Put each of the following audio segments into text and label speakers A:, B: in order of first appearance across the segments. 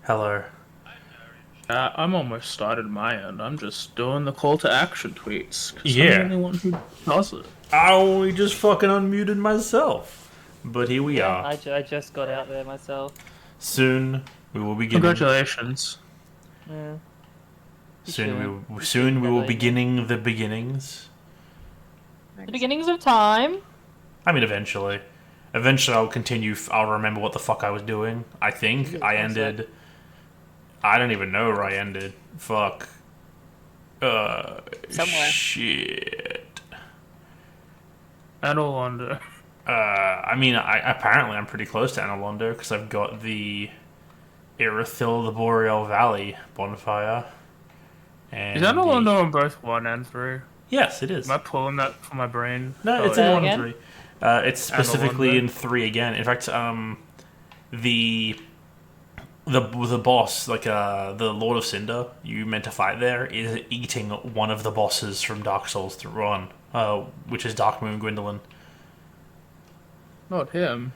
A: Hello.
B: I'm almost started my end. I'm just doing the call to action tweets because I'm the
A: Yeah.
B: only one who does it.
A: I only just fucking unmuted myself. But here we
C: Yeah,
A: are.
C: I just got out there myself.
A: Soon we will begin.
B: Congratulations.
C: Yeah. You
A: Soon
C: shouldn't.
A: we
C: You
A: soon
C: shouldn't
A: we will
C: congratulate me.
A: beginning the beginnings.
C: The beginnings of time.
A: I mean, eventually. Eventually, I'll continue. I'll remember what the fuck I was doing. I think
C: Yeah,
A: I
C: one sec.
A: ended. I don't even know where I ended. Fuck.
D: Somewhere.
A: Shit.
B: I no wonder.
A: I mean, apparently I'm pretty close to Analondo because I've got the Irithyll the Boreal Valley bonfire. And
B: Is that no wonder on both 1 and 3?
A: Yes, it is.
B: Am I pulling that from my brain?
A: No, it's
C: Say
A: in
C: that
A: one and
C: again?
A: three. It's specifically in 3 again. In fact, the boss, like the Lord of Cinder, you meant to fight there, is eating one of the bosses from Dark Souls 1, which is Dark Moon Gwendolyn.
B: Not him.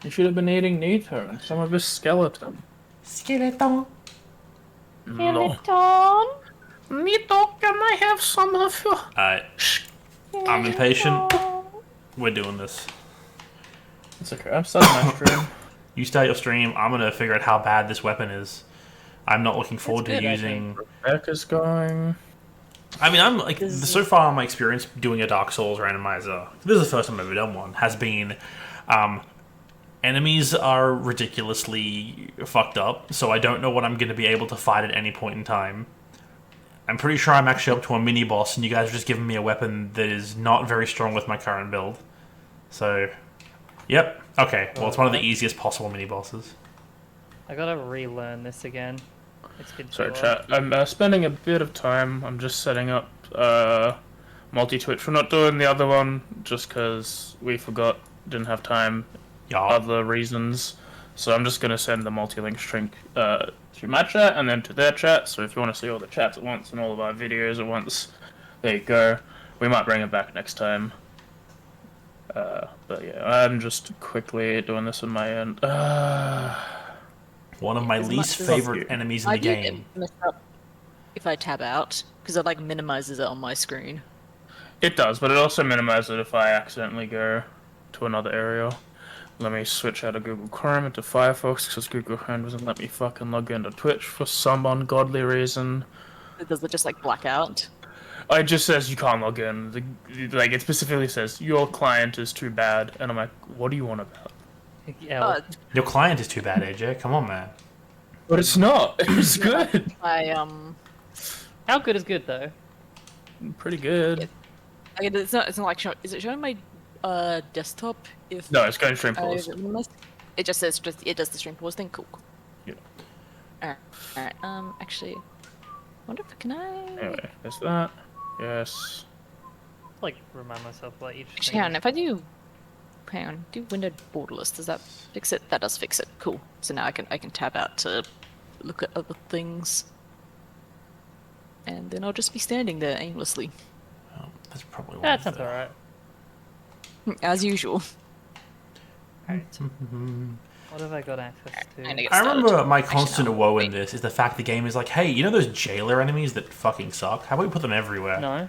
B: You should have been eating Nito and some of his skeleton.
A: Skeleton.
B: No.
C: Skeleton.
B: Nito, can I have some of your...
A: I'm impatient. We're doing this.
B: It's okay, I'm starting my stream.
A: You start your stream. I'm gonna figure out how bad this weapon is. I'm not looking forward to
C: good, I
A: using.
B: Rebecca's going...
A: I mean, I'm like so far my experience doing a Dark Souls randomizer. This is the first time I've ever done one. Has been, enemies are ridiculously fucked up, so I don't know what I'm going to be able to fight at any point in time. I'm pretty sure I'm actually up to a mini boss, and you guys are just giving me a weapon that is not very strong with my current build. So, yep. Okay. Well, it's one of the easiest possible mini bosses.
C: I gotta relearn this again. It's been
B: Sorry,
C: too long.
B: chat. I'm spending a bit of time. I'm just setting up multi-twitch. We're not doing the other one just because we forgot, didn't have time,
A: Yeah.
B: other reasons. So I'm just going to send the multi-link string to my chat and then to their chat. So if you want to see all the chats at once and all of our videos at once, there you go. We might bring it back next time. But yeah, I'm just quickly doing this on my end.
A: One of my
D: As
A: least
D: much as-
A: favorite enemies in
D: I
A: the
D: do
A: game.
D: get messed up if I tab out because it like minimizes it on my screen.
B: It does, but it also minimizes it if I accidentally go to another area. Let me switch out of Google Chrome into Firefox because Google Chrome doesn't let me fucking log into Twitch for some ungodly reason.
D: Does it just like black out?
B: It just says you can't log in. Like it specifically says your client is too bad, and I'm like, what do you want about?
C: Yeah, well,
A: Your client is too bad, AJ. Come on, man.
B: But it's not. It's good.
C: how good is good though?
B: Pretty good.
D: It's not like is it showing my desktop if
B: No, it's going stream
D: I
B: pause.
D: minimize? It just says it does the stream pause thing. Cool.
B: Yeah.
D: Alright. Actually, wonder if can I?
B: Anyway, there's that. Yes.
C: Like remind myself like each.
D: Actually,
C: thing.
D: hang on. If I do, hang on. Do window borderless. Does that fix it? That does fix it. Cool. So now I can tab out to look at other things, and then I'll just be standing there aimlessly,
A: That's probably one.
C: That
A: of
C: sounds
A: the-
C: alright.
D: as usual.
C: Alright. What have I got access to?
D: And get
A: I
D: started.
A: remember my
D: Actually,
A: constant
D: no,
A: woe in
D: wait.
A: this is the fact the game is like, hey, you know those jailer enemies that fucking suck? How about we put them everywhere?
C: No.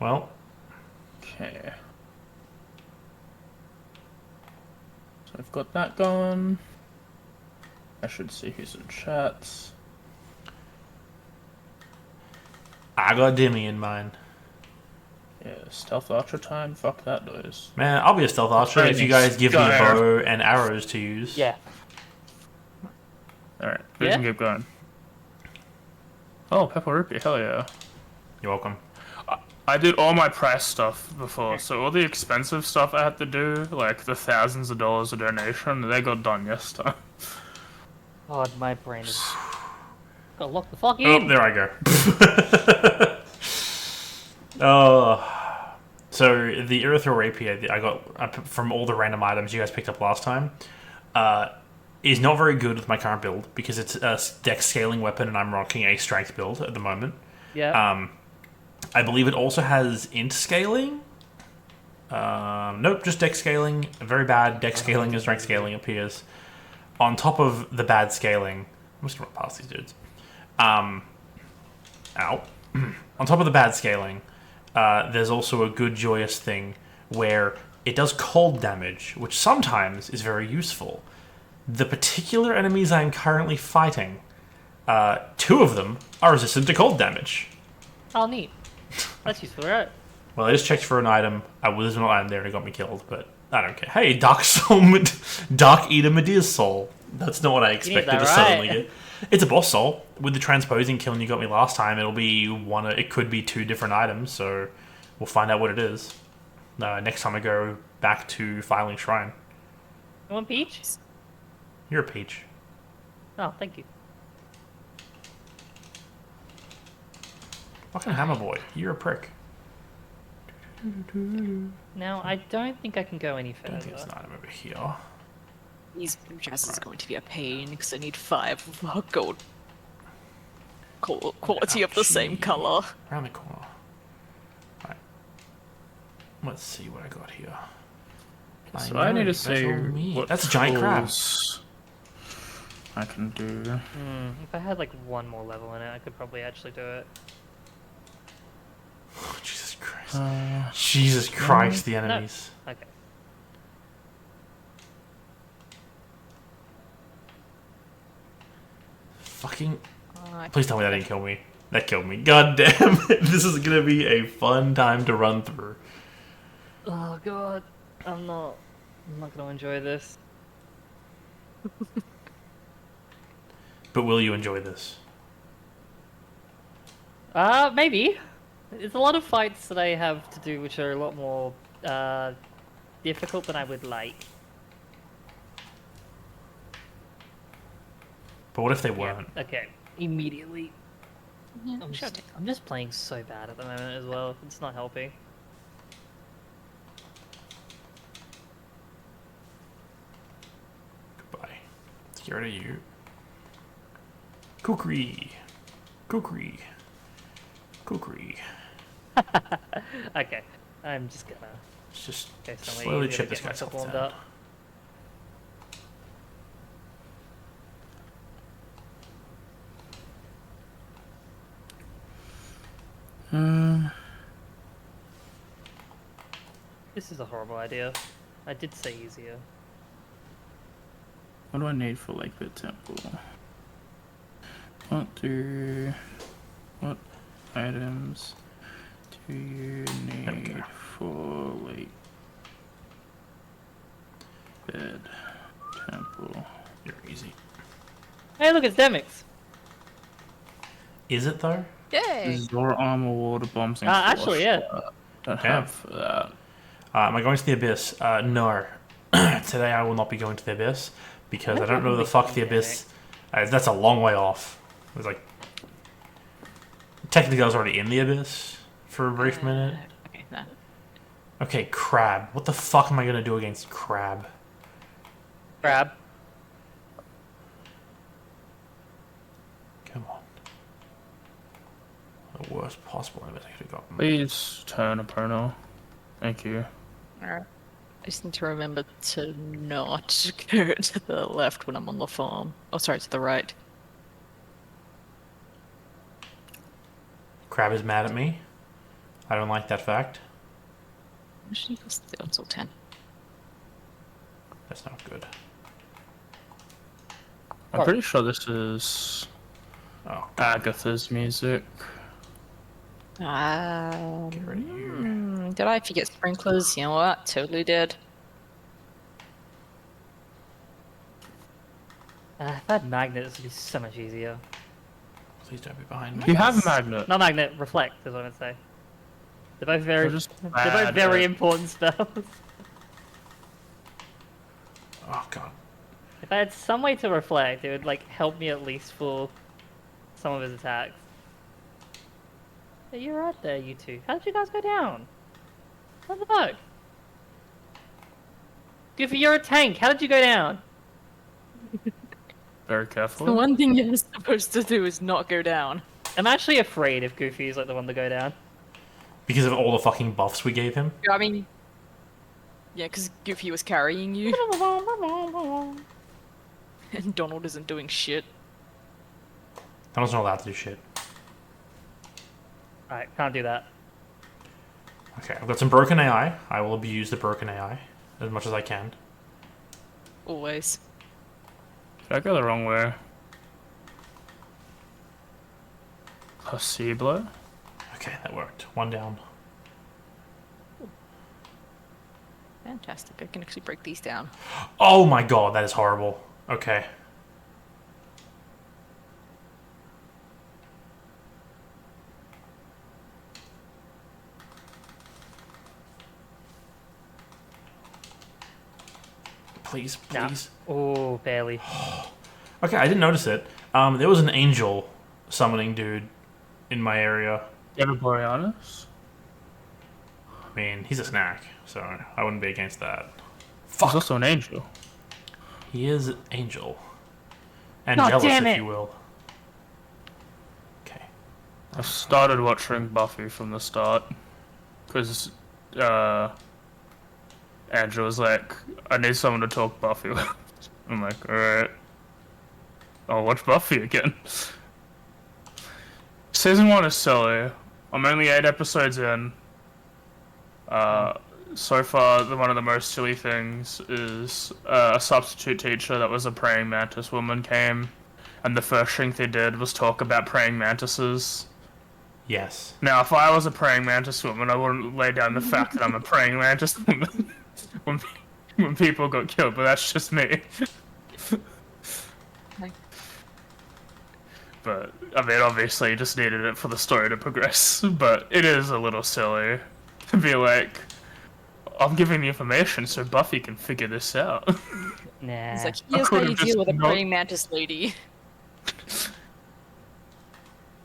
A: Well,
B: Okay. So I've got that going. I should see who's in chats.
A: I got Dimmy in mind.
B: Yeah, stealth archer time. Fuck that noise.
A: Man, I'll be a stealth archer if you guys give me a bow and arrows to use.
C: Yeah.
B: Alright, we
C: Yeah?
B: can keep going. Oh, Pepper Rupee, hell yeah.
A: You're welcome.
B: I did all my price stuff before, so all the expensive stuff I had to do, like the thousands of dollars of donation, they got done yesterday.
C: God, my brain is. Gotta lock the fuck
A: Oh,
C: in.
A: there I go. Oh, so the Erythral Rapier that I got from all the random items you guys picked up last time is not very good with my current build because it's a dex scaling weapon and I'm rocking a strength build at the moment.
C: Yeah.
A: I believe it also has int scaling. Nope, just dex scaling. Very bad dex scaling and strength scaling appears. on top of the bad scaling, I'm just gonna run past these dudes. Ow. On top of the bad scaling, there's also a good joyous thing where it does cold damage, which sometimes is very useful. The particular enemies I'm currently fighting, 2 of them are resistant to cold damage.
C: Oh, neat. That's useful, right?
A: Well, I just checked for an item. There's an item there and it got me killed, but I don't care. Hey, Dark Eater Medea's Soul. That's not what I expected
C: that,
A: to
C: right?
A: suddenly get. It's a boss soul. With the transposing killing you got me last time, it'll be it could be 2 different items, so we'll find out what it is. Next time I go back to Filing Shrine.
C: You want peach?
A: You're a peach.
C: Oh, thank you.
A: Fucking Hammer Boy. You're a prick.
C: Now, I don't think I can go any
A: I
C: further.
A: don't think there's an item over here.
D: These dress is going to be a pain because I need 5 of our gold quality of the same color.
A: Around the corner. Right. Let's see what I got here.
B: So I need to see what
A: That's a giant crab.
B: tools I can do.
C: If I had like 1 more level in it, I could probably actually do it.
A: Oh, Jesus Christ. Jesus Christ, the enemies.
C: Okay.
A: Fucking. Please tell me that didn't kill me. That killed me. God damn it. This is gonna be a fun time to run through.
C: Oh god, I'm not gonna enjoy this.
A: But will you enjoy this?
C: Maybe. There's a lot of fights that I have to do which are a lot more difficult than I would like.
A: But what if they weren't?
C: Yeah, okay, immediately.
D: Yeah,
C: I'm just playing so bad at the moment as well. It's not helping.
A: Goodbye. Scared of you. Kukri. Kukri. Kukri.
C: Okay, I'm just gonna
A: Let's just
C: go somewhere
A: slowly
C: easier to
A: chip this
C: get
A: guy's
C: myself
A: health
C: warmed
A: down.
C: up. This is a horrible idea. I did say easier.
B: What do I need for Lakepit Temple? What items do you need for Lakepit Temple?
A: You're easy.
C: Hey, look, it's Demix.
A: Is it though?
D: Yay!
B: Zora armor, water bombs, and
C: Actually, yeah.
B: Don't have that.
A: Am I going to the Abyss? No. Today I will not be going to the Abyss because I don't know the fuck the Abyss. That's a long way off. It was like technically I was already in the Abyss for a brief minute.
D: Okay, no.
A: Okay, Crab. What the fuck am I gonna do against Crab?
C: Grab.
A: Come on. The worst possible Abyss I could have gotten.
B: Please turn a porno. Thank you.
D: Alright. I just need to remember to not go to the left when I'm on the farm. Oh, sorry, to the right.
A: Crab is mad at me. I don't like that fact.
D: Actually, plus the until 10.
A: That's not good.
B: I'm pretty sure this is
A: Oh,
B: Agatha's music.
A: get rid of you.
D: Did I forget sprinklers? You know what? Totally did.
C: If I had magnets, it would be so much easier.
A: Please don't be behind me.
B: You have magnet.
C: Not magnet, reflect is what I'm saying. They're both very,
B: They're just
C: they're
B: bad
C: both very
B: at-
C: important spells.
A: Oh god.
C: If I had some way to reflect, it would like help me at least for some of his attacks. Hey, you're right there, you two. How did you guys go down? What the fuck? Goofy, you're a tank. How did you go down?
B: Very
D: The
B: careful.
D: one thing you're supposed to do is not go down.
C: I'm actually afraid if Goofy is like the one to go down.
A: Because of all the fucking buffs we gave him?
D: I mean, yeah, because Goofy was carrying you. And Donald isn't doing shit.
A: Donald's not allowed to do shit.
C: Alright, can't do that.
A: Okay, I've got some broken AI. I will abuse the broken AI as much as I can.
D: Always.
B: Did I go the wrong way? Possible.
A: Okay, that worked. One down.
D: Fantastic. I can actually break these down.
A: Oh my god, that is horrible. Okay. Please, please.
C: Oh, barely.
A: Okay, I didn't notice it. There was an angel summoning dude in my area.
B: David Boreanaz?
A: I mean, he's a snack, so I wouldn't be against that.
B: He's
A: Fuck!
B: also an angel.
A: He is angel. And
C: God
A: jealous,
C: damn
A: if
C: it.
A: you will. Okay.
B: I started watching Buffy from the start. Because, Andrew was like, I need someone to talk Buffy with. I'm like, alright. I'll watch Buffy again. Season 1 is silly. I'm only 8 episodes in. So far, one of the most silly things is a substitute teacher that was a praying mantis woman came, and the first thing they did was talk about praying mantises.
A: Yes.
B: Now, if I was a praying mantis woman, I wouldn't lay down the fact that I'm a praying mantis woman when people got killed, but that's just me. But, I mean, obviously, you just needed it for the story to progress, but it is a little silly to be like, I'm giving the information so Buffy can figure this out.
C: Nah.
D: It's like, here's how you
B: could've
D: deal with a
B: just not-
D: praying mantis lady.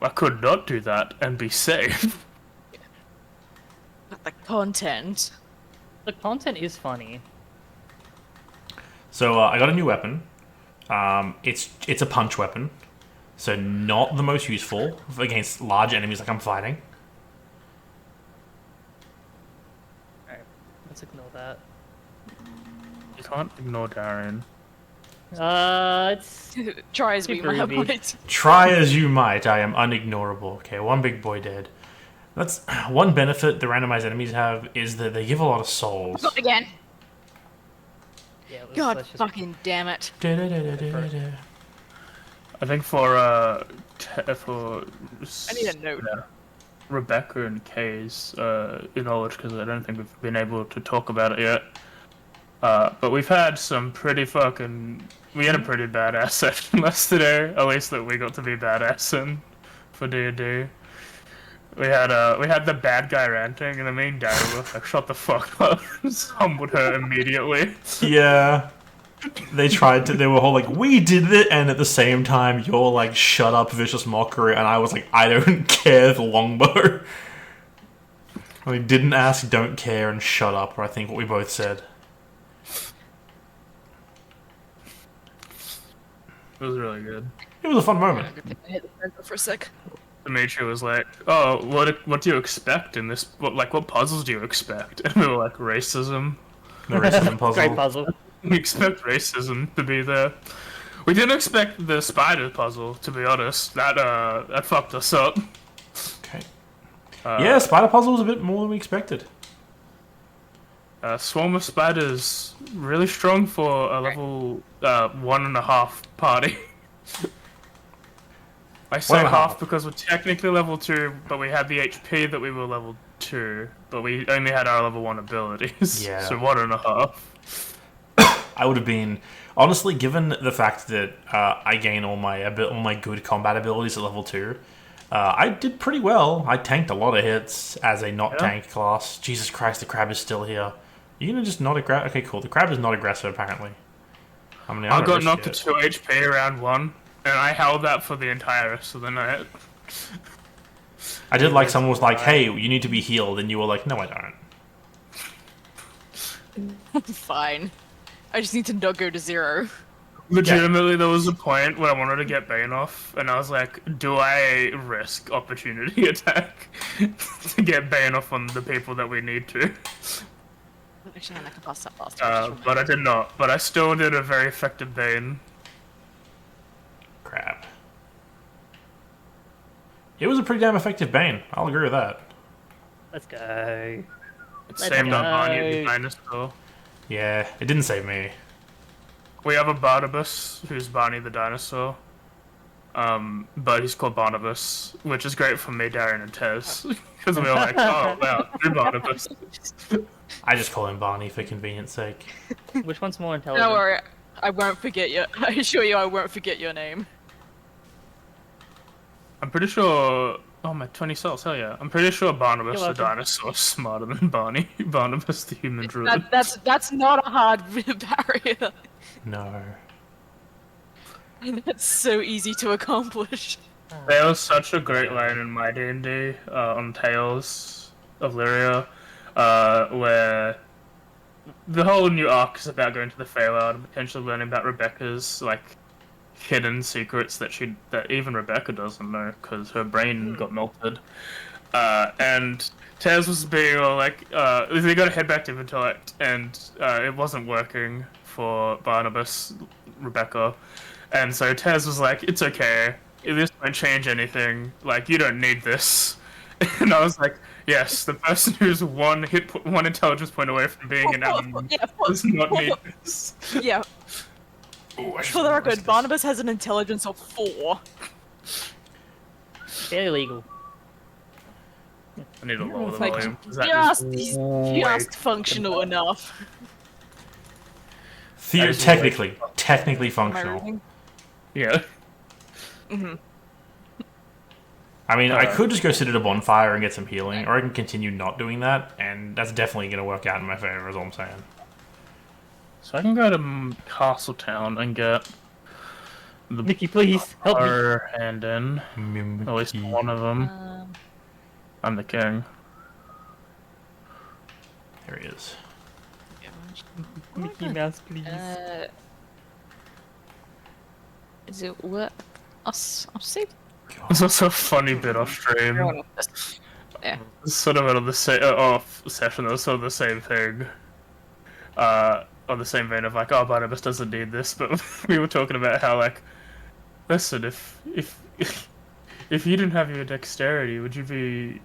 B: I could not do that and be safe.
D: But the content.
C: The content is funny.
A: So I got a new weapon. It's a punch weapon, so not the most useful against large enemies like I'm fighting.
C: Alright, let's ignore that.
B: You can't ignore Darren.
C: It's
D: Try as we
C: Super
D: might
C: Ruby.
D: want it.
A: Try as you might, I am unignorable. Okay, one big boy dead. That's one benefit the randomized enemies have is that they give a lot of souls.
D: Not again.
C: yeah.
D: God
C: Let's just
D: fucking damn it.
A: Da-da-da-da-da-da.
B: I think for
D: I need a note.
B: Rebecca and Kay's knowledge, because I don't think we've been able to talk about it yet. But we've had some pretty fucking... We had a pretty badass session yesterday, at least that we got to be badass in for D&D. We had the bad guy ranting, and the main guy was like, shut the fuck up, humbled her immediately.
A: Yeah. They tried to, they were all like, we did it, and at the same time, you're like, shut up, vicious mockery, and I was like, I don't care, the longbow. Like, didn't ask, don't care, and shut up, or I think what we both said.
B: It was really good.
A: It was a fun moment.
D: I'm gonna hit the sensor for a sec.
B: Dimitri was like, "Oh, what do you expect in this? What puzzles do you expect?" And we were like, "Racism.
A: The racism puzzle.
C: great puzzle.
B: We expect racism to be there. We didn't expect the spider puzzle, to be honest. That fucked us up."
A: Okay. Yeah, spider puzzle was a bit more than we expected.
B: Swarm of spiders really strong for a level 1.5 party. I say
A: 1.5.
B: half because we're technically level 2, but we had the HP that we were level 2, but we only had our level 1 abilities.
A: Yeah.
B: So 1.5.
A: I would have been, honestly, given the fact that I gain all my good combat abilities at level 2, I did pretty well. I tanked a lot of hits as a not tank class. Jesus Christ, the crab is still here. You gonna just not aggressive? Okay, cool. The crab is not aggressive, apparently. I mean,
B: I got knocked to 2 HP around 1, and I held that for the entire rest of the night.
A: I did like someone was like, hey, you need to be healed, and you were like, no, I don't.
D: Fine. I just need to not go to 0.
B: Legitimately, there was a point when I wanted to get Bane off, and I was like, do I risk opportunity attack to get Bane off on the people that we need to?
D: Actually, I can pass that faster.
B: But I did not. But I still did a very effective Bane.
A: It was a pretty damn effective Bane. I'll agree with that.
C: Let's go.
B: It
C: Let's
B: saved
C: go.
B: our Barney the dinosaur.
A: Yeah, it didn't save me.
B: We have a Barnabas who's Barney the dinosaur. But he's called Barnabas, which is great for me, Darren, and Tez. Because we were like, oh, wow, you're Barnabas.
A: I just call him Barney for convenience sake.
C: Which one's more intelligent?
D: Don't worry, I won't forget you. I assure you, I won't forget your name.
B: I'm pretty sure... Oh, my 20 cells, hell yeah. I'm pretty sure Barnabas
C: You're
B: the
C: welcome.
B: dinosaur is smarter than Barney. Barnabas the human druid.
D: That's not a hard barrier.
A: No.
D: That's so easy to accomplish.
B: There was such a great line in my D&D on Tales of Lyria, where the whole new arc is about going to the Feywild and potentially learning about Rebecca's like hidden secrets that even Rebecca doesn't know because her brain got melted. And Taz was being all like, they got to head back to Intellect, and it wasn't working for Barnabas, Rebecca. And so Taz was like, it's okay, this won't change anything, like, you don't need this. And I was like, yes, the person who's one intelligence point away from being an animal does not need this.
D: Yeah,
A: Ooh,
D: for the record, Barnabas has an intelligence of 4.
C: Fairly legal.
B: I need to lower the
D: Like,
B: volume. 'cause that is
D: he's
B: way
D: just functional enough.
A: Theo-
B: That is
A: technically
D: Am I
A: functional.
D: reading?
B: Yeah.
A: I mean, I could just go sit at a bonfire and get some healing, or I can continue not doing that, and that's definitely going to work out in my favor, is all I'm saying.
B: So I can go to Castletown and get the
C: Mickey, please help me.
B: bar hand in. At least one of them. I'm the king.
A: There he is.
C: Mickey Mouse, please.
D: Is it what? I'll see.
B: There's also a funny bit off stream.
D: Yeah.
B: Sort of out of the off session, that was sort of the same thing. On the same vein of like, oh, Barnabas doesn't need this, but we were talking about how like, listen, if you didn't have your dexterity, would you be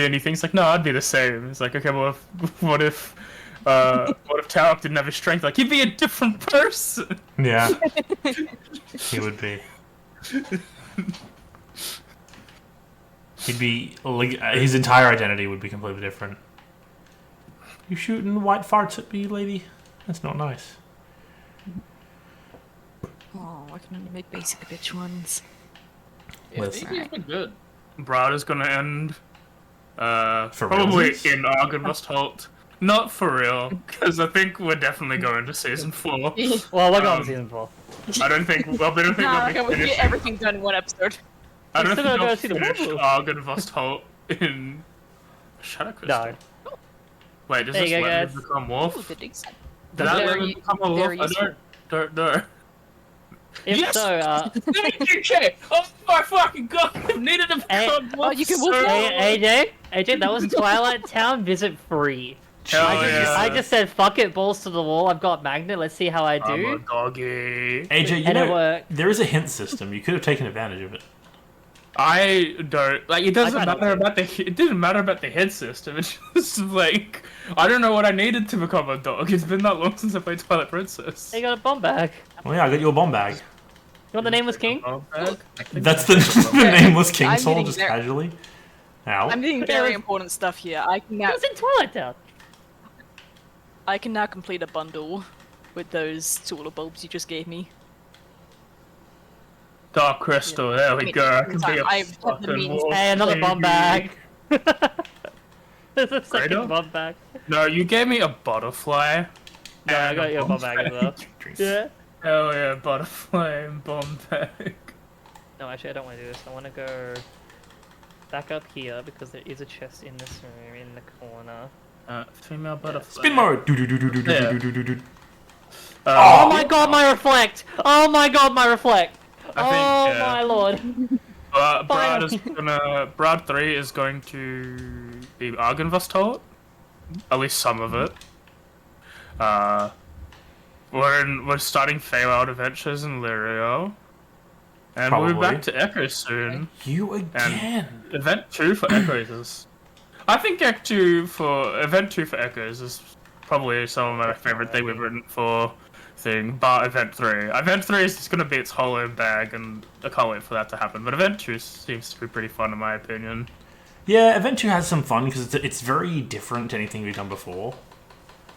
B: anything? It's like, no, I'd be the same. It's like, okay, well, what if Tarek didn't have his strength? Like, he'd be a different person.
A: Yeah. He would be. He'd be like, his entire identity would be completely different. You shooting white farts at me, lady? That's not nice.
D: Oh, I can only make basic bitch ones.
A: Listen.
B: He's been good. Brad is gonna end.
A: For
B: Probably
A: realsies?
B: in Argynvost Not for real, because I think we're definitely going to season 4.
C: Well, we're going to season 4.
B: I don't think. Well, I don't think
D: Nah,
B: we'll
D: we
B: be
D: get
B: finishing.
D: everything done in one episode.
B: I don't
C: Still
B: think
C: gotta
B: we'll
C: go see the
B: finish
C: movie.
B: Argynvost in Shadow Crystal.
C: No.
B: Wait, does
C: There
B: this
C: you go,
B: Leonard
C: guys.
B: become
D: Ooh,
B: Wolf?
D: the decent.
B: Did that
D: Very-
B: Leonard become a Wolf?
D: very
B: I
D: useful.
B: don't know.
C: If
B: Yes!
C: so,
B: Okay. Oh my fucking god! I needed to become Wolf.
D: Oh, you can wolf
B: so
D: now.
C: AJ, that was Twilight Town visit free.
B: Hell
C: I
B: yeah.
C: just said, fuck it, balls to the wall. I've got Magnet. Let's see how I
B: I'm a
C: do.
B: doggy.
A: AJ, you
C: And it
A: know,
C: worked.
A: there is a hint system. You could have taken advantage of it.
B: I don't like. It doesn't
C: I kinda
B: matter
C: do.
B: about the. It didn't matter about the head system. It's just like I don't know what I needed to become a dog. It's been that long since I played Twilight Princess.
C: Hey, you got a bomb bag.
A: Well, yeah, I got you a bomb bag.
C: You want the nameless king?
B: Oh, bag?
A: That's the nameless king
D: I'm
A: soul,
D: getting
A: just
D: there.
A: casually. Ow.
D: I'm doing very important stuff here. I can
C: It
D: now,
C: was in Twilight Town.
D: I can now complete a bundle with those solar bulbs you just gave me.
B: Dark Crystal. There we go. I can be a
D: I've had the
B: fucking
D: means-
B: wolf.
C: Hey, another bomb bag. There's a second
B: Radar?
C: bomb bag.
B: No, you gave me a butterfly.
C: No, I
B: and
C: got you a bomb bag as well. Yeah.
B: Hell yeah, butterfly and bomb bag.
C: No, actually, I don't want to do this. I want to go back up here because there is a chest in this room in the corner.
B: Female butterfly.
A: Spin mode. Do do do do do do do do do do.
C: Oh my god, my reflect! Oh my god, my reflect!
B: I think,
C: Oh
B: yeah.
C: my lord!
B: Brad is gonna. Brad 3 is going to be Argynvost. At least some of it. We're starting Feywild Adventures in Lyrio. And
A: Probably.
B: we'll be back to Echoes soon.
A: You again.
B: And Event 2 for Echoes is... I think Event 2 for Echoes is probably some of my favorite thing we've written for bar Event 3. Event 3 is just going to be its whole own bag, and I can't wait for that to happen. But Event 2 seems to be pretty fun in my opinion.
A: Yeah, Event 2 has some fun because it's very different to anything we've done before.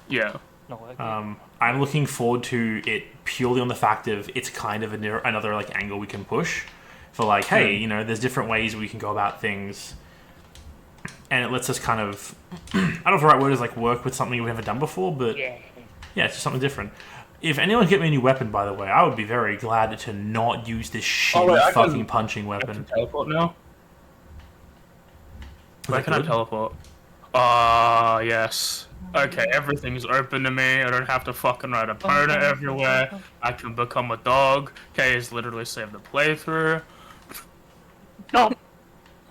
B: Yeah.
C: Not working.
A: I'm looking forward to it purely on the fact of it's kind of another like angle we can push for like, hey, you know, there's different ways we can go about things, and it lets us kind of, I don't know if the right word is like work with something we've never done before, but yeah, it's just something different. If anyone can get me a new weapon, by the way, I would be very glad to not use this shitty fucking punching
B: I can
A: weapon.
B: teleport now. Where can I
A: good?
B: teleport? Ah, yes. Okay, everything's open to me. I don't have to fucking ride a pony everywhere. I can become a dog. Kay has literally saved the playthrough.
C: Oh,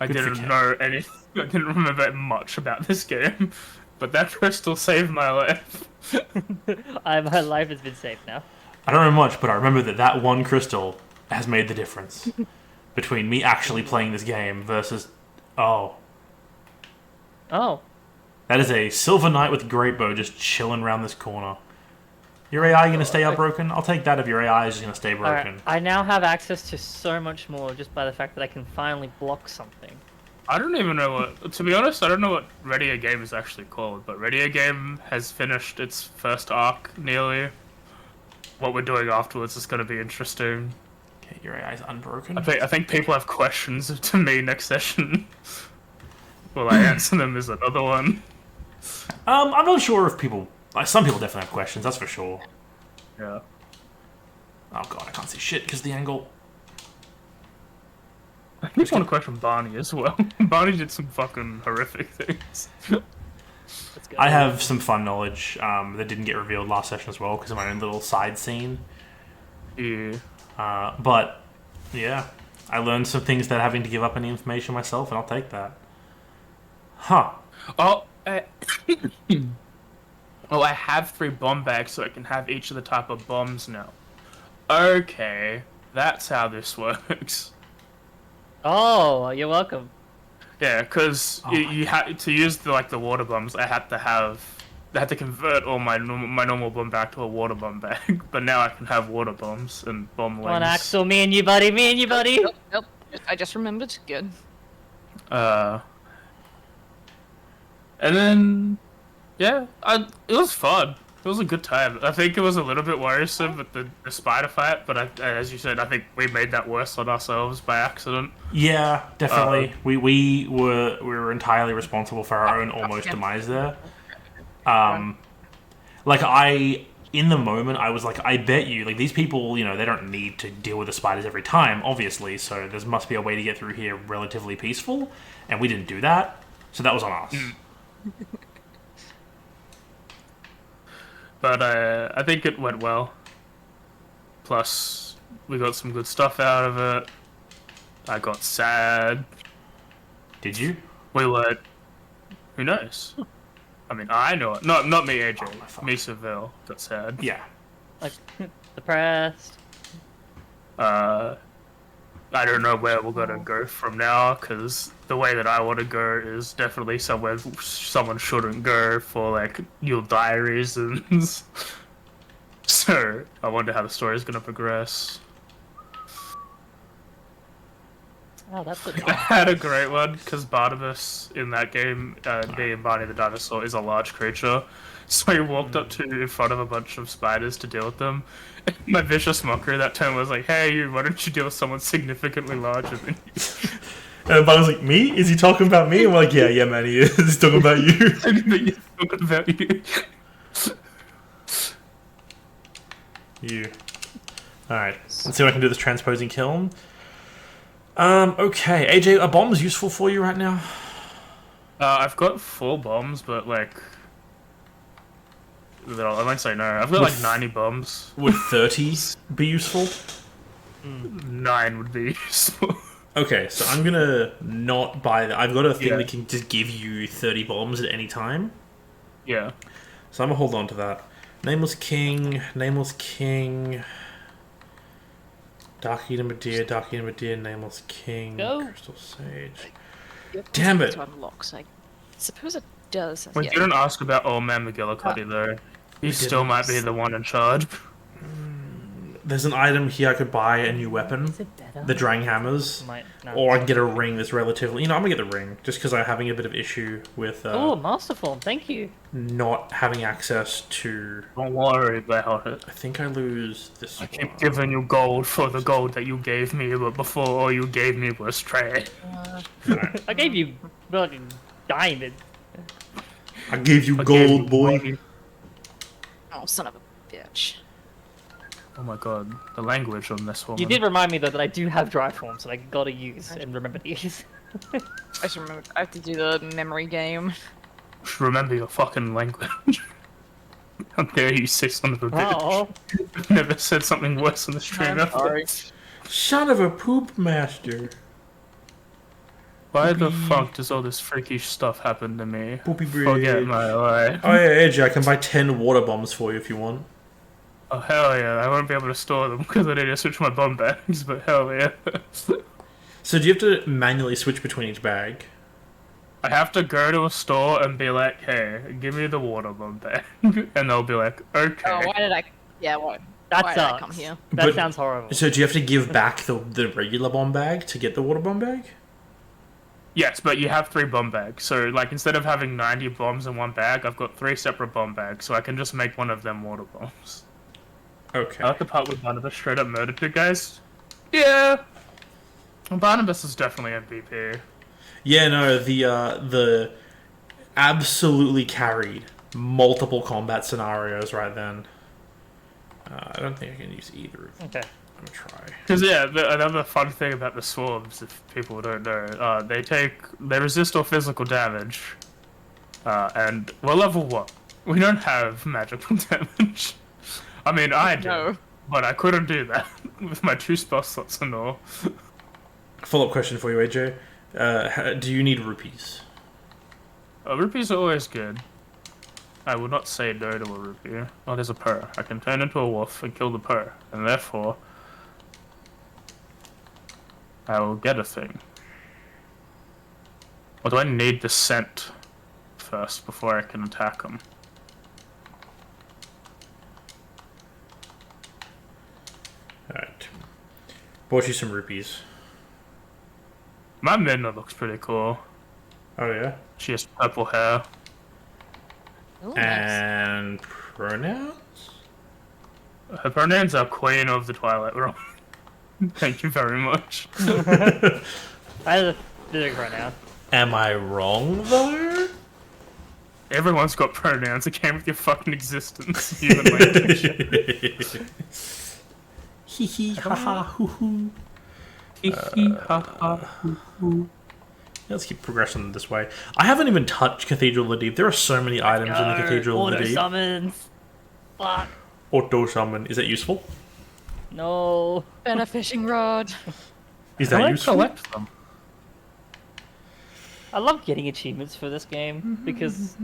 B: I
A: Good for
B: didn't
A: Kay.
B: know anything. I didn't remember much about this game, but that crystal saved my life.
C: my life has been saved now.
A: I don't know much, but I remember that one crystal has made the difference between me actually playing this game versus,
C: Oh,
A: that is a Silver Knight with Great Bow just chilling around this corner. Your AI going to stay broken? I'll take that if your AI is just going to stay broken.
C: alright. I now have access to so much more just by the fact that I can finally block something.
B: I don't even know what. To be honest, I don't know what Ready A Game is actually called, but Ready A Game has finished its first arc nearly. What we're doing afterwards is going to be interesting.
A: Okay, your AI is unbroken.
B: I think people have questions to me next session. Will I answer them is another one.
A: I'm not sure if people... Like, some people definitely have questions, that's for sure.
B: Yeah.
A: Oh god, I can't see shit because the angle...
B: I just want to question Barney as well. Barney did some fucking horrific things.
C: Let's go.
A: I have some fun knowledge that didn't get revealed last session as well because of my own little side scene.
B: Yeah.
A: But, yeah. I learned some things that having to give up any information myself, and I'll take that. Huh.
B: Oh, oh, I have 3 bomb bags, so I can have each of the type of bombs now. Okay, that's how this works.
C: Oh, you're welcome.
B: Yeah, because
A: Oh
B: you had to use the water bombs. I had to convert all my normal bomb back to a water bomb bag. But now I can have water bombs and bomb
C: Come on,
B: lanes.
C: Axel, me and you, buddy,
D: Nope. I just remembered. Good.
B: And then, yeah, it was fun. It was a good time. I think it was a little bit worrisome with the spider fight, but as you said, I think we made that worse on ourselves by accident.
A: Yeah, definitely. We were entirely responsible for our own almost demise there. In the moment, I was like, I bet you, like, these people, you know, they don't need to deal with the spiders every time, obviously, so there must be a way to get through here relatively peaceful, and we didn't do that, so that was on us.
B: But I think it went well. Plus, we got some good stuff out of it. I got sad.
A: Did you?
B: We were... Who knows? I mean, I know it. Not me, AJ.
A: Oh, my fuck.
B: Me, Seville, got sad.
A: Yeah.
C: Like, depressed.
B: I don't know where we're gonna go from now, because the way that I want to go is definitely somewhere someone shouldn't go for, like, you'll die reasons. So, I wonder how the story's gonna progress.
C: Oh, that's
B: I had a great one, because Barnabas in that game, being Barney the dinosaur, is a large creature. So he walked up to in front of a bunch of spiders to deal with them. My vicious mockery that time was like, hey, why don't you deal with someone significantly larger than you?
A: And I was like, me? Is he talking about me? And we're like, yeah, man, he is. He's talking about you.
B: He's talking about you.
A: You. Alright, let's see what I can do with this transposing kiln. Okay, AJ, are bombs useful for you right now?
B: I've got 4 bombs, but like... I might say no. I've got like 90 bombs.
A: Would 30 be useful?
B: 9 would be useful.
A: Okay, so I'm gonna not buy that. I've got a thing
B: Yeah.
A: that can just give you 30 bombs at any time.
B: Yeah.
A: So I'm gonna hold on to that. Nameless King, Nameless King. Dark Eater Medea, Nameless King,
C: Go.
A: Crystal Sage.
D: Yep,
A: Damn
D: it's
A: it.
D: To unlock, so I suppose it does.
B: We
D: yeah.
B: didn't ask about Old Man McGillicuddy though. He still
A: didn't.
B: might be the one in charge.
A: There's an item here I could buy a new weapon.
C: Is it better?
A: The Drang Hammers.
C: No.
A: Or I can get a ring that's relatively... You know, I'm gonna get the ring, just because I'm having a bit of issue with
C: Oh, Master Form, thank you.
A: not having access to...
B: Don't worry about it.
A: I think I lose this
B: I keep
A: one.
B: giving you gold for the gold that you gave me, but before all you gave me was trash.
A: Alright.
C: I gave you fucking diamond.
A: I gave you
B: I gave
A: gold,
B: you
A: boy.
B: money.
D: Oh, son of a bitch.
B: Oh my god, the language on this one.
C: You did remind me though that I do have dry forms that I gotta use and remember to use.
D: I should remember. I have to do the memory game.
B: Remember your fucking language. How dare you say son of a bitch.
C: Oh,
B: I've never said something worse on the stream.
D: I'm sorry.
A: Son of a poop master.
B: Why the fuck does all this freakish stuff happen to me?
A: Poopy bridge.
B: Forget my life.
A: Oh yeah, AJ, I can buy 10 water bombs for you if you want.
B: Oh hell yeah, I won't be able to store them because I need to switch my bomb bags, but hell yeah.
A: So do you have to manually switch between each bag?
B: I have to go to a store and be like, hey, give me the water bomb bag. And they'll be like, okay.
D: Oh, why did I? Yeah, why?
C: that
D: why
C: sucks.
D: did I come here?
C: That
A: But-
C: sounds horrible.
A: So do you have to give back the regular bomb bag to get the water bomb bag?
B: Yes, but you have 3 bomb bags. So, like, instead of having 90 bombs in one bag, I've got 3 separate bomb bags, so I can just make one of them water bombs.
A: Okay.
B: I like the part where Barnabas straight up murdered 2 guys. Yeah! Well, Barnabas is definitely MVP.
A: Yeah, no, the absolutely carried multiple combat scenarios right then. I don't think I can use either of them.
C: Okay.
A: I'm gonna try.
B: Because, yeah, another fun thing about the swarms, if people don't know, they resist all physical damage. And we're level 1. We don't have magical damage. I mean, I do,
D: No.
B: but I couldn't do that with my 2 spell slots and all.
A: Follow-up question for you, AJ. Do you need rupees?
B: Rupees are always good. I will not say no to a rupee. Oh, there's a purr. I can turn into a wolf and kill the purr, and therefore, I will get a thing. Or do I need the scent first before I can attack them?
A: Alright. Bought you some rupees.
B: My Midna looks pretty cool.
A: Oh yeah?
B: She has purple hair.
D: Ooh, nice.
A: And pronouns?
B: Her pronouns are Queen of the Twilight Realm. Thank you very much.
C: I did it right now.
A: Am I wrong though?
B: Everyone's got pronouns. It came with your fucking existence. Human language.
A: Hee hee ha ha hoo hoo. Let's keep progressing this way. I haven't even touched Cathedral of the Deep. There are so many items in the Cathedral of the
C: Auto
A: Deep.
C: summons. Fuck.
A: Auto summon. Is that useful?
C: No.
D: And a fishing rod.
A: Is
B: I
A: that
B: like
A: useful?
B: collect them.
C: I love getting achievements for this game because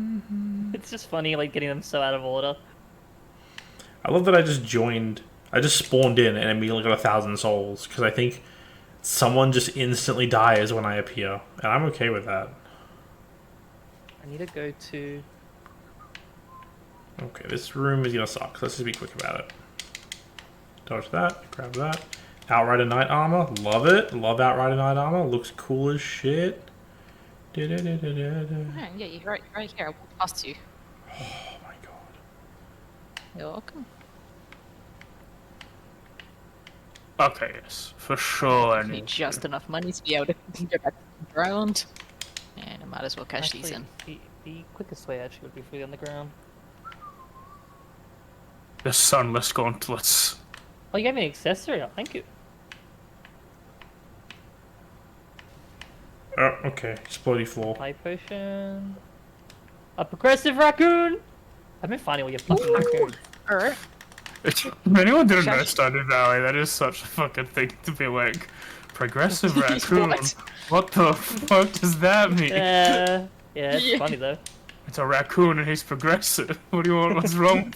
C: it's just funny, like getting them so out of order.
A: I love that I just spawned in and immediately got 1,000 souls because I think someone just instantly dies when I appear, and I'm okay with that.
C: I need to go to.
A: Okay, this room is gonna suck. Let's just be quick about it. Dodge that, grab that. Outrider Knight Armor, love it. Love Outrider Knight Armor, looks cool as shit.
D: Oh, yeah, you're right here. I walked past you.
A: Oh my god.
D: You're welcome.
B: Okay, yes, for sure. I
D: I need
B: need
D: just
B: to.
D: enough money to be able to go back to the ground. And I might as well cash these in.
C: The quickest way actually would be free on the ground.
B: The sunless gauntlets.
C: Oh, you gave me an accessory. Oh, thank you.
A: Oh, okay. Explodey floor.
C: High potion. A progressive raccoon. I've been finding all your fucking raccoons.
D: Alright.
B: If anyone didn't know
D: Shush.
B: Stardew Valley, that is such a fucking thing to be like. Progressive raccoon.
D: What?
B: What the fuck does that mean?
C: Yeah, it's
D: Yeah.
C: funny though.
B: It's a raccoon and he's progressive. What do you want? What's wrong?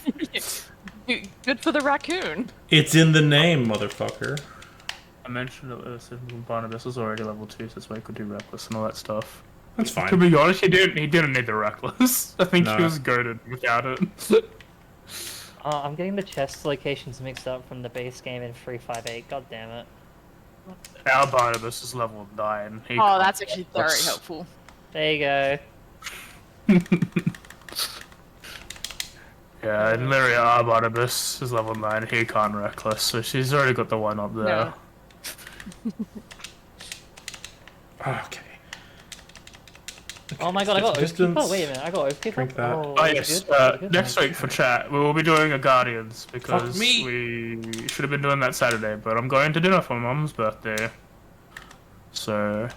D: Good for the raccoon.
A: It's in the name, motherfucker.
B: I mentioned that Barnabas was already level 2, so that's why he could do Reckless and all that stuff.
A: That's fine.
B: To be honest, he didn't need the Reckless. I think
A: No.
B: he was goated without it.
C: I'm getting the chest locations mixed up from the base game in 358. God damn it.
B: Our Barnabas is level 9. He
D: Oh,
B: can't
D: that's actually very
B: Reckless.
D: helpful.
C: There you go.
B: Yeah, and literally our Barnabas is level 9. He can't Reckless, so she's already got the one up there.
D: No.
A: Okay.
C: Oh my god, I got
A: Distance.
C: Oathkeeper? Wait a minute, I got Oathkeeper?
A: Drink that.
C: Oh,
B: Oh
C: good,
B: yes,
C: good.
B: next week for chat, we will be doing a Guardians, because
A: me.
B: we should have been doing that Saturday, but I'm going to dinner for my mum's birthday. So,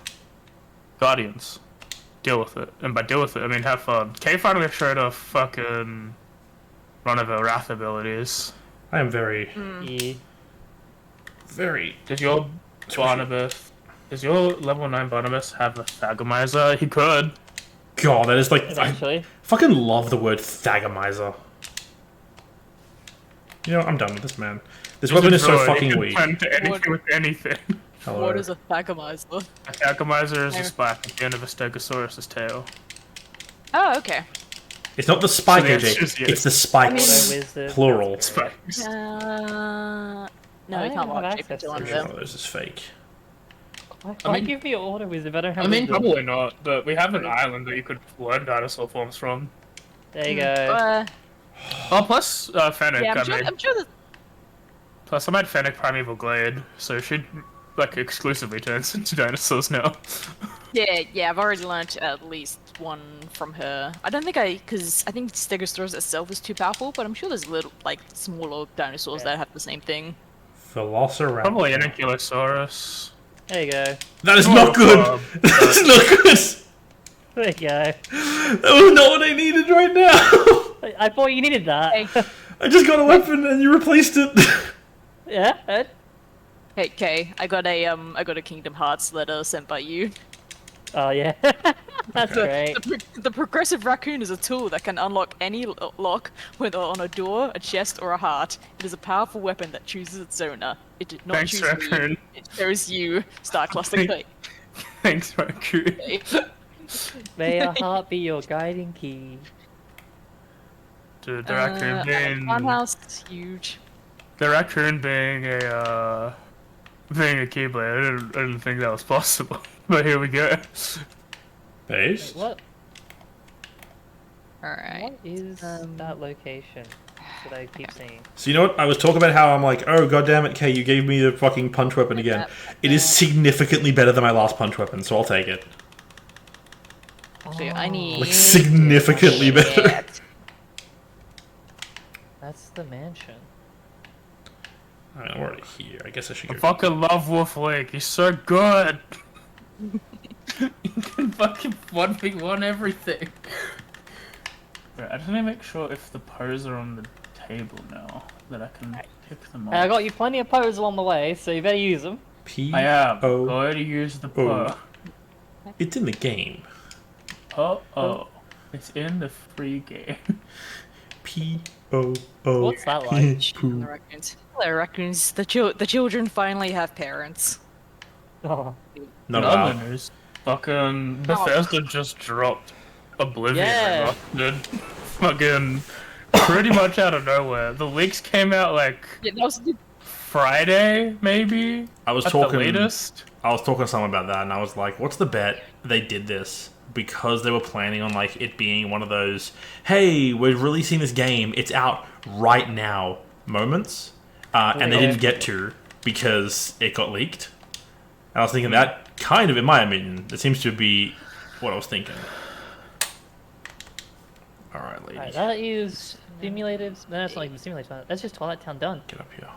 B: Guardians. Deal with it. And by deal with it, I mean have fun. Kay finally showed off fucking one of her Wrath abilities.
A: I am very,
C: Yeah.
A: very.
B: Does your does your level 9 Barnabas have a Thagomizer? He could.
A: God, that is like. I
C: Eventually.
A: fucking love the word Thagomizer. You know, I'm done with this man. This weapon is so
B: He
A: fucking
B: can
A: weak.
B: turn to anything
D: What?
B: with anything.
A: Hello.
D: What is a Thagomizer?
B: A Thagomizer is
D: There.
B: a spike at the end of a Stegosaurus's tail.
D: Oh, okay.
A: It's not the spike,
B: So the
A: AJ.
B: answer's yes.
A: It's the spikes.
C: Auto-wisdom.
A: Plural.
B: Spikes.
D: No,
C: I
D: you can't
C: don't have
D: watch it
C: access
D: until
C: to
D: one of
A: Pretty sure
D: them.
A: one of those is fake.
C: Why
B: mean-
C: give me auto wisdom? I don't have
B: I mean,
C: wisdom.
B: probably not, but we have an island that you could learn dinosaur forms from.
C: There you go.
B: Oh, plus Fennec,
D: Yeah,
B: I
D: I'm
B: mean.
D: sure that.
B: Plus, I made Fennec Primeval Glade, so she, like, exclusively turns into dinosaurs now.
D: Yeah, I've already learnt at least one from her. I don't think because I think Stegosaurus itself is too powerful, but I'm sure there's little, like, smaller dinosaurs
C: Yeah.
D: that have the same thing.
A: Velociraptor.
B: Probably an Ankylosaurus.
C: There you go.
A: That is not good! That's not good!
C: There you go.
A: That was not what I needed right now!
C: I thought you needed that.
D: Hey.
A: I just got a weapon and you replaced it!
C: Yeah?
D: Hey, Kay, I got a Kingdom Hearts letter sent by you.
C: Oh, yeah. That's great.
D: The progressive raccoon is a tool that can unlock any lock, whether on a door, a chest, or a heart. It is a powerful weapon that chooses its owner. It did not
B: Thanks,
D: choose
B: Raccoon.
D: me. It chose you. Star Cluster Clay.
B: Thanks, Raccoon.
C: May a heart be your guiding key.
B: Dude, the raccoon being...
D: Funhouse, huge.
B: The raccoon being a Keyblade, I didn't think that was possible. But here we go.
A: Based?
C: What?
D: Alright.
C: What is that location that I keep seeing?
A: So you know what? I was talking about how I'm like, oh god damn it, Kay, you gave me the fucking punch weapon again. It is significantly better than my last punch weapon, so I'll take it.
D: So I need...
A: Like, significantly better.
D: Shit.
C: That's the mansion.
A: Alright, I'm already here. I guess I should
B: I
A: go.
B: fucking love Wolf Lake, he's so good! You can fucking 1v1 everything. Right, I just need to make sure if the pose are on the table now, that I can pick them up.
C: Hey, I got you plenty of poses along the way, so you better use them.
A: P.
B: I am.
A: O.
B: Go to use the
A: O.
B: per.
A: It's in the game.
B: Oh. It's in the free game.
A: P. O. O.
C: What's that like?
D: The raccoons. Hello, raccoons. The children finally have parents.
C: Oh.
A: Not
B: Another
A: wow.
B: news. Fucking Bethesda just dropped Oblivion
C: Yeah.
B: Remastered. Fucking pretty much out of nowhere. The leaks came out like
D: Yeah, that was
B: Friday, maybe?
A: I was
B: At
A: talking.
B: the latest.
A: I was talking to someone about that, and I was like, "What's the bet they did this because they were planning on like it being one of those, hey, we're releasing this game, it's out right now moments, and they didn't get to because it got leaked." And I was thinking that kind of, in my opinion, it seems to be what I was thinking. All right, lady,
C: Alright, that is simulated. No, that's not even simulated. That's just Twilight Town done.
A: get up here.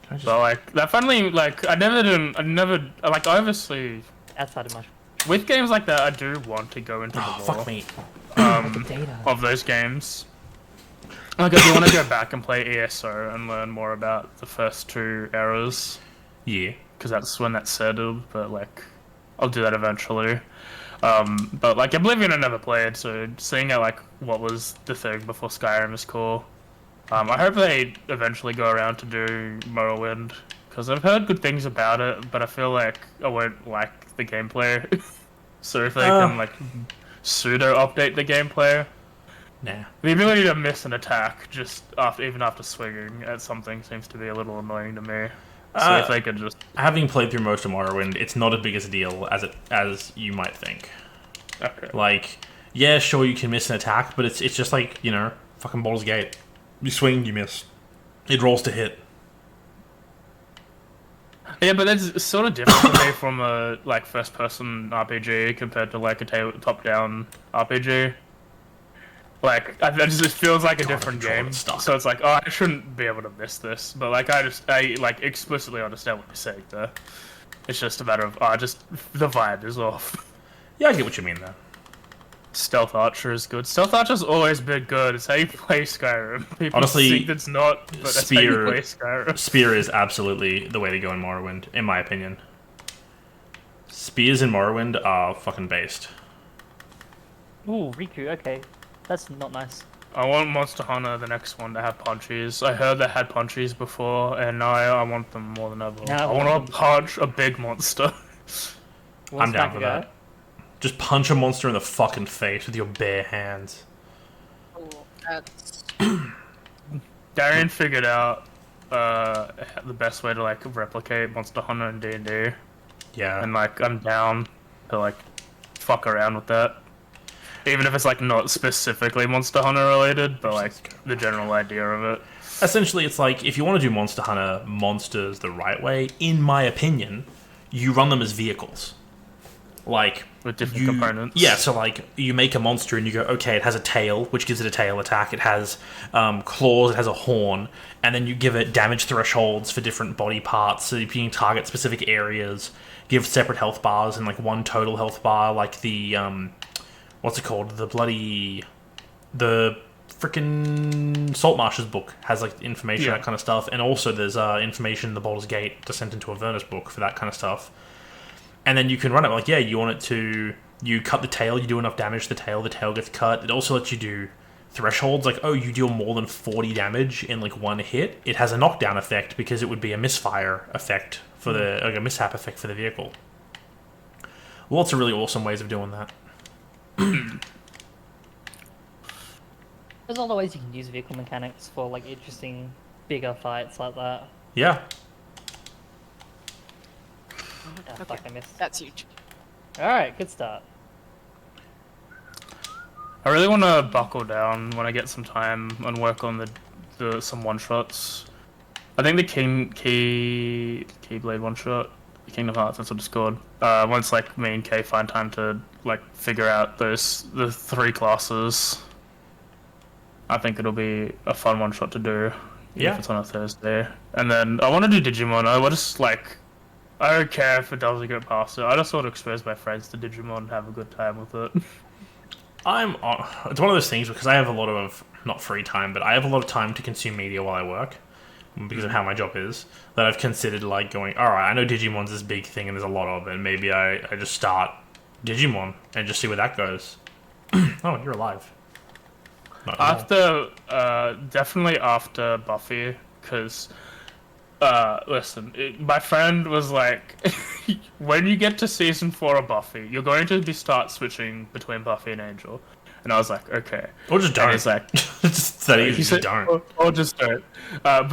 A: Can I just?
B: So like that finally like I never like obviously
C: Outside of much
B: with games like that I do want to go into
A: Oh,
B: the
A: fuck
B: lore
A: me.
C: data.
B: of those games. Like if you want to go back and play ESO and learn more about the first two eras.
A: Yeah.
B: Because that's when that's settled, but like, I'll do that eventually. But like, Oblivion I never played, so seeing out like what was the thing before Skyrim is cool. I hope they eventually go around to do Morrowind, because I've heard good things about it, but I feel like I won't like the gameplay. So if they can like pseudo update the gameplay,
A: Nah.
B: the ability to miss an attack just after even after swinging at something seems to be a little annoying to me. So if they could just
A: Having played through most of Morrowind, it's not as big a deal as you might think.
B: okay.
A: Like, yeah, sure, you can miss an attack, but it's just like, you know, fucking Baldur's Gate. You swing, you miss. It rolls to hit.
B: Yeah, but that's sort of different for me from a like first-person RPG compared to like a top-down RPG. Like, it just feels like a different
A: controller
B: game.
A: stuck.
B: So it's like, oh, I shouldn't be able to miss this. But like, I like explicitly understand what you're saying there. It's just a matter of, just the vibe is off.
A: Yeah, I get what you mean there.
B: Stealth Archer is good. Stealth Archer's always been good. It's how you play Skyrim. People
A: Honestly,
B: think it's not, but that's how you
A: Spear-
B: play Skyrim.
A: Spear is absolutely the way to go in Morrowind, in my opinion. Spears in Morrowind are fucking based.
C: Ooh, Riku. Okay, that's not nice.
B: I want Monster Hunter, the next one, to have punchies. I heard they had punchies before, and now I want them more than ever.
C: Now I
B: I
C: want
B: want to punch a big monster.
A: I'm down for that. Just punch a monster in the fucking face with your bare hands.
D: Oh, that's...
B: Darian figured out the best way to like replicate Monster Hunter in D&D,
A: Yeah.
B: and like I'm down to like fuck around with that. Even if it's like not specifically Monster Hunter related, but like the general idea of it.
A: Essentially, it's like, if you want to do Monster Hunter monsters the right way, in my opinion, you run them as vehicles. Like,
B: With different components.
A: Yeah, so like, you make a monster and you go, okay, it has a tail, which gives it a tail attack. It has claws, it has a horn. And then you give it damage thresholds for different body parts, so you can target specific areas. Give separate health bars and like one total health bar, like the, what's it called? The frickin' Saltmarsh's book has like information,
B: Yeah.
A: that kind of stuff. And also there's information in the Baldur's Gate Descent into Avernus book for that kind of stuff. And then you can run it like, yeah, you want it to, you cut the tail, you do enough damage to the tail gets cut. It also lets you do thresholds, like, oh, you deal more than 40 damage in like one hit. It has a knockdown effect because it would be a misfire effect for the, like a mishap effect for the vehicle. Lots of really awesome ways of doing that.
C: There's a lot of ways you can use vehicle mechanics for like interesting, bigger fights like that.
A: Yeah.
C: Ah,
D: Okay,
C: fuck, I missed.
D: that's huge.
C: Alright, good start.
B: I really want to buckle down when I get some time and work on some one shots. I think the Keyblade one shot, Kingdom Hearts, that's what it's called. Once like me and Kay find time to like figure out the 3 classes, I think it'll be a fun one shot to do.
A: Yeah.
B: If it's on a Thursday. And then I want to do Digimon. I don't care if it doesn't get past it. I just want to expose my friends to Digimon and have a good time with it.
A: It's one of those things because I have a lot of, not free time, but I have a lot of time to consume media while I work because of how my job is, that I've considered like going, alright, I know Digimon's this big thing and there's a lot of it, maybe I just start Digimon and just see where that goes. Oh, you're alive. Not anymore.
B: Definitely after Buffy, because listen, my friend was like, when you get to season 4 of Buffy, you're going to start switching between Buffy and Angel. And I was like, okay.
A: Or just don't.
B: And he's like,
A: Just that easy,
B: he
A: just
B: said,
A: don't.
B: or just don't. But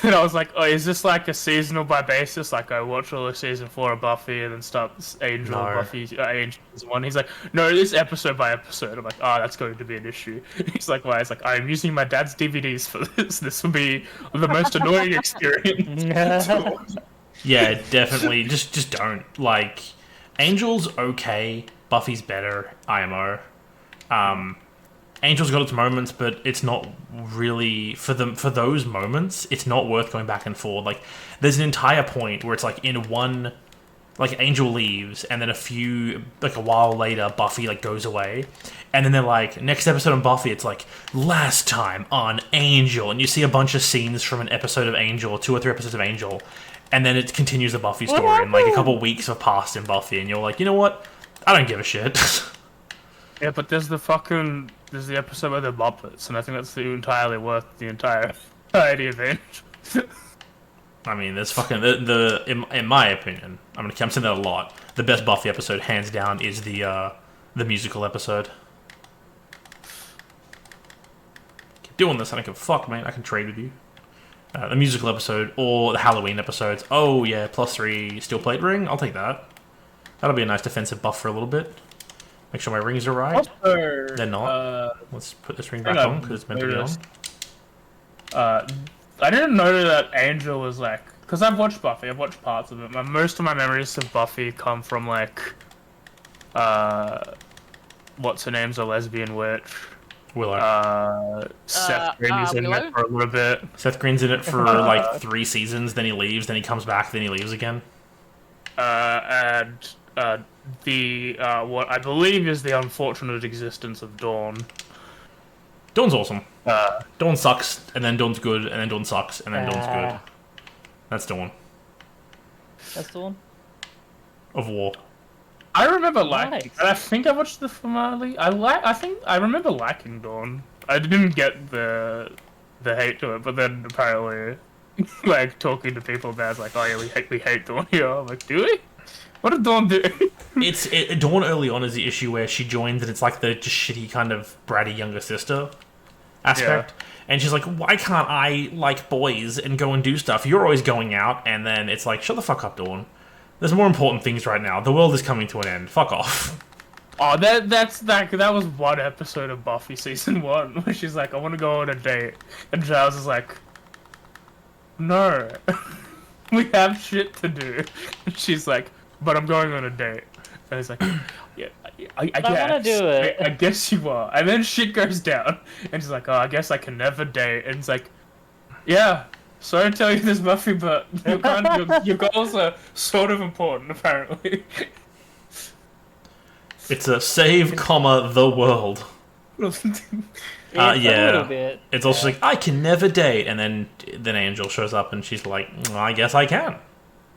B: then I was like, oh, is this like a seasonal by basis? Like I watch all of season 4 of Buffy and then start Angel,
A: No.
B: Buffy, Angel season 1. He's like, no, it's episode by episode. I'm like, that's going to be an issue. He's like, why? It's like, I'm using my dad's DVDs for this. This will be the most annoying experience.
A: Yeah, definitely. Just don't. Like, Angel's okay. Buffy's better. IMO. Angel's got its moments, but it's not really for those moments. It's not worth going back and forth. Like, there's an entire point where it's like in one, like Angel leaves, and then a while later, Buffy like goes away, and then they're like, next episode on Buffy, it's like last time on Angel, and you see a bunch of scenes from an episode of Angel, 2 or 3 episodes of Angel, and then it continues the Buffy story, and like a couple weeks have passed in Buffy, and you're like, you know what? I don't give a shit.
B: Yeah, but there's the episode with the Muppets, and I think that's entirely worth the entirety of Angel.
A: I mean, there's fucking in my opinion, I'm saying that a lot. The best Buffy episode, hands down, is the musical episode. Keep doing this, I don't give a fuck, mate. I can trade with you. The musical episode or the Halloween episodes. Oh yeah, +3 steel plate ring. I'll take that. That'll be a nice defensive buff for a little bit. Make sure my rings are right.
B: Also,
A: They're not. Let's put this ring back on because it's meant to be on.
B: I didn't know that Angel was like, because I've watched Buffy, I've watched parts of it. Most of my memories of Buffy come from like, what's her name's a lesbian witch.
A: Willow.
B: Seth Green is in it for a little bit.
A: Seth Green's in it for like 3 seasons, then he leaves, then he comes back, then he leaves again.
B: And the what I believe is the unfortunate existence of Dawn.
A: Dawn's awesome. Dawn sucks, and then Dawn's good, and then Dawn sucks, and then Dawn's good. That's Dawn.
C: That's the one.
A: Of War.
B: I remember liking.
C: Nice.
B: And I think I watched the finale. I think I remember liking Dawn. I didn't get the hate to it, but then apparently, like talking to people about, it's like, oh yeah, we hate Dawn here. I'm like, do we? What did Dawn do?
A: Dawn early on is the issue where she joins, and it's like the just shitty kind of bratty younger sister aspect. Yeah. And she's like, why can't I like boys and go and do stuff? You're always going out, and then it's like, shut the fuck up, Dawn. There's more important things right now. The world is coming to an end. Fuck off.
B: Oh, that was one episode of Buffy season 1 where she's like, I want to go on a date, and Giles is like, no, we have shit to do. And she's like, but I'm going on a date. And it's like, yeah, I guess.
C: I want to do it.
B: I guess you are. And then shit goes down, and she's like, oh, I guess I can never date. And it's like, yeah. Sorry to tell you this, Buffy, but your goals are sort of important, apparently.
A: It's a save, comma, the world.
C: A little bit.
A: It's also like, I can never date, and then Angel shows up, and she's like, I guess I can.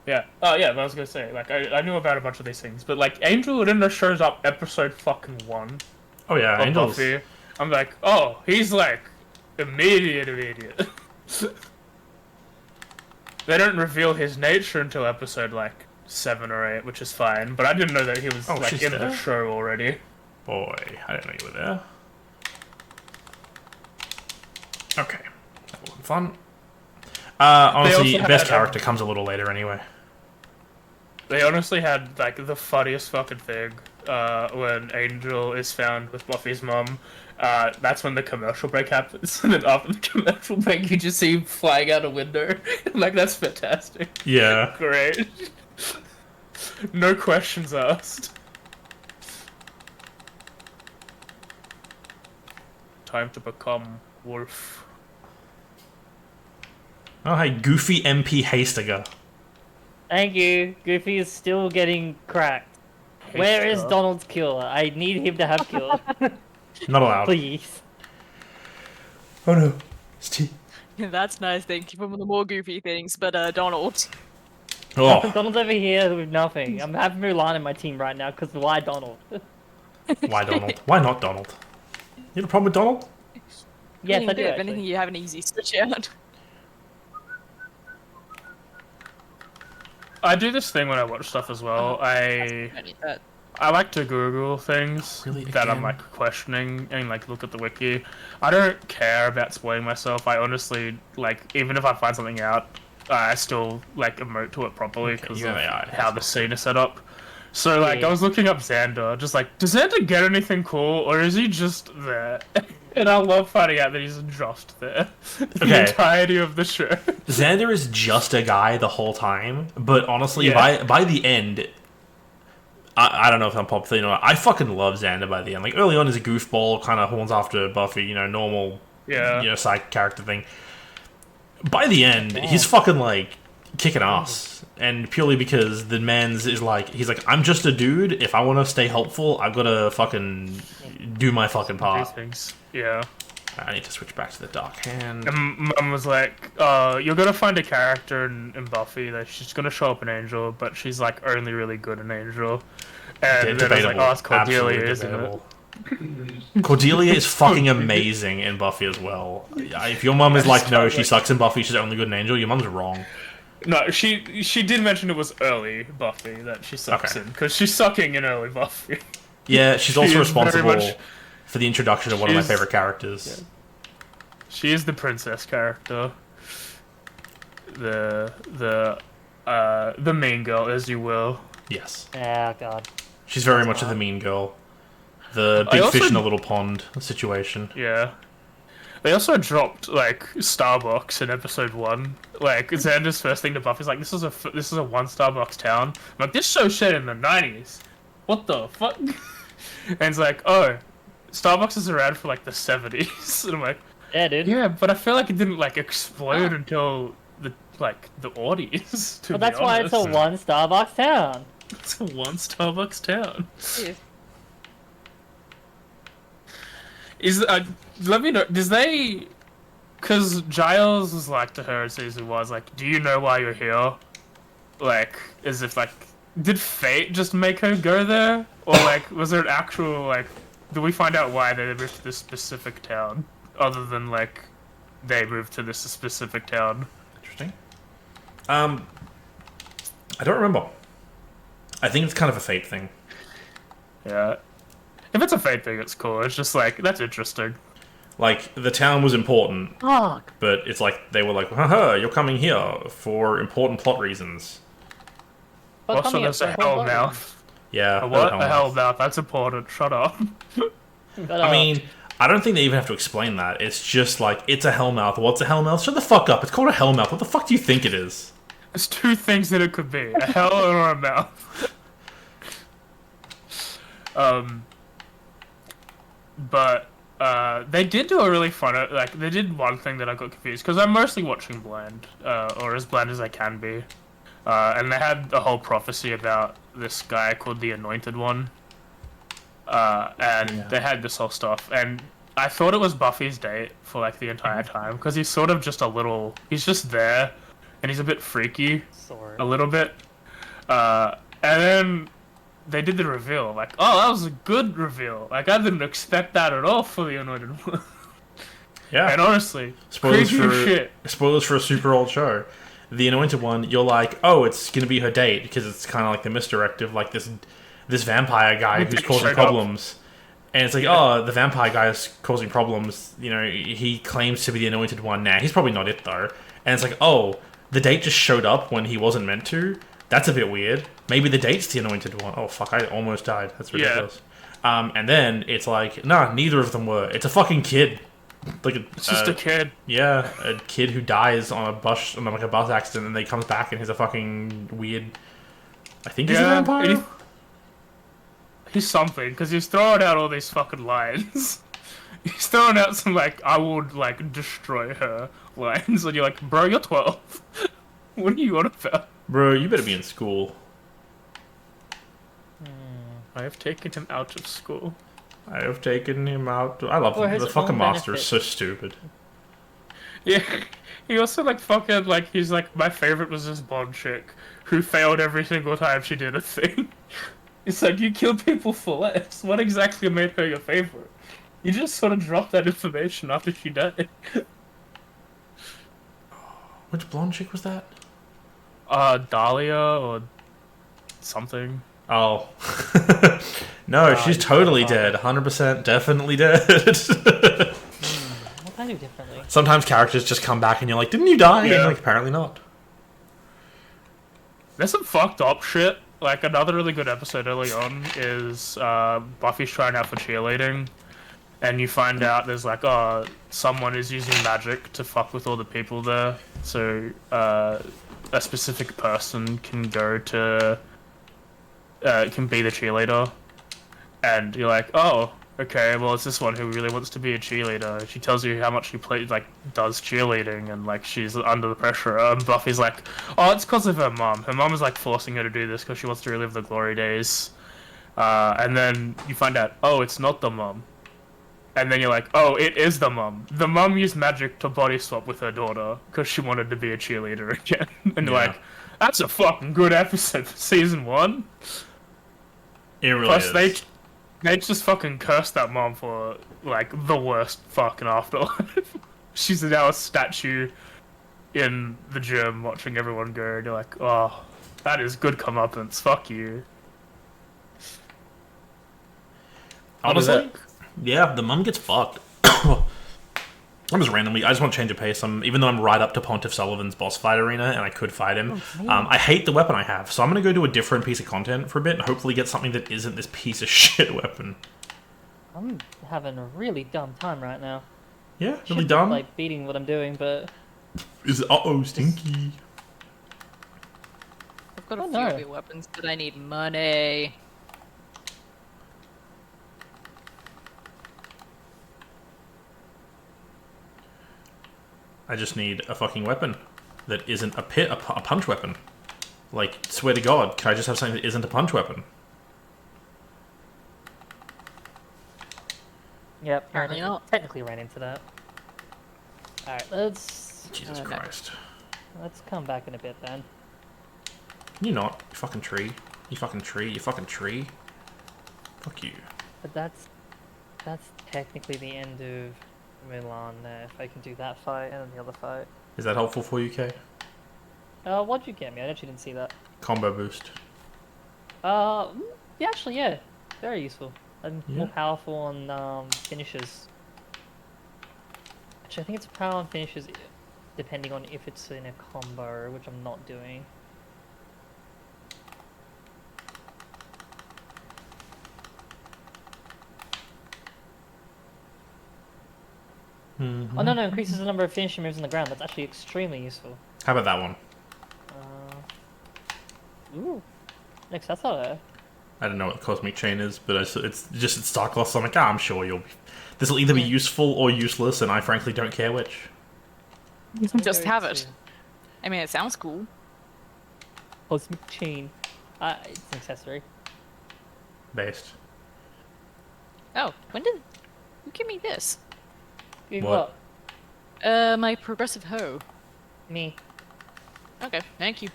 B: Yeah. Oh, yeah, I was gonna say, like, I knew about a bunch of these things, but, like, Angel Linda shows up episode fucking 1.
A: Oh, yeah, Angel's...
B: Buffy. I'm like, oh, he's, like, immediate. They don't reveal his nature until episode, like, 7 or 8, which is fine, but I didn't know that he was, like, in the show already.
A: Boy, I didn't know you were there. Okay. That wasn't fun. Honestly, best character comes a little later anyway.
B: They honestly had, like, the funniest fucking thing, when Angel is found with Buffy's mum. That's when the commercial break happens, and then after the commercial break, you just see him flying out a window. Like, that's fantastic.
A: Yeah.
B: Great. No questions asked. Time to become Wolf.
A: Oh, hey, Goofy MP Hastiger.
C: Thank you. Goofy is still getting cracked. Where is Donald's killer? I need him to have killer.
A: Not allowed.
C: Please.
A: Oh no. Steve.
D: Yeah, that's nice. Thank you for the more goofy things, but Donald.
A: Oh.
C: Donald's over here with nothing. I'm having Mulan in my team right now because why Donald?
A: Why Donald? Why not Donald? You have a problem with Donald?
C: Yes, I do.
D: If anything, you have an easy switch out.
B: I do this thing when I watch stuff as well. I like to Google things that I'm like questioning and like look at the wiki. I don't care about spoiling myself. I honestly like, even if I find something out, I still like emote to it properly because of how the scene is set up. So like, I was looking up Xander, just like, does Xander get anything cool or is he just there? And I love finding out that he's just there. The entirety of the show.
A: Xander is just a guy the whole time, but honestly, by the end, I don't know if I'm popular, you know, I fucking love Xander by the end. Like, early on, he's a goofball, kind of horns after Buffy, you know, normal, you know, side character thing. By the end, he's fucking, like, kicking ass. And purely because the man's is like, he's like, I'm just a dude. If I want to stay helpful, I've got to fucking do my fucking part.
B: Yeah.
A: I need to switch back to the Dark Hand.
B: And Mum was like, you're going to find a character in Buffy that she's going to show up in Angel, but she's, like, only really good in Angel. And then I was like, oh, it's Cordelia, isn't it?
A: Cordelia is fucking amazing in Buffy as well. If your mum is like, no, she sucks in Buffy, she's only good in Angel, your mum's wrong.
B: No, she did mention it was early Buffy that she sucks
A: Okay.
B: in, because she's sucking in early Buffy.
A: Yeah, she's
B: She
A: also
B: is very
A: responsible
B: much-
A: for the introduction of one of my
B: she's-
A: favorite characters.
B: She is the princess character. The main girl, as you will.
A: Yes.
C: Yeah, God.
A: She's very much of the mean girl. The big
B: also-
A: fish in a little pond situation.
B: Yeah. They also dropped like Starbucks in episode 1. Like Xander's first thing to Buffy's like, this is a one Starbucks town. I'm like, this show set in the 90s. What the fuck? And it's like, oh, Starbucks is around for like the 70s. And I'm like,
C: Yeah, dude.
B: yeah, but I feel like it didn't like explode until the 40s. To
C: But
B: be
C: that's why it's a
B: honest.
C: one Starbucks town.
B: It's a one Starbucks town. Is let me know. Does they? Because Giles was like to her in season 1, like, do you know why you're here? Like, as if like, did fate just make her go there, or like, was there an actual like? Do we find out why they moved to this specific town, other than like, they moved to this specific town?
A: Interesting. I don't remember. I think it's kind of a fate thing.
B: Yeah. If it's a fate thing, it's cool. It's just like, that's interesting.
A: Like, the town was important,
C: Fuck.
A: but it's like, they were like, haha, you're coming here for important plot reasons.
C: But
B: Also,
C: come here,
B: there's a
C: hold on.
B: hellmouth.
A: Yeah.
B: A what? A
A: hellmouth.
B: hellmouth. That's important. Shut up.
C: But,
A: I mean, I don't think they even have to explain that. It's just like, it's a hellmouth. What's a hellmouth? Shut the fuck up. It's called a hellmouth. What the fuck do you think it is?
B: There's two things that it could be: a hell or a mouth. But they did do a really fun. Like, they did one thing that I got confused because I'm mostly watching blind, or as blind as I can be. And they had a whole prophecy about this guy called the Anointed One. And they had this whole stuff, and I thought it was Buffy's date for like the entire time because he's sort of just he's just there, and he's a bit freaky,
C: sorry.
B: a little bit. And then they did the reveal, like, oh, that was a good reveal. Like, I didn't expect that at all for the Anointed One.
A: Yeah.
B: And honestly,
A: Spoilers
B: creepy as
A: for
B: shit.
A: spoilers for a super old show. The Anointed One, you're like, oh, it's gonna be her date because it's kind of like the misdirective, like this vampire guy who's causing
B: Straight up.
A: problems, and it's like, oh, the vampire guy is causing problems. You know, he claims to be the Anointed One. Nah, he's probably not it though. And it's like, oh, the date just showed up when he wasn't meant to. That's a bit weird. Maybe the date's the Anointed One. Oh fuck, I almost died. That's ridiculous. And then it's like, nah, neither of them were. It's a fucking kid. Like
B: It's just a kid.
A: yeah, a kid who dies on a bus accident, and then he comes back and he's a fucking weird. I think he's a vampire.
B: and he's something because he's throwing out all these fucking lines. He's throwing out some like, I would like destroy her lines, and you're like, bro, you're 12. What are you on about?
A: Bro, you better be in school.
B: I have taken him out of school.
A: I have taken him out. I love
C: For
A: him.
C: his
A: The fucking
C: own
A: monster is
C: benefit.
A: so stupid.
B: Yeah, he also like fucking like he's like, my favorite was this blonde chick who failed every single time she did a thing. It's like, you kill people for less. What exactly made her your favorite? You just sort of dropped that information after she died.
A: Which blonde chick was that?
B: Dahlia or something.
A: Oh. No, she's totally dead. 100% definitely dead.
C: What can I do differently?
A: Sometimes characters just come back and you're like, didn't you die?
B: Yeah.
A: And like, apparently not.
B: There's some fucked up shit. Like, another really good episode early on is Buffy's trying out for cheerleading, and you find out there's like, oh, someone is using magic to fuck with all the people there, so a specific person can go to can be the cheerleader, and you're like, oh, okay, well, it's this one who really wants to be a cheerleader. She tells you how much she does cheerleading, and like she's under the pressure. And Buffy's like, oh, it's because of her mom. Her mom is like forcing her to do this because she wants to relive the glory days. And then you find out, oh, it's not the mom. And then you're like, oh, it is the mom. The mom used magic to body swap with her daughter because she wanted to be a cheerleader again. And you're
A: Yeah.
B: like, that's a fucking good episode for season 1.
A: It really
B: Plus,
A: is.
B: they just fucking cursed that mom for, like, the worst fucking afterlife. She's now a statue in the gym watching everyone go, and you're like, oh, that is good comeuppance. Fuck you.
A: Honestly, yeah, the mum gets fucked. I'm just randomly. I just want to change a pace. Even though I'm right up to Pontiff Sullivan's boss fight arena, and I could fight him. I hate the weapon I have, so I'm gonna go do a different piece of content for a bit, and hopefully get something that isn't this piece of shit weapon.
C: I'm having a really dumb time right now.
A: Yeah, really
C: Shouldn't be,
A: dumb.
C: like beating what I'm doing, but
A: Is stinky.
D: I've got a
C: Oh,
D: few
C: no.
D: of your weapons, but I need money.
A: I just need a fucking weapon that isn't a punch weapon. Like, swear to God, can I just have something that isn't a punch weapon?
C: yep,
D: Apparently not.
C: technically ran into that. Alright, let's
A: Jesus
D: no.
A: Christ.
C: come back in a bit then.
A: Can you not? You fucking tree. You fucking tree. You fucking tree. Fuck you.
C: But that's technically the end of Milan there, if I can do that fight and then the other fight.
A: Is that helpful for you, Kay?
C: What'd you get me? I actually didn't see that.
A: Combo boost.
C: Yeah, actually, yeah. Very useful. And more
A: Yeah.
C: powerful on finishes. Actually, I think it's power on finishes depending on if it's in a combo, which I'm not doing. Oh, no, increases the number of finishing moves on the ground. That's actually extremely useful.
A: How about that one?
C: Ooh. Next, that's not it.
A: I don't know what the cosmic chain is, but it's just it's Starcloth, so I'm like, I'm sure you'll be... This will either be useful or useless, and I frankly don't care which.
D: Just
C: Very
D: have it.
C: soon.
D: I mean, it sounds cool.
C: Cosmic chain. It's an accessory.
A: Based.
D: Oh, when did who give me this?
C: Give
A: What?
D: My progressive hoe.
C: Me.
D: Okay, thank you.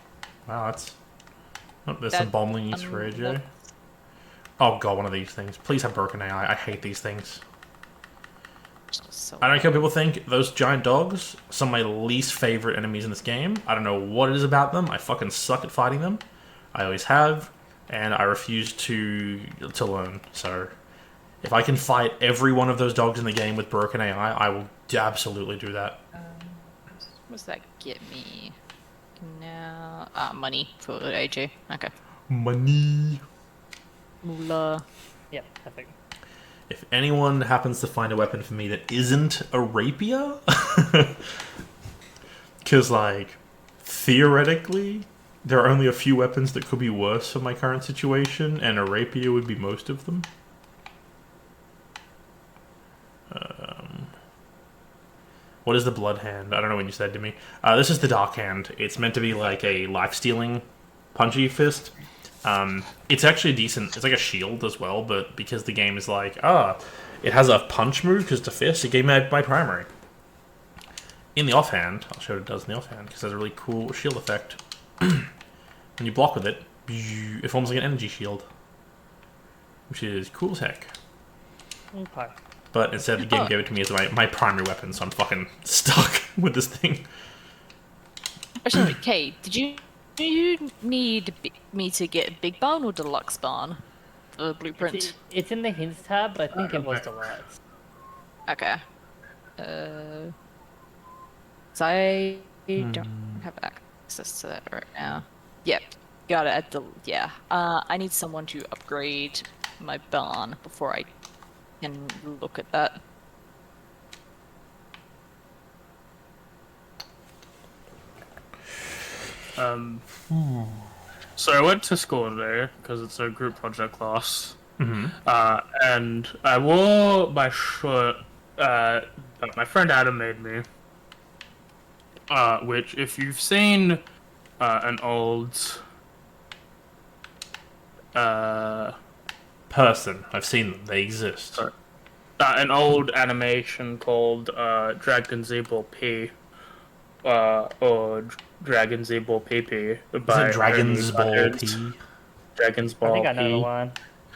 A: Wow, that's... Oh, there's
D: That-
A: some bombling use for AJ. Oh god, one of these things. Please have broken AI. I hate these things.
D: So
A: I don't care what people think. Those giant dogs, some of my least favorite enemies in this game. I don't know what it is about them. I fucking suck at fighting them. I always have, and I refuse to learn. So, if I can fight every one of those dogs in the game with broken AI, I will absolutely do that.
D: what's that get me? Now, money for AJ. Okay.
A: Money.
D: Moolah.
C: Yeah, perfect.
A: If anyone happens to find a weapon for me that isn't a rapier, because, like, theoretically, there are only a few weapons that could be worse for my current situation, and a rapier would be most of them. What is the blood hand? I don't know what you said to me. This is the dark hand. It's meant to be like a life-stealing punchy fist. It's actually decent. It's like a shield as well, but because the game is like, it has a punch move because it's a fist, it gave me my primary. In the offhand, I'll show what it does in the offhand, because it has a really cool shield effect. When you block with it, it forms like an energy shield. Which is cool as heck.
C: Okay.
A: But instead the game gave it to me as my primary weapon, so I'm fucking stuck with this thing.
D: Actually, Kay, do you need me to get a big barn or deluxe barn for the blueprint?
C: It's in the hints tab, but I think it was deluxe.
D: Okay. So I don't have access to that right now. Yep. Got it at the I need someone to upgrade my barn before I can look at that.
B: So I went to school today because it's a group project class, and I wore my shirt that my friend Adam made me. Which, if you've seen an old
A: Person. I've seen them. They exist.
B: Sorry. An old animation called Dragon Z Ball P, or Dragon Z Ball PP.
A: Is it Dragon's Ball P?
B: Dragon's Ball
C: I think I know the
B: P.
C: one.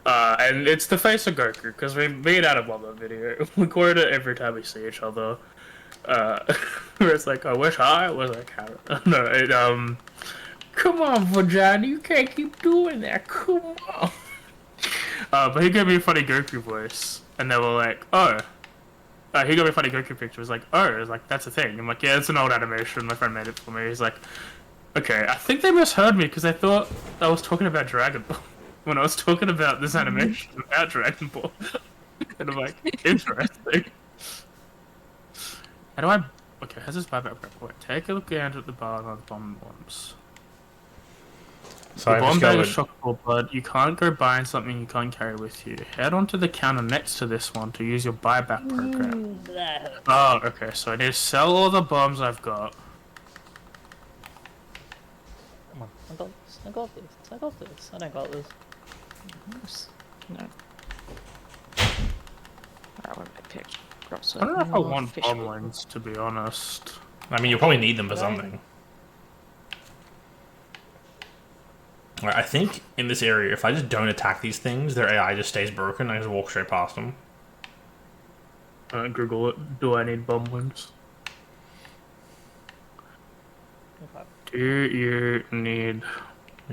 B: And it's the face of Goku, because we made out of love that video. We quote it every time we see each other. Where it's like, I wish I was a carrot. No, come on, Vagina, you can't keep doing that. Come on. But he gave me a funny Goku voice, and they were like, oh. He got me a funny Goku picture. It was like, oh, it was like, that's a thing. I'm like, yeah, it's an old animation. My friend made it for me. He's like, okay, I think they misheard me because they thought I was talking about Dragon Ball when I was talking about this animation about Dragon Ball. And I'm like, interesting. How do I... Okay, how's this buyback report? Take a look at the bar on the bomb bombs.
A: So
B: The
A: I
B: bomb
A: just
B: bag
A: go
B: is
A: with,
B: shockable, but you can't go buying something you can't carry with you. Head onto the counter next to this one to use your buyback program. Oh, okay, so I need to sell all the bombs I've got.
C: Come on, I got this. I got this. I got this. I don't got this.
D: No. Alright, what have I picked?
B: I don't know if I want bomblings, to be honest.
A: I mean, you'll probably need them for something. Right, I think in this area, if I just don't attack these things, their AI just stays broken. I just walk straight past them.
B: Google it. Do I need bomblings?
C: Okay.
B: Do you need...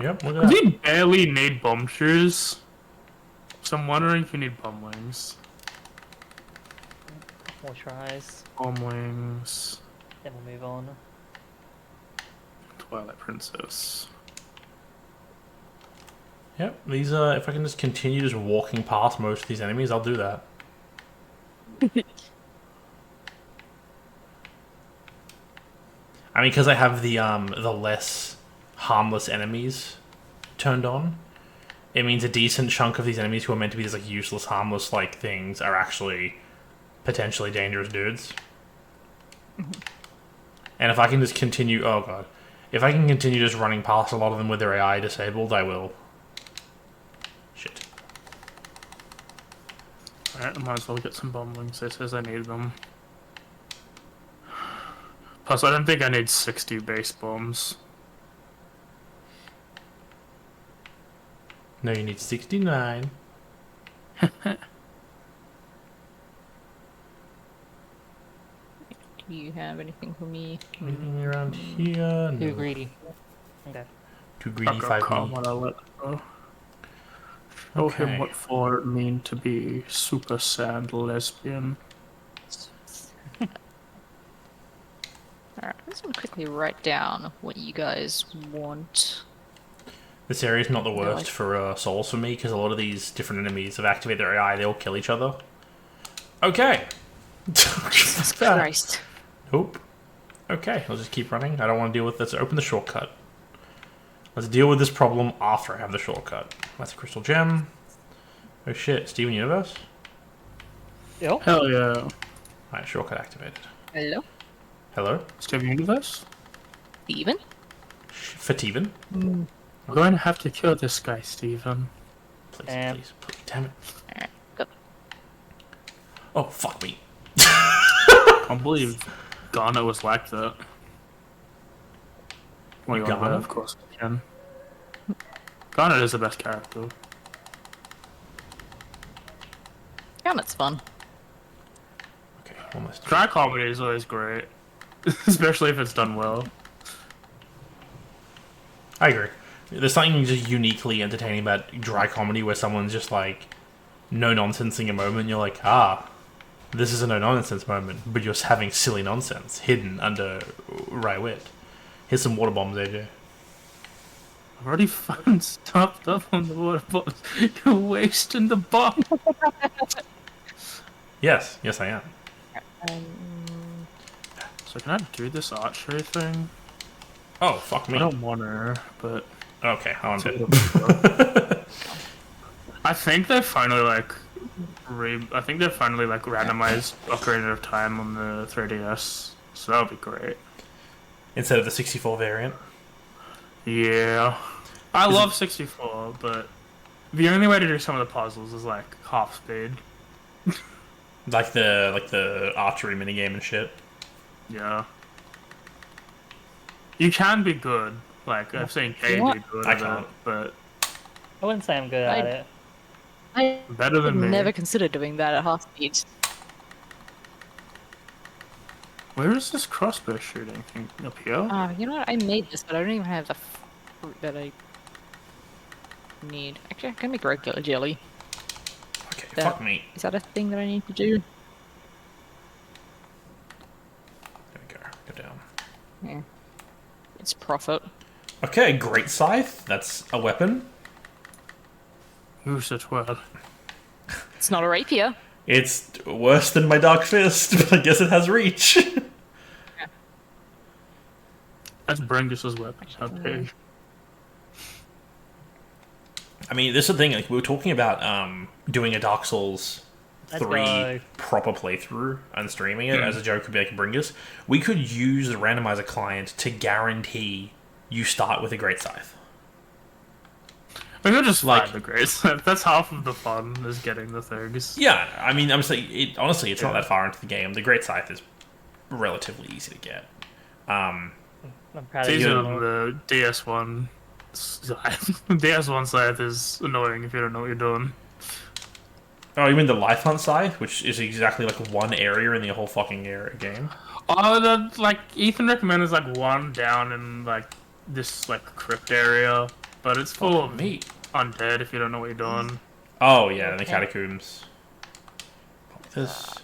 A: Yep, look at that.
B: We barely need bomb shoes. So I'm wondering if you need bomblings.
C: More tries.
B: Bomblings.
C: Then we'll move on.
B: Twilight Princess.
A: Yep, these if I can just continue just walking past most of these enemies, I'll do that. I mean, because I have the less harmless enemies turned on, it means a decent chunk of these enemies who are meant to be these like useless, harmless like things are actually potentially dangerous dudes. And if I can just continue, oh god, if I can continue just running past a lot of them with their AI disabled, I will. Shit.
B: Alright, I might as well get some bomblings. It says I need them. Plus, I don't think I need 60 base bombs.
A: No, you need 69.
D: Do you have anything for me?
A: Anything around here?
C: Too
A: No.
C: greedy. Okay.
A: Too greedy,
B: Fuck up,
A: 5
B: Carl,
A: me.
B: when I let go. Show him
A: Okay.
B: what for it mean to be super sad lesbian.
D: Alright, I'm just gonna quickly write down what you guys want.
A: This area is not the worst
D: like-
A: for souls for me, because a lot of these different enemies have activated their AI, they all kill each other. Okay!
D: Jesus Christ.
A: Nope. Okay, I'll just keep running. I don't want to deal with this. Open the shortcut. Let's deal with this problem after I have the shortcut. That's a crystal gem. Oh shit, Steven Universe?
C: Yo.
B: Hell yeah.
A: Alright, shortcut activated.
D: Hello?
A: Hello?
B: Steven Universe?
D: Steven?
A: Fativen?
B: We're going to have to kill this guy, Steven.
A: Please,
C: Um.
A: please, please, damn it.
D: Alright, go.
A: Oh, fuck me.
B: I can't believe Ghana was like that. Well, you
A: Ghana?
B: Ghana? Of course we can. Ghana is the best character.
D: Yeah, that's fun.
A: Okay, almost.
B: Dry comedy is always great. Especially if it's done well.
A: I agree. There's something just uniquely entertaining about dry comedy where someone's just like no-nonsensing a moment. You're like, ah, this is a no-nonsense moment, but you're having silly nonsense hidden under wry wit. Here's some water bombs, AJ.
B: I've already fucking stopped up on the water bombs. You're wasting the bomb.
A: Yes, yes I am.
D: Um,
B: So can I do this archery thing?
A: Oh, fuck me.
B: I don't want to, but...
A: Okay, I want to.
B: I think they finally randomized Ocarina of Time on the 3DS, so that would be great.
A: Instead of the 64 variant.
B: Yeah, I love 64, but the only way to do some of the puzzles is like half speed.
A: Like the archery minigame and shit.
B: Yeah, you can be good. Like I've seen Kay
D: What?
B: be good
A: I
B: at
A: can't.
B: it, but
C: I wouldn't say I'm good at it.
D: I
B: better than me.
D: never considered doing that at half speed.
B: Where is this crossbow shooting thing? Up here?
D: You know what? I made this, but I don't even have the fruit that I need. Actually, I can make regular jelly.
A: Okay,
D: That-
A: fuck me.
D: Is that a thing that I need to do?
A: There we go. Go down.
D: Yeah. It's profit.
A: Okay, great scythe. That's a weapon.
B: Who's that word?
D: It's not a rapier.
A: It's worse than my dark fist, but I guess it has reach.
B: That's Brengus's weapon. How big?
A: I mean, this is the thing. Like, we were talking about doing a Dark Souls
C: Let's
A: 3
C: go.
A: proper playthrough and streaming it as a joke could be like Bringus. We could use the randomizer client to guarantee you start with a great scythe.
B: We could just
A: Like-
B: find the grace. That's half of the fun, is getting the things.
A: Yeah, I mean, I'm saying, honestly, it's not that far into the game. The great scythe is relatively easy to get.
C: I'm proud
B: It's
C: of
B: easier
C: you.
B: than the DS1 scythe. DS1 scythe is annoying if you don't know what you're doing.
A: Oh, you mean the Life Hunt scythe, which is exactly like one area in the whole fucking game?
B: Oh, the, like, Ethan recommended like one down in, like, this, like, crypt area, but it's full of
A: Meat.
B: undead if you don't know what you're doing.
A: Oh, yeah, in the catacombs. This.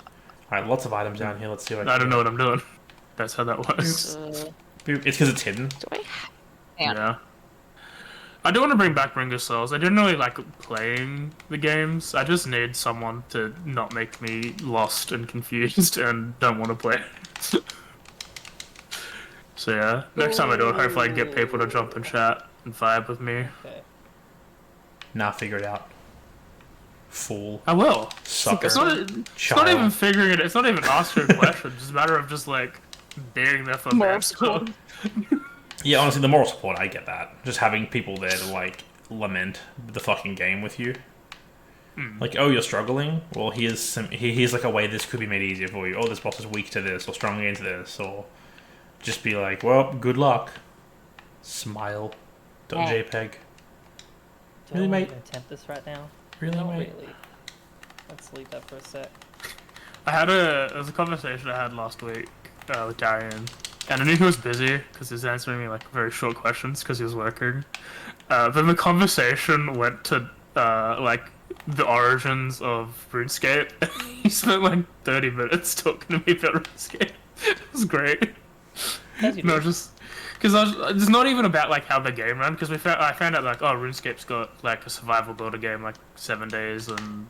A: Alright, lots of items down here. Let's see what
B: I don't know what I'm doing. That's how that works.
D: Uh,
A: It's because it's hidden.
D: do I? Hang on.
B: Yeah. I do want to bring back Ring Souls. I didn't really like playing the games. I just need someone to not make me lost and confused and don't want to play. So yeah, next time I do it, hopefully I can get people to jump in chat and vibe with me.
C: Okay.
A: Nah, figure it out. Fool.
B: I will.
A: Sucker.
B: It's not even
A: Child.
B: figuring it. It's not even asking questions. It's a matter of just like being there for the
D: Moral
B: answer.
D: support.
A: Yeah, honestly, the moral support, I get that. Just having people there to, like, lament the fucking game with you. Like, oh, you're struggling? Well, here's like a way this could be made easier for you. Oh, this boss is weak to this, or strong against this, or just be like, well, good luck. Smile. .jpg.
C: Do
A: Really,
C: I
A: mate?
C: even attempt this right now?
A: Really,
C: Not
A: mate?
C: really. Let's leave that for a sec.
B: There was a conversation I had last week with Darian, and I knew he was busy because he was answering me like very short questions because he was working. Then the conversation went to like the origins of RuneScape. He spent like 30 minutes talking to me about RuneScape. It was great.
C: As you
B: No,
C: do.
B: just because it's not even about like how the game ran. Because I found out like, oh, RuneScape's got like a survival builder game, like 7 days, and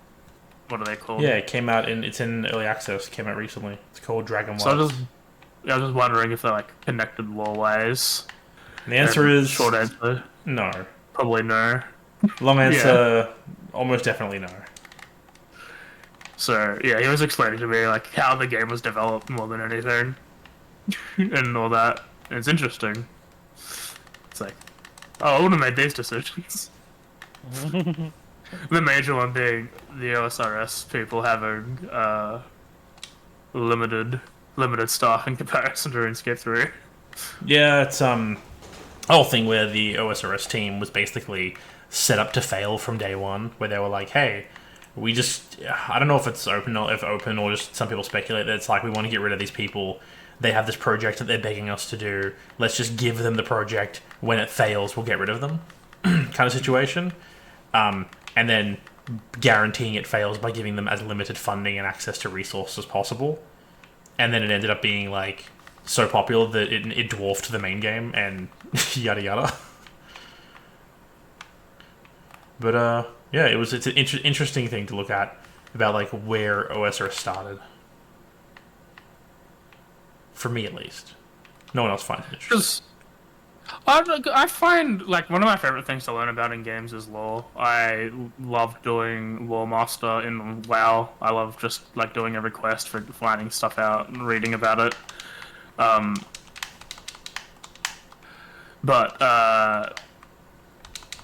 B: what are they called?
A: Yeah, it came out it's in early access. It came out recently. It's called Dragon
B: So I
A: Wild.
B: was just wondering if they're like connected lore-wise.
A: And the answer is
B: short answer,
A: no.
B: probably no.
A: Long answer, almost definitely no.
B: So yeah, he was explaining to me like how the game was developed more than anything, and all that. And it's interesting. It's like, oh, I would have made these decisions. The major one being the OSRS people having limited staff in comparison to RuneScape 3.
A: Yeah, it's a whole thing where the OSRS team was basically set up to fail from day one, where they were like, hey, we just, I don't know if it's open or just some people speculate that it's like, we want to get rid of these people. They have this project that they're begging us to do. Let's just give them the project. When it fails, we'll get rid of them. Kind of situation. And then guaranteeing it fails by giving them as limited funding and access to resources as possible. And then it ended up being like so popular that it dwarfed the main game and yada yada. But yeah, it's an interesting thing to look at about like where OSR started. For me, at least. No one else finds it interesting.
B: I find like one of my favorite things to learn about in games is lore. I love doing Lore Master in WoW. I love just like doing every quest for finding stuff out and reading about it. But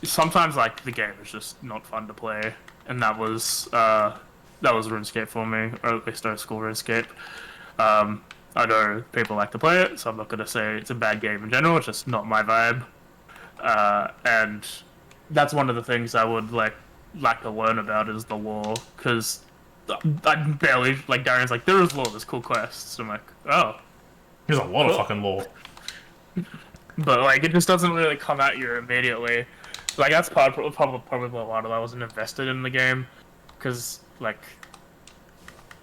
B: sometimes like the game is just not fun to play, and that was RuneScape for me, or at least old school RuneScape. I know people like to play it, so I'm not going to say it's a bad game in general. It's just not my vibe, and that's one of the things I would like to learn about is the lore, because I barely like Darian's like there is lore, there's cool quests. I'm like, oh,
A: There's a lot of fucking lore.
B: But like, it just doesn't really come at you immediately. Like that's probably a lot of I wasn't invested in the game, because like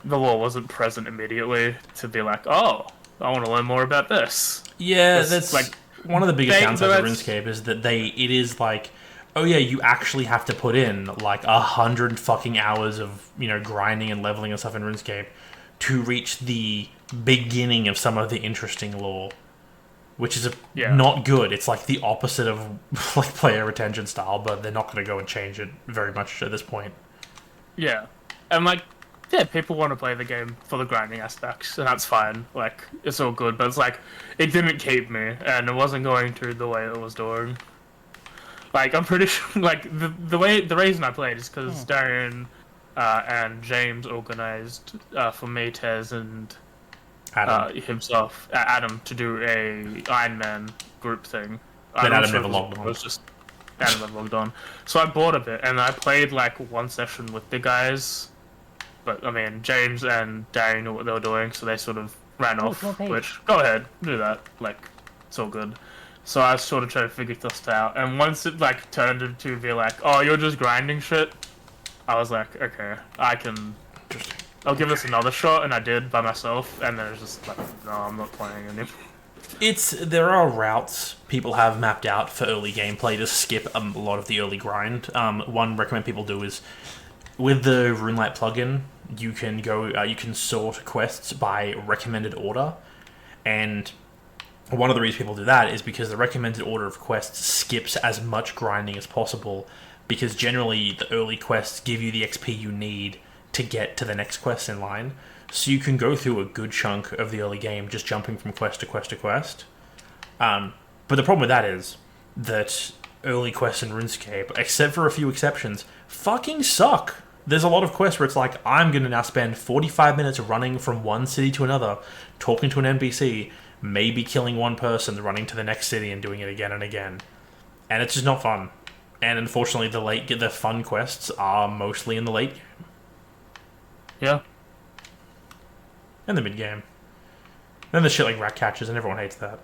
B: the lore wasn't present immediately to be like, oh, I want to learn more about this.
A: Yeah,
B: It's
A: that's
B: like
A: one of the biggest downsides of
B: that's-
A: RuneScape is that it is like, oh yeah, you actually have to put in like 100 fucking hours of, you know, grinding and leveling and stuff in RuneScape to reach the beginning of some of the interesting lore, which is
B: Yeah.
A: not good. It's like the opposite of like player retention style, but they're not going to go and change it very much at this point.
B: Yeah, and like, yeah, people want to play the game for the grinding aspects, and that's fine. Like, it's all good, but it's like, it didn't keep me, and it wasn't going to the way it was doing. Like, I'm pretty sure, like, the reason I played is because Darian and James organized for me, Tez, and Adam, to do a Iron Man group thing.
A: Then
B: I'm
A: Adam
B: sure
A: never logged on.
B: It was just Adam never logged on. So I bought a bit, and I played like one session with the guys. But I mean, James and Darian knew what they were doing, so they sort of ran off.
C: small page.
B: Which, go ahead, do that. Like, it's all good. So I sort of tried to figure this out, and once it like turned into be like, oh, you're just grinding shit, I was like, okay, I'll give this another shot, and I did by myself, and then it was just like, no, I'm not playing anymore.
A: There are routes people have mapped out for early gameplay to skip a lot of the early grind. One recommend people do is with the RuneLite plugin, you can sort quests by recommended order, and one of the reasons people do that is because the recommended order of quests skips as much grinding as possible, because generally the early quests give you the XP you need to get to the next quest in line. So you can go through a good chunk of the early game just jumping from quest to quest to quest. But the problem with that is that early quests in RuneScape, except for a few exceptions, fucking suck. There's a lot of quests where it's like, I'm going to now spend 45 minutes running from one city to another, talking to an NPC, maybe killing one person, running to the next city and doing it again and again. And it's just not fun. And unfortunately, the fun quests are mostly in the late game.
B: Yeah.
A: And the mid game. Then there's shit like rat catchers, and everyone hates that.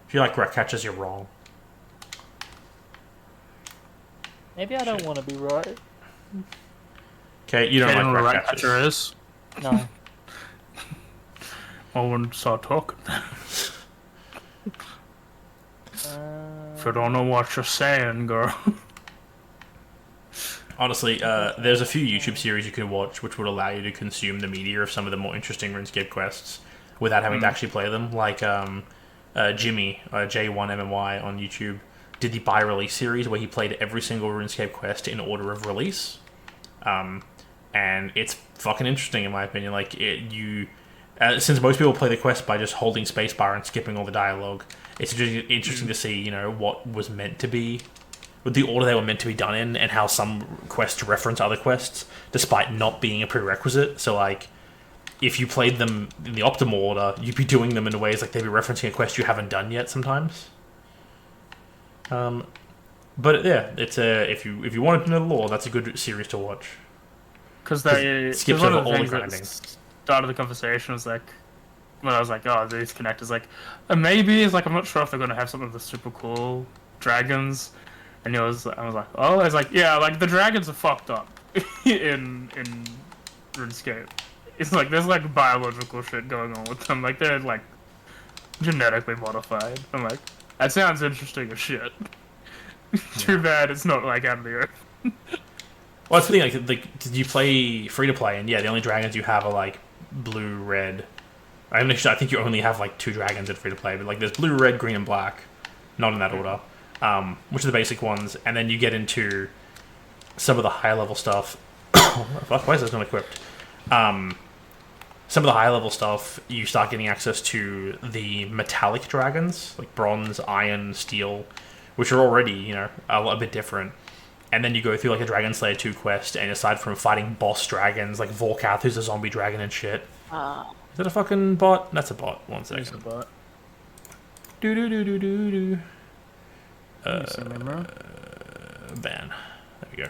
A: If you like rat catchers, you're wrong.
C: Maybe I don't want to be right.
A: Okay, you don't
B: know what a
A: like
B: rat
A: rat
B: catcher
A: catchers.
B: is?
C: No.
B: I wouldn't start talking. If you don't know what you're saying, girl.
A: Honestly, there's a few YouTube series you can watch which would allow you to consume the media of some of the more interesting RuneScape quests without having to actually play them. Like Jimmy, J1MMY on YouTube, did the by release series where he played every single RuneScape quest in order of release. And it's fucking interesting in my opinion. Like, since most people play the quest by just holding spacebar and skipping all the dialogue, it's just interesting to see, you know, what was meant to be, with the order they were meant to be done in, and how some quests reference other quests, despite not being a prerequisite. So, like, if you played them in the optimal order, you'd be doing them in ways like they'd be referencing a quest you haven't done yet sometimes. But yeah, it's if you wanted to know the lore, that's a good series to watch.
B: Because
A: skips
B: one
A: over
B: of the
A: all the
B: things
A: grinding.
B: that started the conversation was like, when I was like, oh, these connectors, like, maybe it's like, I'm not sure if they're going to have something that's super cool dragons. And I was like, oh, it's like, yeah, like the dragons are fucked up in RuneScape. It's like there's like biological shit going on with them, like they're like genetically modified. I'm like, that sounds interesting as shit. Too bad it's not like out of the earth.
A: Well, that's the thing. Like, you play free to play, and yeah, the only dragons you have are like blue, red. I think you only have like 2 dragons in free to play, but like there's blue, red, green, and black, not in that order, which are the basic ones, and then you get into some of the high level stuff. Fuck, why is this not equipped? Some of the high level stuff, you start getting access to the metallic dragons, like bronze, iron, steel, which are already, you know, a bit different. And then you go through like a Dragon Slayer 2 quest, and aside from fighting boss dragons like Volkath, who's a zombie dragon and shit. Is that a fucking bot? That's a bot. One second.
B: It's a bot.
A: Do do do do do do. Ban. There we go.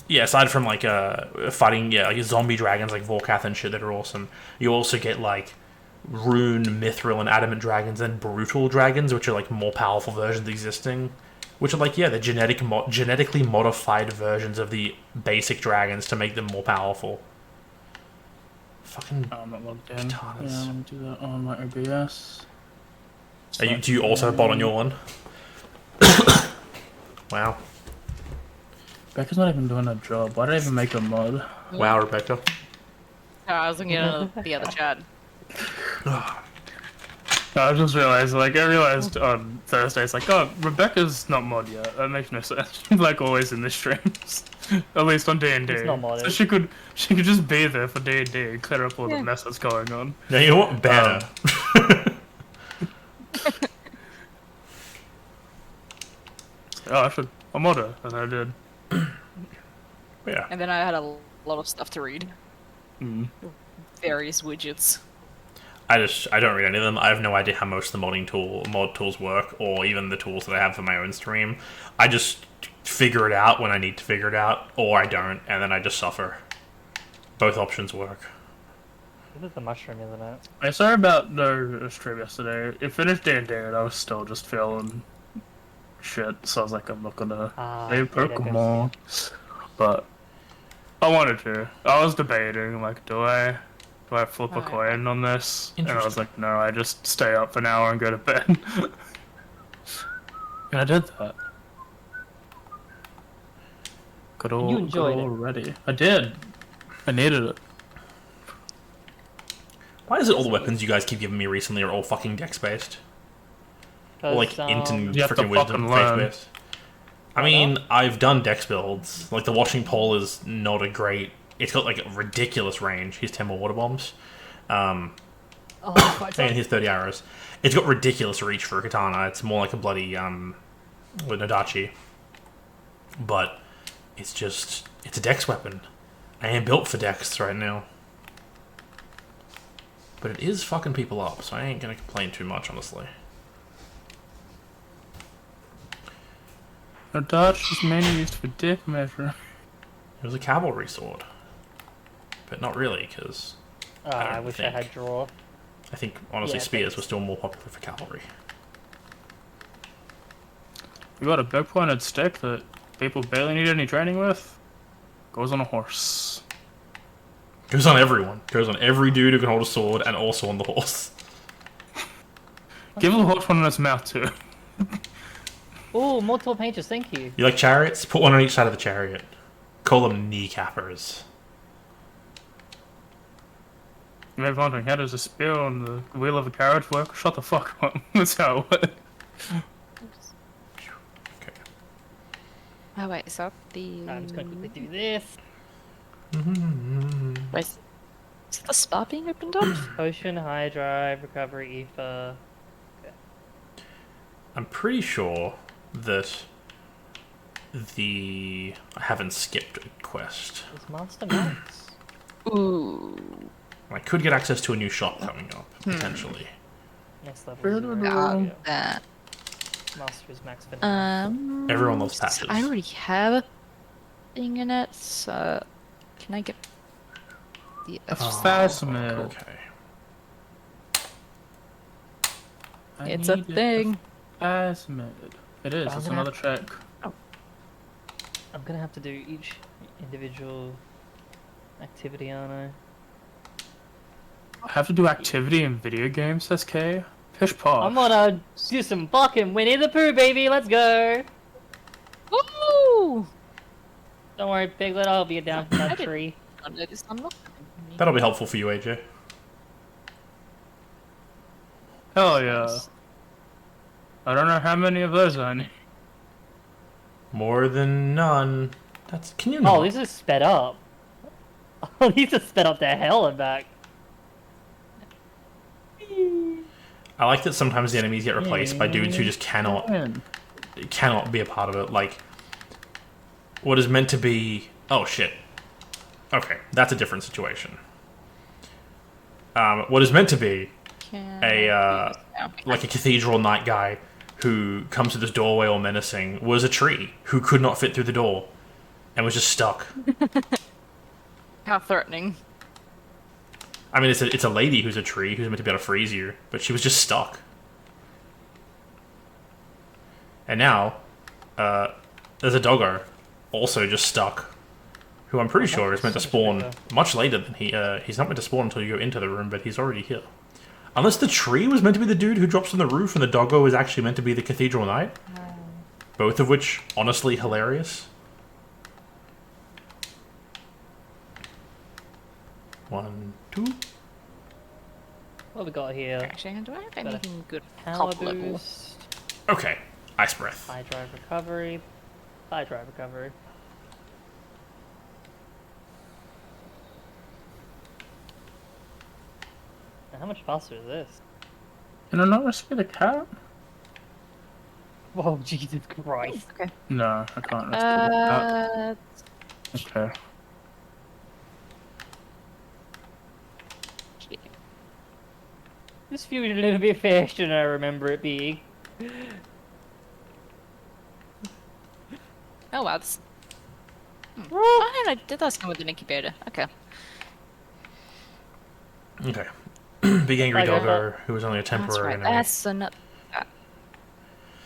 A: yeah, aside from like fighting like zombie dragons like Volcath and shit that are awesome, you also get like rune, mithril, and adamant dragons and brutal dragons, which are like more powerful versions existing. Which are like the genetically modified versions of the basic dragons to make them more powerful. Fucking
B: I'm not logged in.
A: katanas.
B: Yeah, let me do that on my OBS.
A: Do you also bot on your one? Wow.
B: Becca's not even doing a job. Why did I even make a mod?
A: Wow, Rebecca.
D: Oh, I was looking at the other chat.
B: I just realized, I realized on Thursday, it's like, oh, Rebecca's not mod yet. That makes no sense. She's like always in the streams, at least on D&D.
C: It's not modded.
B: So she could just be there for D&D and clear up all the mess that's going on.
A: Now you know what? Better.
B: Oh, I should. I mod her, and I did.
A: Yeah.
D: And then I had a lot of stuff to read.
B: Mm.
D: Various widgets.
A: I don't read any of them. I have no idea how most of the mod tools work, or even the tools that I have for my own stream. I just figure it out when I need to figure it out, or I don't, and then I just suffer. Both options work.
C: This is the mushroom, isn't it?
B: I sorry about the stream yesterday. It finished D&D, and I was still just feeling shit. So I was like, I'm not gonna play Pokemon. But I wanted to. I was debating, like, do I flip a coin on this? And I was like, no, I just stay up for an hour and go to bed. And I did that.
C: You enjoyed it.
B: Ready. I did. I needed it.
A: Why is it all the weapons you guys keep giving me recently are all fucking dex-based? Or like int and
B: you have to
A: freaking wisdom
B: fucking learn.
A: faith-based? I mean, I've done dex builds. Like, the washing pole is not a great... It's got, like, a ridiculous range. He's 10 more water bombs.
C: Oh,
A: And he's 30 arrows. It's got ridiculous reach for a katana. It's more like a bloody, with Nadachi. But it's just... It's a dex weapon. I ain't built for dex right now. But it is fucking people up, so I ain't gonna complain too much, honestly.
B: A dodge is mainly used for dick measure.
A: It was a cavalry sword. But not really, because...
C: I wish I had draw.
A: I think, honestly,
C: Yeah,
A: spears were still more popular for cavalry.
B: You got a big pointed stick that people barely need any training with? Goes on a horse.
A: Goes on everyone. Goes on every dude who can hold a sword, and also on the horse.
B: Give the horse one in its mouth, too.
C: Oh, multiple pages, thank you.
A: You like chariots? Put one on each side of the chariot. Call them kneecappers.
B: You may be wondering, how does a spear on the wheel of a carriage work? Shut the fuck up. That's how it works.
A: Okay.
D: Oh wait, so the...
C: I'm just gonna quickly do this.
D: Wait, is the spa being opened up?
C: Potion, high drive, recovery, ether.
A: I'm pretty sure that I haven't skipped a quest.
C: It's Monster Max.
D: Ooh.
A: I could get access to a new shop coming up, potentially.
C: Next level. Zero.
D: That.
C: Master is max for now.
A: Everyone loves patches.
D: I already have a thing in it, so can I get the
B: Phasmid.
A: Okay.
D: It's a thing.
B: Phasmid. It is.
C: I'm
B: It's
C: gonna
B: another check.
C: I'm gonna have to do each individual activity, aren't I?
B: I have to do activity in video games, SK? Pish posh.
C: I'm gonna do some fucking Winnie the Pooh, baby. Let's go.
D: Woo!
C: Don't worry, Piglet. I'll be down from that tree.
A: That'll be helpful for you, AJ.
B: Hell yeah. I don't know how many of those I need.
A: More than none. Can you not?
C: Oh, these are sped up. Oh, these are sped up to hell and back.
A: I like that sometimes the enemies get replaced by dudes who just cannot be a part of it. Like, what is meant to be... Oh, shit. Okay, that's a different situation. What is meant to be like a cathedral knight guy who comes to this doorway all menacing was a tree who could not fit through the door. and was just stuck.
D: How threatening.
A: I mean, it's a lady who's a tree who's meant to be able to freeze you, but she was just stuck. And now, there's a doggo, also just stuck, who I'm pretty sure is meant to spawn much later than he's not meant to spawn until you go into the room, but he's already here. Unless the tree was meant to be the dude who drops from the roof and the doggo is actually meant to be the cathedral knight. Both of which, honestly, hilarious. 1, 2.
C: What have we got here?
D: Actually, do I have anything good
C: Power
D: top level?
C: boost,
A: Okay, ice breath.
C: high drive recovery, high drive recovery. And how much faster is this?
B: Can I not rescue the cat?
C: Whoa, Jesus Christ.
D: Okay.
B: No, I can't rescue the cat. Okay.
C: This feels a little bit faster than I remember it being.
D: Oh wow, this... Oh, no, that does come with an incubator. Okay.
A: Okay. Big angry
C: Okay.
A: doggo who was only a
D: That's
A: temporary
D: right.
A: enemy.
D: That's another...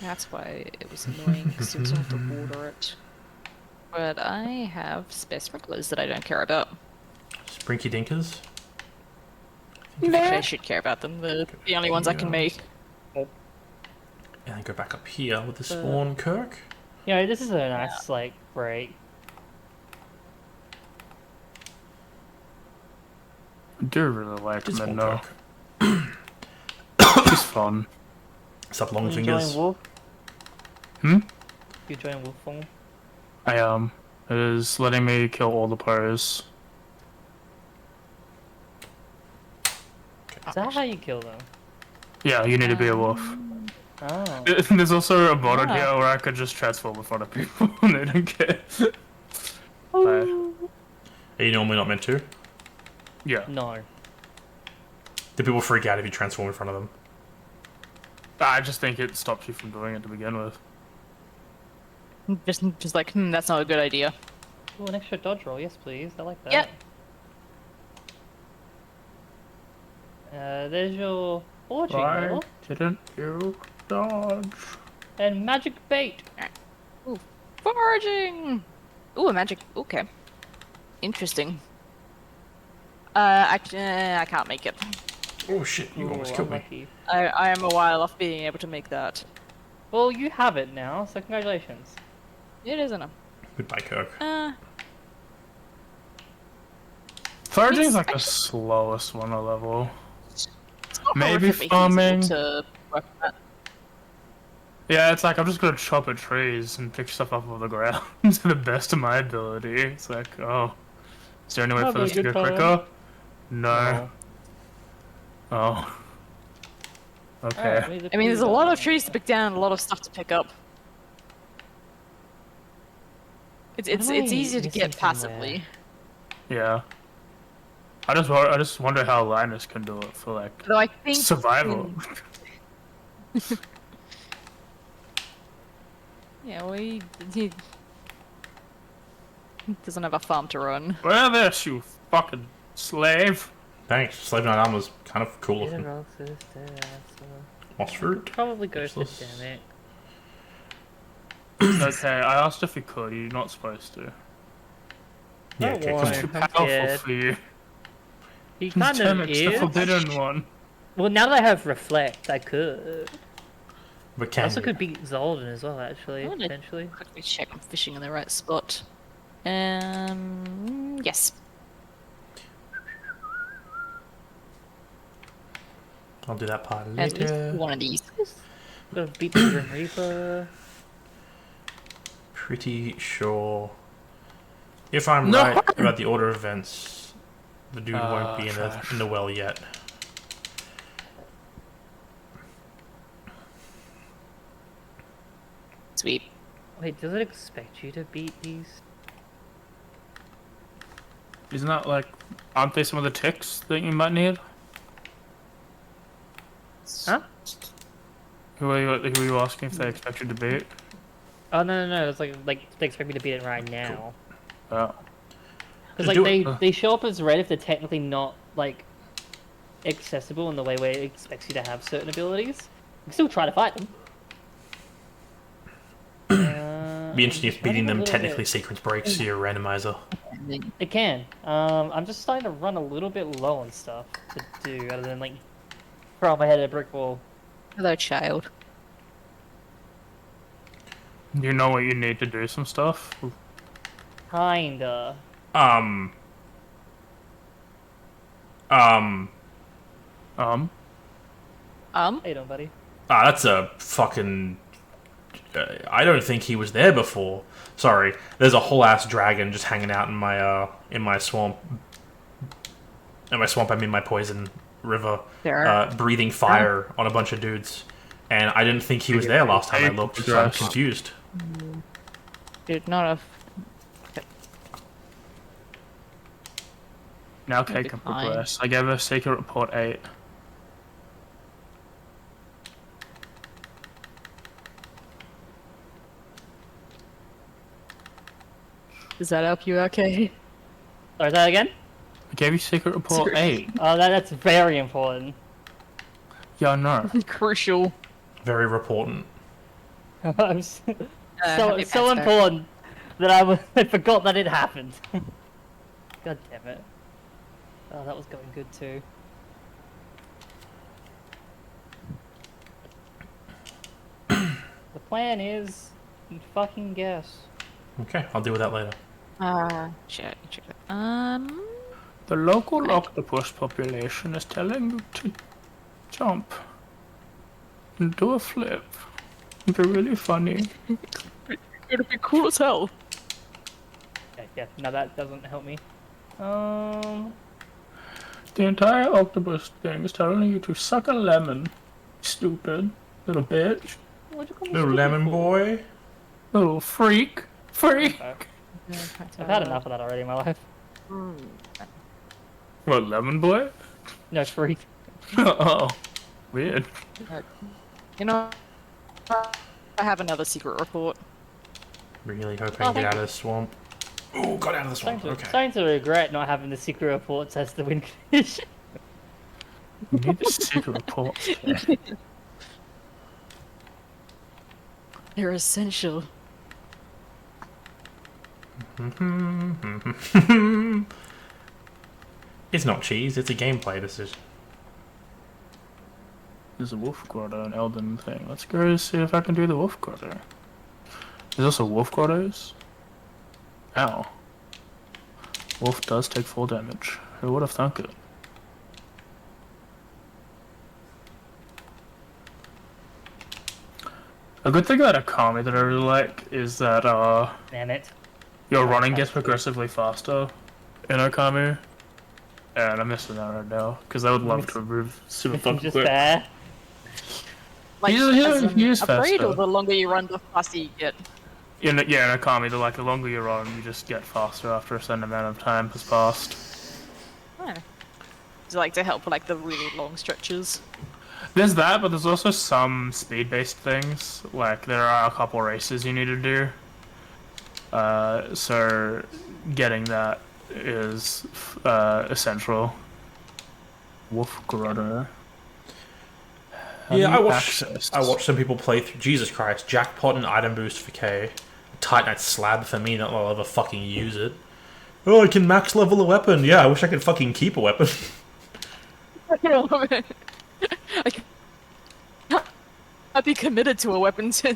D: That's why it was annoying, because you have to water it. But I have spare sprinklers that I don't care about.
A: Sprinky dinkers.
D: Actually, I should care about them. They're the only ones I can make.
A: And then go back up here with the spawn Kirk.
C: Yeah, this is a nice, like, break.
B: I do really like
A: Just spawn
B: Midno.
A: Kirk.
B: She's fun.
A: Sup, long
C: You
A: fingers.
C: join Wolf?
B: Hmm?
C: You join Wolf form?
B: I am. It is letting me kill all the players.
C: Is that how you kill them?
B: Yeah, you need to be a wolf.
C: Oh.
B: There's also a mod on
D: Ah.
B: here where I could just transform in front of people and they don't care. Bye.
A: Are you normally not meant to?
B: Yeah.
C: No.
A: Do people freak out if you transform in front of them?
B: I just think it stops you from doing it to begin with.
D: Just like, that's not a good idea.
C: Oh, an extra dodge roll, yes please. I like that.
D: Yep.
C: There's your forging
B: Why
C: level.
B: didn't you dodge?
C: And magic bait.
D: Ooh, foraging! Ooh, a magic... Okay. Interesting. I can't make it.
A: Oh shit, you almost
C: Ooh,
A: killed me.
C: unlucky.
D: I am a while off being able to make that.
C: Well, you have it now, so congratulations.
D: It isn't a...
A: Goodbye, Kirk.
B: Foraging is
D: It's
B: like the
D: actually-
B: slowest one on level.
D: It's not
B: Maybe
D: horrifically
B: farming.
D: feasible to work with that.
B: Yeah, it's like I'm just gonna chop at trees and pick stuff up off the ground to the best of my ability. It's like, oh, is there any way for
C: Probably
B: this to
C: a
B: go
C: good
B: quicker? No. Oh. Okay.
C: Alright,
D: I mean, there's a lot of trees to pick down and a lot of stuff to pick up. It's
C: Am I
D: easier to
C: missing
D: get
C: somewhere?
D: passively.
B: Yeah. I just wonder how Linus can do it for like
D: Though I think
B: survival.
D: Yeah, well, he doesn't have a farm to run.
B: Well, this you fucking slave.
A: Thanks. Slave Knight armor's kind of cool looking. Moss fruit.
C: Probably go
A: Useless.
C: systemic.
B: Okay, I asked if you could. You're not supposed to.
A: Yeah,
C: Don't
A: okay,
C: worry.
A: come
B: Too
A: on.
C: I'm
B: powerful
C: scared.
B: for you.
C: He kind of
B: Systemic's the
C: is.
B: forbidden one.
C: Well, now that I have reflect, I could.
A: But
C: I
A: can
C: also
A: you?
C: could beat Zoldan as well, actually,
D: I wanna-
C: potentially.
D: Quickly check I'm fishing in the right spot. Yes.
A: I'll do that part
D: At least
A: later.
D: one of these.
C: Gotta beat the Grim Reaper.
A: Pretty sure. If I'm
B: No!
A: right about the order of events, the dude won't be
B: Trash.
A: in the well yet.
D: Sweet.
C: Wait, does it expect you to beat these?
B: Isn't that like, aren't they some of the ticks that you might need?
C: Huh?
B: Who are you asking if they expect you to beat?
C: Oh, no, it's like they expect me to beat it right now.
B: Oh.
C: Because like
A: Do
C: they
A: it.
C: they show up as red if they're technically not like accessible in the way where it expects you to have certain abilities. You can still try to fight them.
A: Be interesting if
C: just
A: beating
C: running a
A: them
C: little
A: technically
C: bit-
A: sequence breaks your randomizer.
C: It can. I'm just starting to run a little bit low on stuff to do, other than like throw my head at a brick wall.
D: Hello, child.
B: You know what you need to do some stuff?
C: Kinda.
A: Um.
B: Um,
C: How you doing, buddy?
A: That's a fucking. I don't think he was there before. Sorry, there's a whole ass dragon just hanging out in my swamp. In my swamp, I mean my poison river,
D: There.
A: breathing fire on a bunch of dudes, and I didn't think he was there last time I looked, so I'm confused.
D: Dude, not a.
B: now
D: That'd
B: Kate
D: be
B: can
D: fine.
B: progress. I gave her secret report 8.
D: Does that help you? Okay.
C: Sorry, is that again?
B: I gave you secret report
D: Secret-
B: 8.
C: Oh, that's very important.
B: Yeah, no.
D: Crucial.
A: Very important.
C: I'm s- so
D: happy
C: so
D: pants back.
C: important that I forgot that it happened. God damn it. Oh, that was going good too. The plan is, you fucking guess.
A: Okay, I'll deal with that later.
D: Check.
B: The local octopus population is telling you to jump and do a flip. It'd be really funny.
D: It'd be cool as hell.
C: Okay, yeah, no, that doesn't help me.
B: The entire octopus thing is telling you to suck a lemon. Stupid. Little bitch.
C: What'd you call me
A: Little
C: stupid
A: lemon
C: for?
A: boy.
B: Little freak. Freak.
C: Okay. I've had enough of that already in my life.
B: What, lemon boy?
C: No, freak.
B: Oh. Weird.
D: You know, I have another secret report.
A: Really hoping
C: Oh,
A: to get
C: thank
A: out
C: you.
A: of the swamp. Oh, got out of the swamp.
C: Starting to regret not having the secret reports as the win condition.
B: You need the secret report.
D: They're essential.
A: It's not cheese, it's a gameplay decision.
B: There's a wolf grotto, an elden thing. Let's go see if I can do the wolf grotto. There's also wolf grottos. Ow. Wolf does take 4 damage. Who would have thunk it? A good thing about Akami that I really like is that
C: Damn it.
B: your running gets progressively faster in Okami. And I'm missing that right now, because I would love to remove super
C: It's
B: fucking
C: just
B: quick.
C: fair.
D: Like,
B: He's-
D: as
B: he is
D: an upgrade, or
B: faster.
D: the longer you run, the faster you get.
B: In Okami, the longer you run, you just get faster after a certain amount of time has passed.
D: Oh. Does it like to help with like the really long stretches?
B: There's that, but there's also some speed-based things. Like, there are a couple races you need to do. So getting that is essential. Wolf Grotto. How do
A: Yeah,
B: you
A: I
B: access?
A: watched some people play through. Jesus Christ, jackpot and item boost for K. Titanite slab for me, not that I'll ever fucking use it. Oh, I can max level a weapon. Yeah, I wish I could fucking keep a weapon.
D: I'd be committed to a weapon to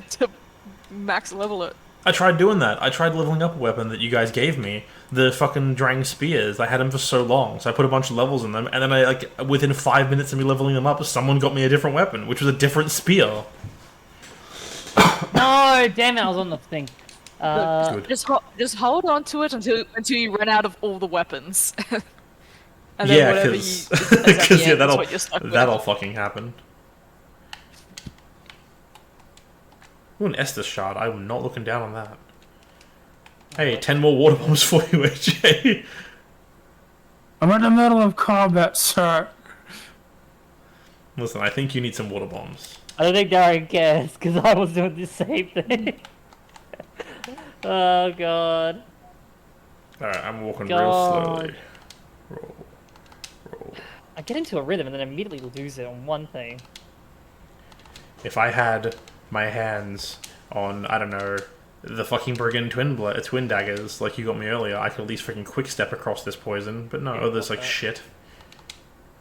D: max level it.
A: I tried doing that. I tried leveling up a weapon that you guys gave me. The fucking Drang Spears. I had them for so long, so I put a bunch of levels in them, and then I, like, within 5 minutes of me leveling them up, someone got me a different weapon, which was a different spear.
C: No, damn it, I was on the thing.
A: Good.
D: Just hold on to it until you run out of all the weapons. And
A: Yeah,
D: whatever
A: because
D: you- at the end is
A: that'll
D: what you're stuck with.
A: that'll fucking happen. Ooh, an Estus shard. I'm not looking down on that. Hey, 10 more water bombs for you, AJ.
B: I'm in the middle of combat, sir.
A: Listen, I think you need some water bombs.
C: I don't think Darren cares, because I was doing the same thing. Oh god.
A: Alright, I'm walking real
C: God.
A: slowly. Roll. Roll.
C: I get into a rhythm and then immediately lose it on one thing.
A: If I had my hands on, I don't know, the fucking brigand twin daggers like you got me earlier, I could at least freaking quick step across this poison. But no,
C: Yeah,
A: there's like
C: that.
A: shit.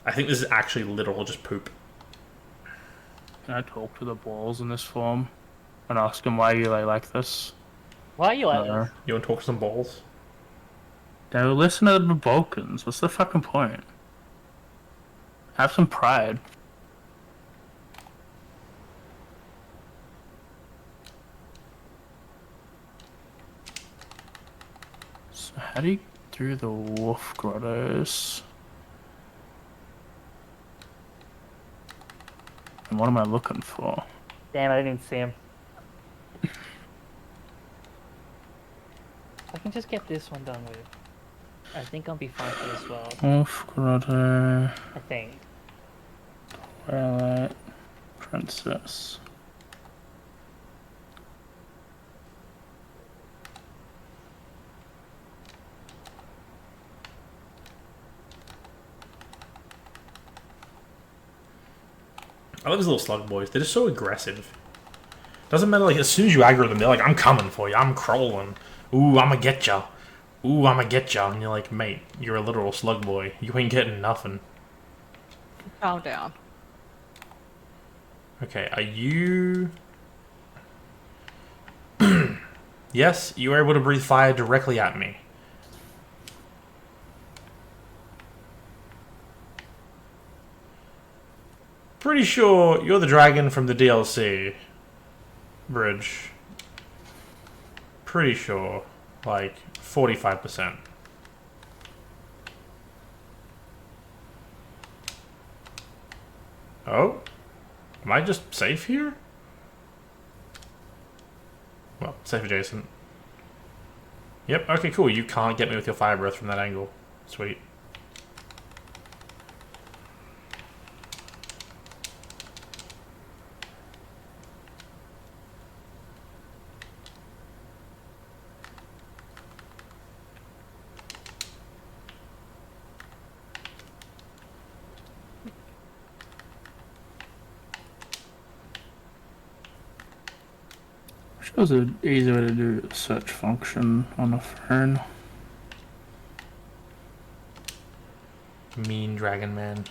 A: I think this is actually literal just poop.
B: Can I talk to the balls in this form and ask them why you like this?
C: Why are you like this?
A: You want to talk to some balls?
B: They will listen to the Balkans. What's the fucking point? Have some pride. So how do you do the wolf grottos? And what am I looking for?
C: Damn, I didn't even see him. I can just get this one done with. I think I'll be fine for this world.
B: Wolf grotto.
C: I think.
B: Twilight. Princess.
A: I love these little slug boys. They're just so aggressive. Doesn't matter, like, as soon as you aggro them, they're like, I'm coming for you. I'm crawling. Ooh, I'ma get ya. Ooh, I'ma get ya. And you're like, mate, you're a literal slug boy. You ain't getting nothing.
D: Calm down.
A: Okay, are you... Yes, you are able to breathe fire directly at me. Pretty sure you're the dragon from the DLC. Bridge. Pretty sure. Like, 45%. Oh? Am I just safe here? Well, safe adjacent. Yep, okay, cool. You can't get me with your fire breath from that angle. Sweet.
B: There's an easy way to do a search function on a phone.
A: Mean dragon man.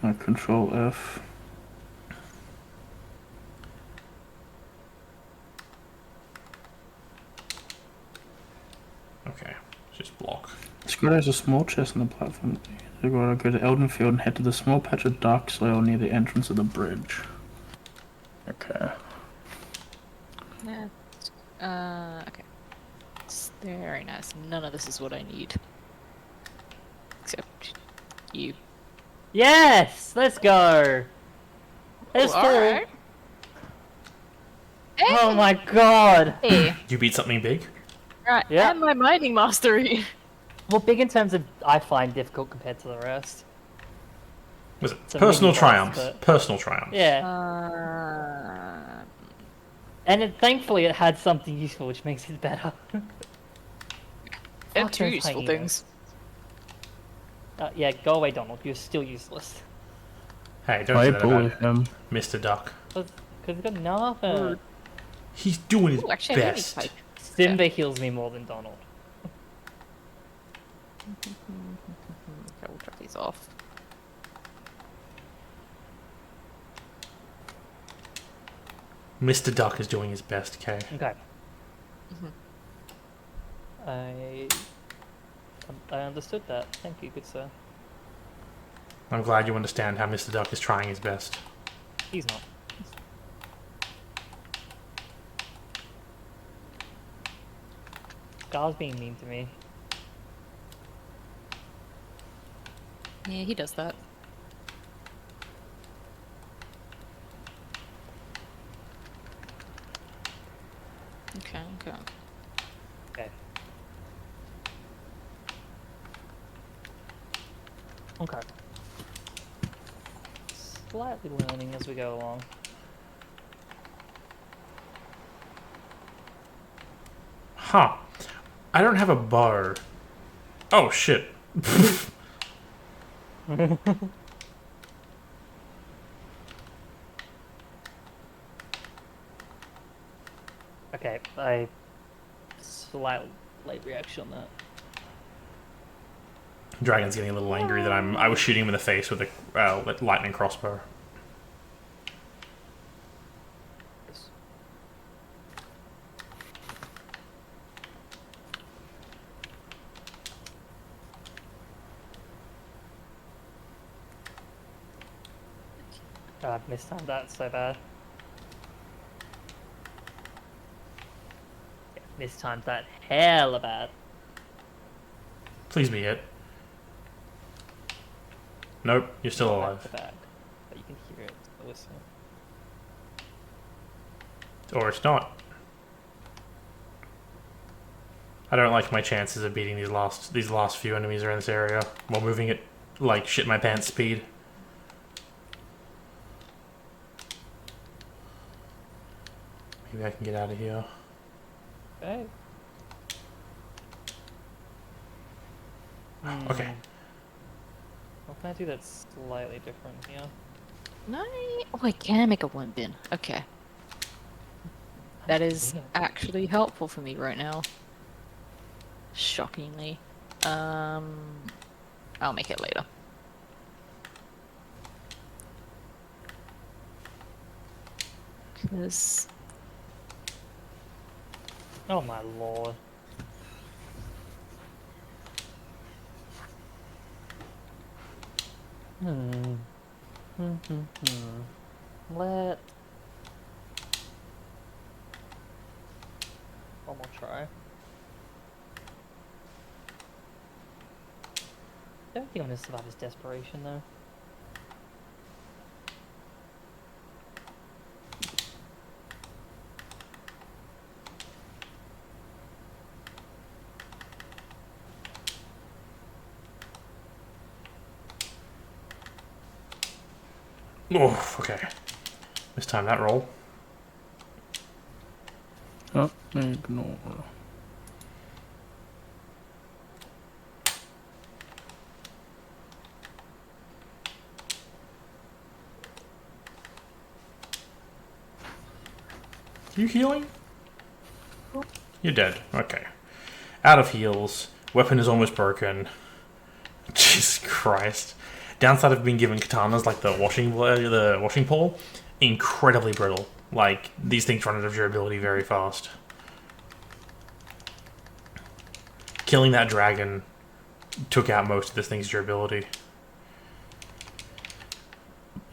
B: Like Control F.
A: Okay, just block.
B: Scott has a small chest on the platform. You gotta go to Eldenfield and head to the small patch of dark soil near the entrance of the bridge. Okay.
D: Yeah. Okay. It's very nice. None of this is what I need. Except you.
C: Yes! Let's go! Let's go!
D: Alright.
C: Oh my god!
D: Hey.
A: You beat something big?
D: Right.
C: Yeah.
D: And my mining mastery.
C: Well, big in terms of I find difficult compared to the rest.
A: Was it
C: It's a
A: personal
C: mini boss,
A: triumphs?
C: but-
A: Personal triumphs.
C: Yeah. And thankfully it had something useful which makes it better.
D: And
C: Fuck
D: two
C: those
D: useful
C: hyenas.
D: things.
C: Yeah, go away, Donald. You're still useless.
A: Hey, don't
B: I
A: say that
B: bully
A: about
B: him.
A: Mr. Duck.
C: Because he's got nothing.
A: He's doing his
D: Ooh, actually, I need
A: best.
D: to type.
C: Simba heals me more than Donald.
D: Okay, we'll drop these off.
A: Mr. Duck is doing his best, okay?
C: Okay.
D: Mhm.
C: I understood that. Thank you, good sir.
A: I'm glad you understand how Mr. Duck is trying his best.
C: He's not. Scar's being mean to me.
D: Yeah, he does that. Okay.
C: Okay. Okay. Slightly learning as we go along.
A: Huh. I don't have a bow. Oh shit.
C: Okay, I slight late reaction on that.
A: Dragon's getting a little angry that I was shooting him in the face with a lightning crossbow.
C: God, mistimed that so bad. Yeah, mistimed that hella bad.
A: Please be it. Nope, you're still
C: Not
A: alive.
C: the bag, but you can hear it. The whistle.
A: Or it's not. I don't like my chances of beating these last few enemies around this area while moving at like shit my pants speed. Maybe I can get out of here.
C: Okay.
A: Okay.
C: What can I do that's slightly different here?
D: No. Oh, I can make a one bin. Okay. That is actually helpful for me right now. Shockingly. I'll make it later. Because
C: Oh my lord. Let one more try. I don't think I'm gonna survive his desperation though.
A: Oh, okay. Mistime that roll.
B: Oh, ignore.
A: You healing? You're dead. Okay. Out of heals. Weapon is almost broken. Jesus Christ. Downside of being given katanas like the washing pole, incredibly brittle. Like these things run out of durability very fast. Killing that dragon took out most of this thing's durability.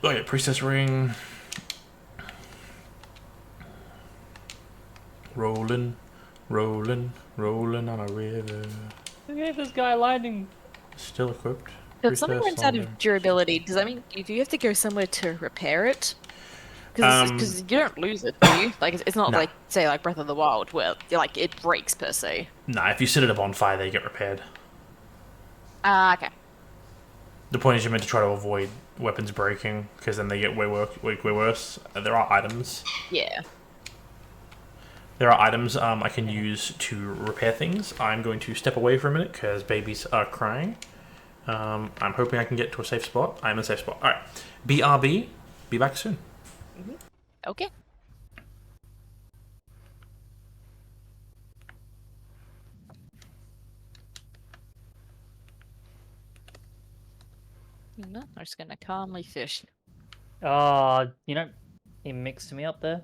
A: Oh yeah, priestess ring. Rolling, rolling, rolling on a river.
C: Who gave this guy lightning?
A: Still equipped.
D: if something
A: Priestess
D: runs out
A: on
D: of durability, does that mean do you have to go somewhere to repair it?
A: Um,
D: Because you don't lose it, do you? Like it's not
A: Nah.
D: like say like Breath of the Wild where like it breaks per se.
A: Nah, if you sit at a bonfire, they get repaired.
D: Ah, okay.
A: The point is you're meant to try to avoid weapons breaking, because then they get way worse. There are items.
D: Yeah.
A: There are items I can use to repair things. I'm going to step away for a minute, because babies are crying. I'm hoping I can get to a safe spot. I'm in a safe spot. Alright. BRB. Be back soon.
D: Okay. No, I'm just gonna calmly fish.
C: Oh, you know, he mixed me up there.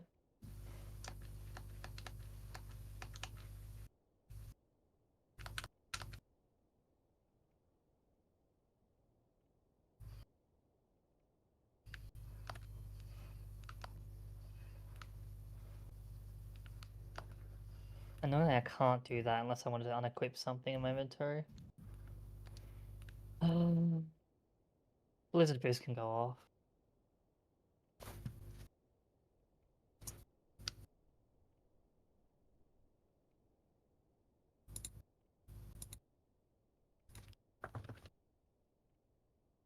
C: And normally I can't do that unless I wanted to unequip something in my inventory. Blizzard boost can go off.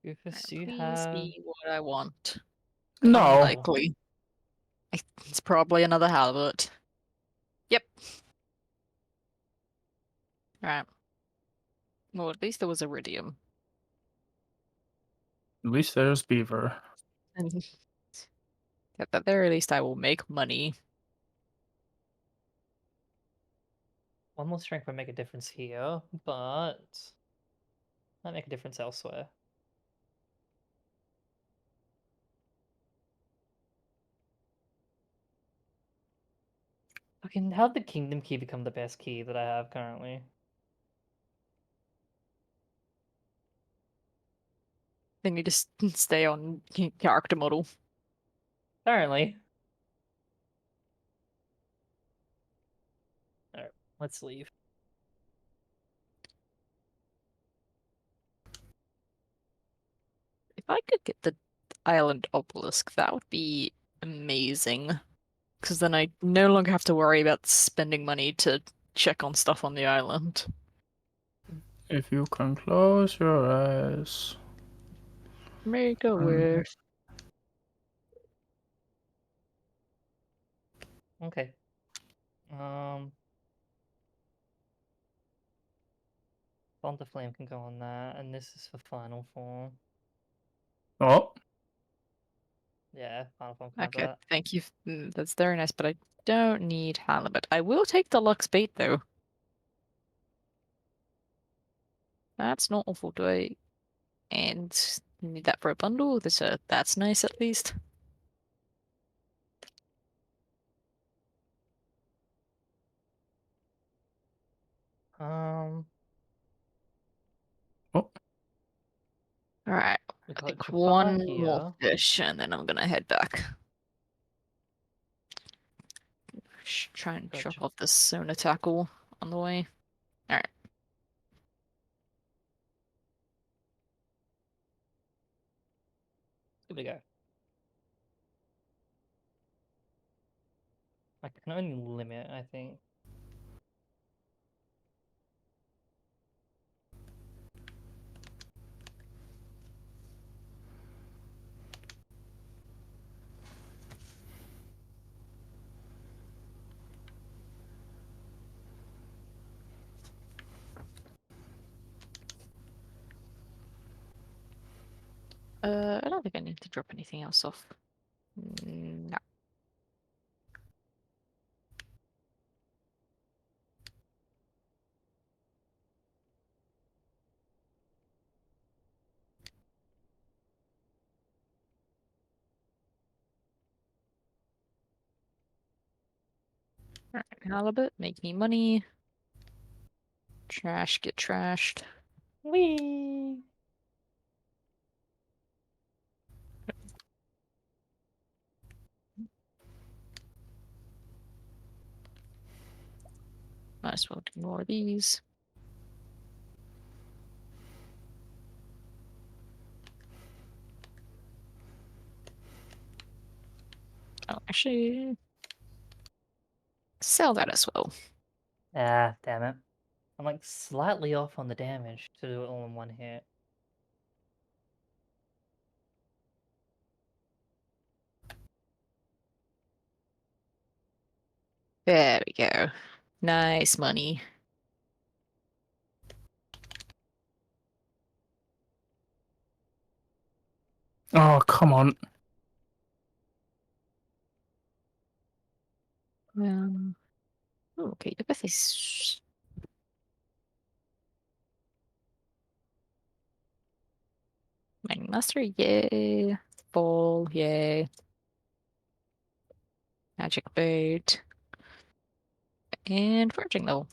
C: Rufus, do you
D: Please
C: have...
D: be what I want.
B: No.
D: Unlikely. It's probably another halberd. Yep. Right. Well, at least there was iridium.
B: At least there's beaver.
D: And at the very least, I will make money.
C: One more strength would make a difference here, but might make a difference elsewhere. Fucking, how'd the Kingdom Key become the best key that I have currently?
D: Then you just stay on character model.
C: Apparently. Alright, let's leave.
D: If I could get the island obelisk, that would be amazing. Because then I no longer have to worry about spending money to check on stuff on the island.
B: If you can close your eyes.
D: Make a wish.
C: Okay. Font of Flame can go on that, and this is for final form.
B: Oh,
C: Yeah, final form can have
D: Okay,
C: that.
D: thank you. That's very nice, but I don't need halibut. I will take the Lux bait though. That's not awful, do I? And need that for a bundle. That's nice at least.
C: Um,
B: oh,
D: All right,
C: we
D: I
C: got
D: think
C: Jafar
D: one more
C: here.
D: fish, and then I'm gonna head back. Try and
C: Got
D: chop
C: Jaf-
D: off the Sona tackle on the way. All right.
C: Good to go. I can only limit, I think.
D: I don't think I need to drop anything else off. No. All right, halibut, make me money. Trash, get trashed.
C: Whee!
D: Might as well do more of these. Oh, actually, sell that as well.
C: Ah, damn it. I'm like slightly off on the damage to do it all in one hit.
D: There we go. Nice money.
B: oh, come on.
D: Okay, the best is mining master, yay. Ball, yay. Magic bait. And foraging though.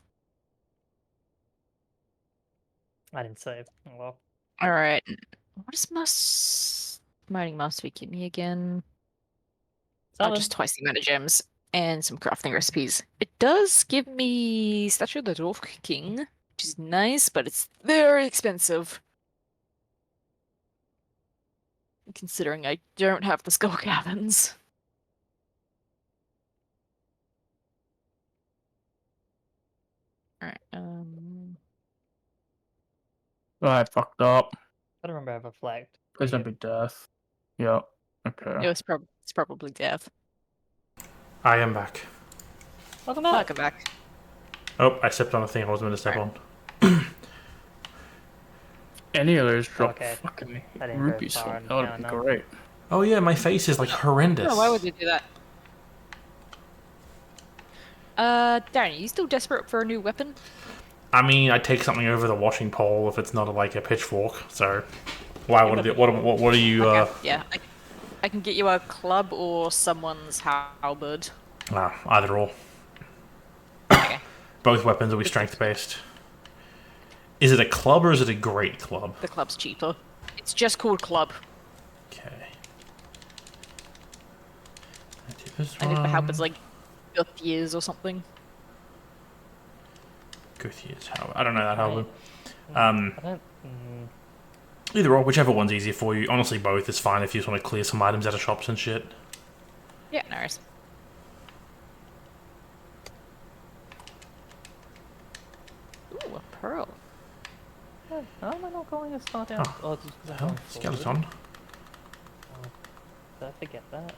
C: I didn't save. Oh well.
D: Alright. What does mining master give me again? Oh,
C: Salad.
D: just twice the amount of gems and some crafting recipes. It does give me Statue of the Dwarf King, which is nice, but it's very expensive. Considering I don't have the skull cabins. Alright,
B: I fucked up.
C: I don't remember I have a flagged.
B: There's gonna be death. Yeah. Okay.
D: it's probably death.
A: I am back.
C: Welcome back.
D: Welcome back.
A: Oh, I stepped on a thing I wasn't going to step
D: Alright.
A: on.
B: Any of those drop
C: Okay.
B: fucking
C: I didn't go
B: rupees
C: far
B: for me. That would
C: down
B: be
C: enough.
B: great.
A: Oh yeah, my face is like horrendous.
D: Oh, why would they do that? Darren, are you still desperate for a new weapon?
A: I mean, I take something over the washing pole if it's not like a pitchfork. So, why? What are you?
D: Okay, yeah. I can get you a club or someone's halberd.
A: Either or.
D: Okay.
A: Both weapons will be strength based. Is it a club or is it a great club?
D: The club's cheaper. It's just called club.
A: Okay. I do this
D: I think the
A: one.
D: halberd's like years or something.
A: Gutierrez. I don't know that halberd.
C: I don't.
A: Either or, whichever one's easier for you. Honestly, both is fine if you just want to clear some items out of shops and shit.
D: Yeah, no worries. Ooh, a pearl.
C: How am I not going as far down?
A: Oh,
C: just 'cause I'm
A: Hell,
C: going forward.
A: skeleton.
C: Did I forget that?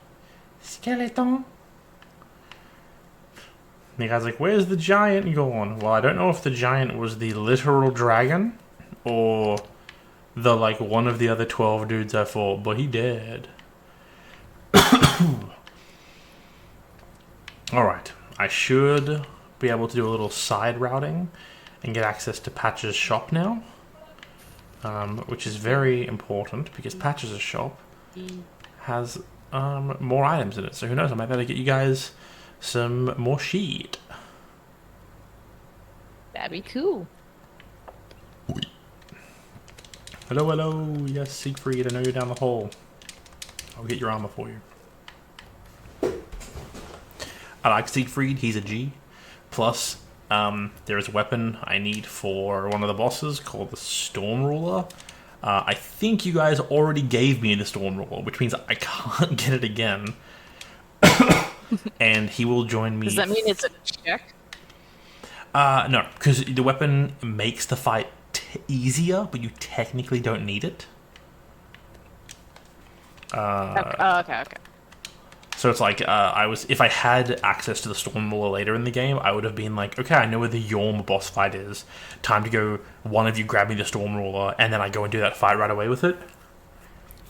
A: Skeleton. And the guy's like, where's the giant? You go on. Well, I don't know if the giant was the literal dragon or the, like, one of the other 12 dudes I fought, but he did. Alright. I should be able to do a little side routing and get access to Patch's shop now. Which is very important because Patch's shop has more items in it. So who knows, I might be able to get you guys some more sheet.
D: That'd be cool.
A: Hello, hello. Yes, Siegfried, I know you're down the hall. I'll get your armor for you. I like Siegfried, he's a G. Plus, there's a weapon I need for one of the bosses called the Storm Ruler. I think you guys already gave me the Storm Ruler, which means I can't get it again. And he will join me.
D: Does that mean it's a check?
A: No, because the weapon makes the fight easier, but you technically don't need it.
D: Okay.
A: So it's like, if I had access to the Storm Ruler later in the game, I would have been like, okay, I know where the Yorm boss fight is. Time to go, one of you grab me the Storm Ruler, and then I go and do that fight right away with it.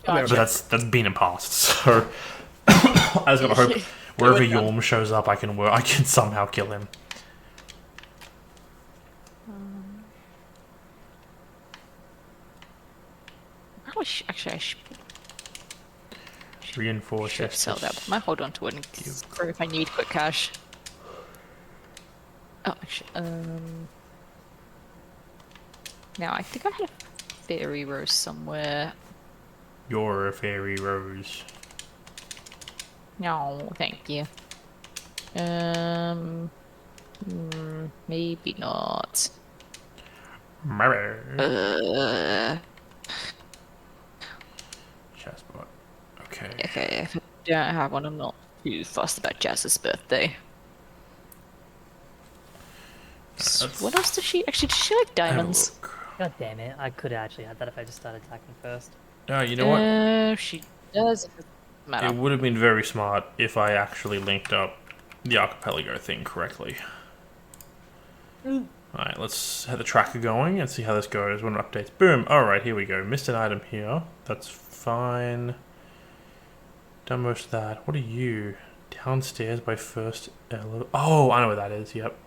D: Gotcha.
A: But that's been in past, so I just gotta hope wherever Yorm shows up, I can somehow kill him.
D: I should
A: Reinforce
D: have sold that. Might hold on to it for if I need quick cash. Oh, actually, now I think I had a fairy rose somewhere.
A: You're a fairy rose.
D: No, thank you. Maybe not.
A: Chessboard. Okay.
D: Okay, if I don't have one, I'm not too fussed about Jazz's birthday. What else does she actually? Does she like diamonds?
C: God damn it! I could have actually had that if I just started attacking first.
A: No, you know what?
D: She does. It doesn't matter.
A: It would have been very smart if I actually linked up the archipelago thing correctly. Alright, let's have the tracker going and see how this goes when it updates. Boom! Alright, here we go. Missed an item here. That's fine. Done most of that. What are you? Downstairs by first elevator. Oh, I know where that is. Yep.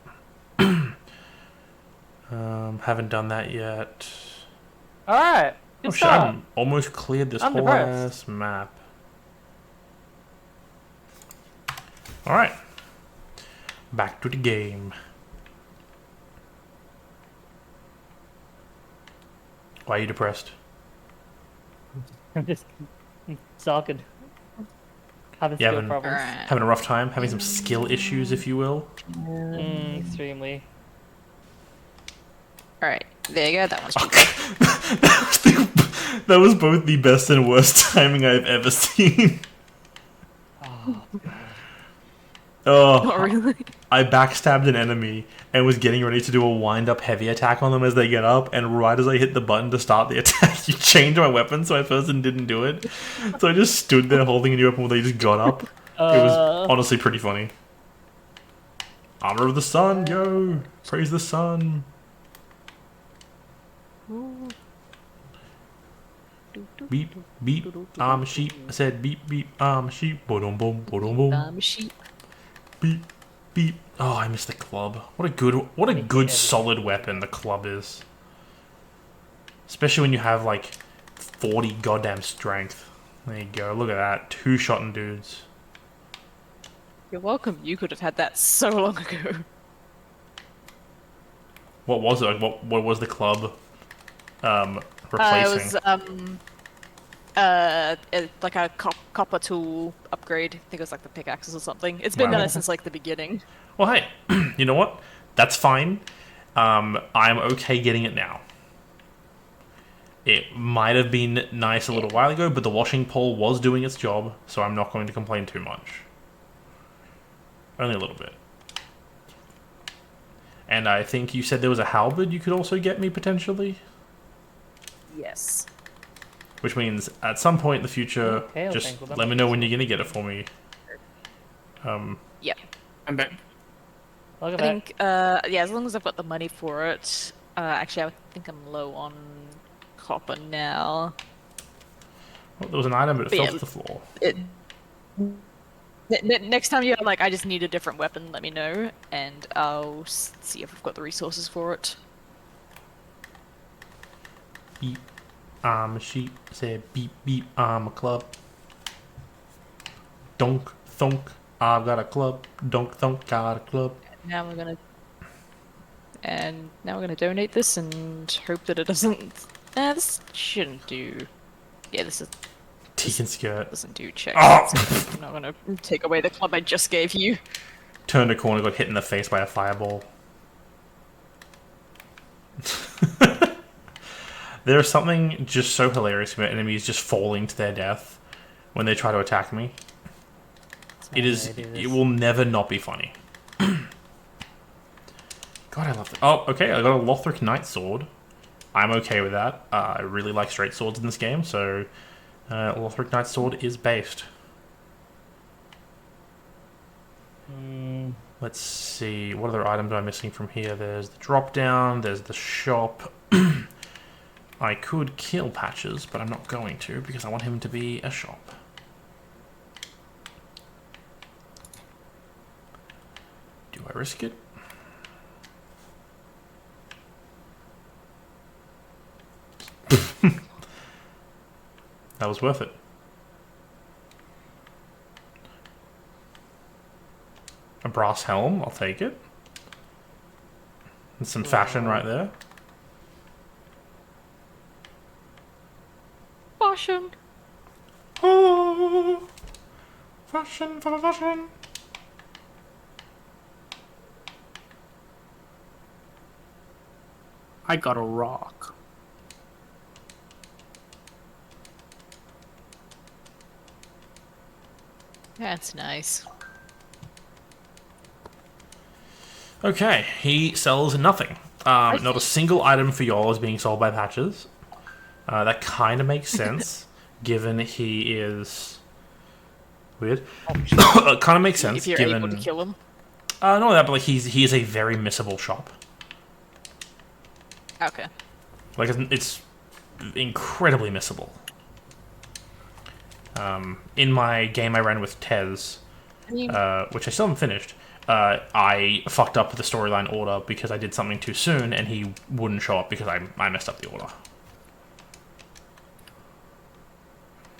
A: Haven't done that yet.
C: All right.
A: Oh shit! I almost cleared this
C: I'm
A: whole
C: depressed.
A: ass map. All right. Back to the game. Why are you depressed?
C: I'm just sulking. Having
A: You
C: skill problems.
D: Alright.
A: Having a rough time? Having some skill issues, if you will?
C: Extremely.
D: Alright, there you go. That one's cheaper.
A: That was both the best and worst timing I've ever seen. Oh,
D: Not really.
A: I backstabbed an enemy and was getting ready to do a wind-up heavy attack on them as they get up, and right as I hit the button to start the attack, you changed my weapon, so my person didn't do it. So I just stood there holding a new weapon while they just got up. It was honestly pretty funny. Honor of the sun, yo! Praise the sun. Beep, beep, I'm a sheep. I said beep, beep, I'm a sheep. Boom, boom, boom, boom.
D: I'm a sheep.
A: Beep, beep. Oh, I missed the club. What a good solid weapon the club is. Especially when you have like 40 goddamn strength. There you go. Look at that. 2-shotting dudes.
D: You're welcome. You could have had that so long ago.
A: What was it? Like, what was the club
D: It
A: replacing?
D: was like a copper tool upgrade. I think it was like the pickaxes or something. It's been
A: Wow.
D: done since like the beginning.
A: Well, hey, you know what? That's fine. I'm okay getting it now. It might have been nice a little while ago, but the washing pole was doing its job, so I'm not going to complain too much. Only a little bit. And I think you said there was a halberd you could also get me, potentially?
D: Yes.
A: Which means, at some point in the future,
C: Okay, well,
A: just
C: thank you. That
A: let me
C: makes
A: know when you're going to get it for me.
D: Yep.
B: I'm back.
C: Look at
D: I
C: that.
D: think, yeah, as long as I've got the money for it. Actually, I think I'm low on copper now.
A: Well, there was an item, but it
D: But
A: fell
D: yeah,
A: to the floor.
D: Next time you're like, I just need a different weapon, let me know, and I'll see if I've got the resources for it.
A: Beep, I'm a sheep. Said beep, beep, I'm a club. Donk, thunk, I've got a club. Donk, thunk, got a club.
D: Now we're gonna, donate this and hope that it doesn't. This shouldn't do. Yeah, this
A: Tegan skirt.
D: doesn't do checks.
A: Oh!
D: So I'm not gonna take away the club I just gave you.
A: Turned a corner, got hit in the face by a fireball. There's something just so hilarious about enemies just falling to their death when they try to attack me. It will never not be funny. God, I love that. Oh, okay, I got a Lothric Knight Sword. I'm okay with that. I really like straight swords in this game, so Lothric Knight Sword is based. Let's see, what other items am I missing from here? There's the drop down, there's the shop. I could kill Patches, but I'm not going to because I want him to be a shop. Do I risk it? That was worth it. A brass helm, I'll take it. There's some fashion right there.
D: Fashion.
A: Oh, fashion for fashion.
B: I got a rock.
D: That's nice.
A: Okay, he sells nothing. Not a single item for y'all is being sold by Patches. That kind of makes sense, given he is weird. It kind of makes sense,
D: If you're
A: given
D: able to kill him.
A: not only that, but like he is a very missable shop.
D: Okay.
A: Like it's incredibly missable. In my game I ran with Tez,
D: I mean,
A: which I still haven't finished, I fucked up the storyline order because I did something too soon, and he wouldn't show up because I messed up the order.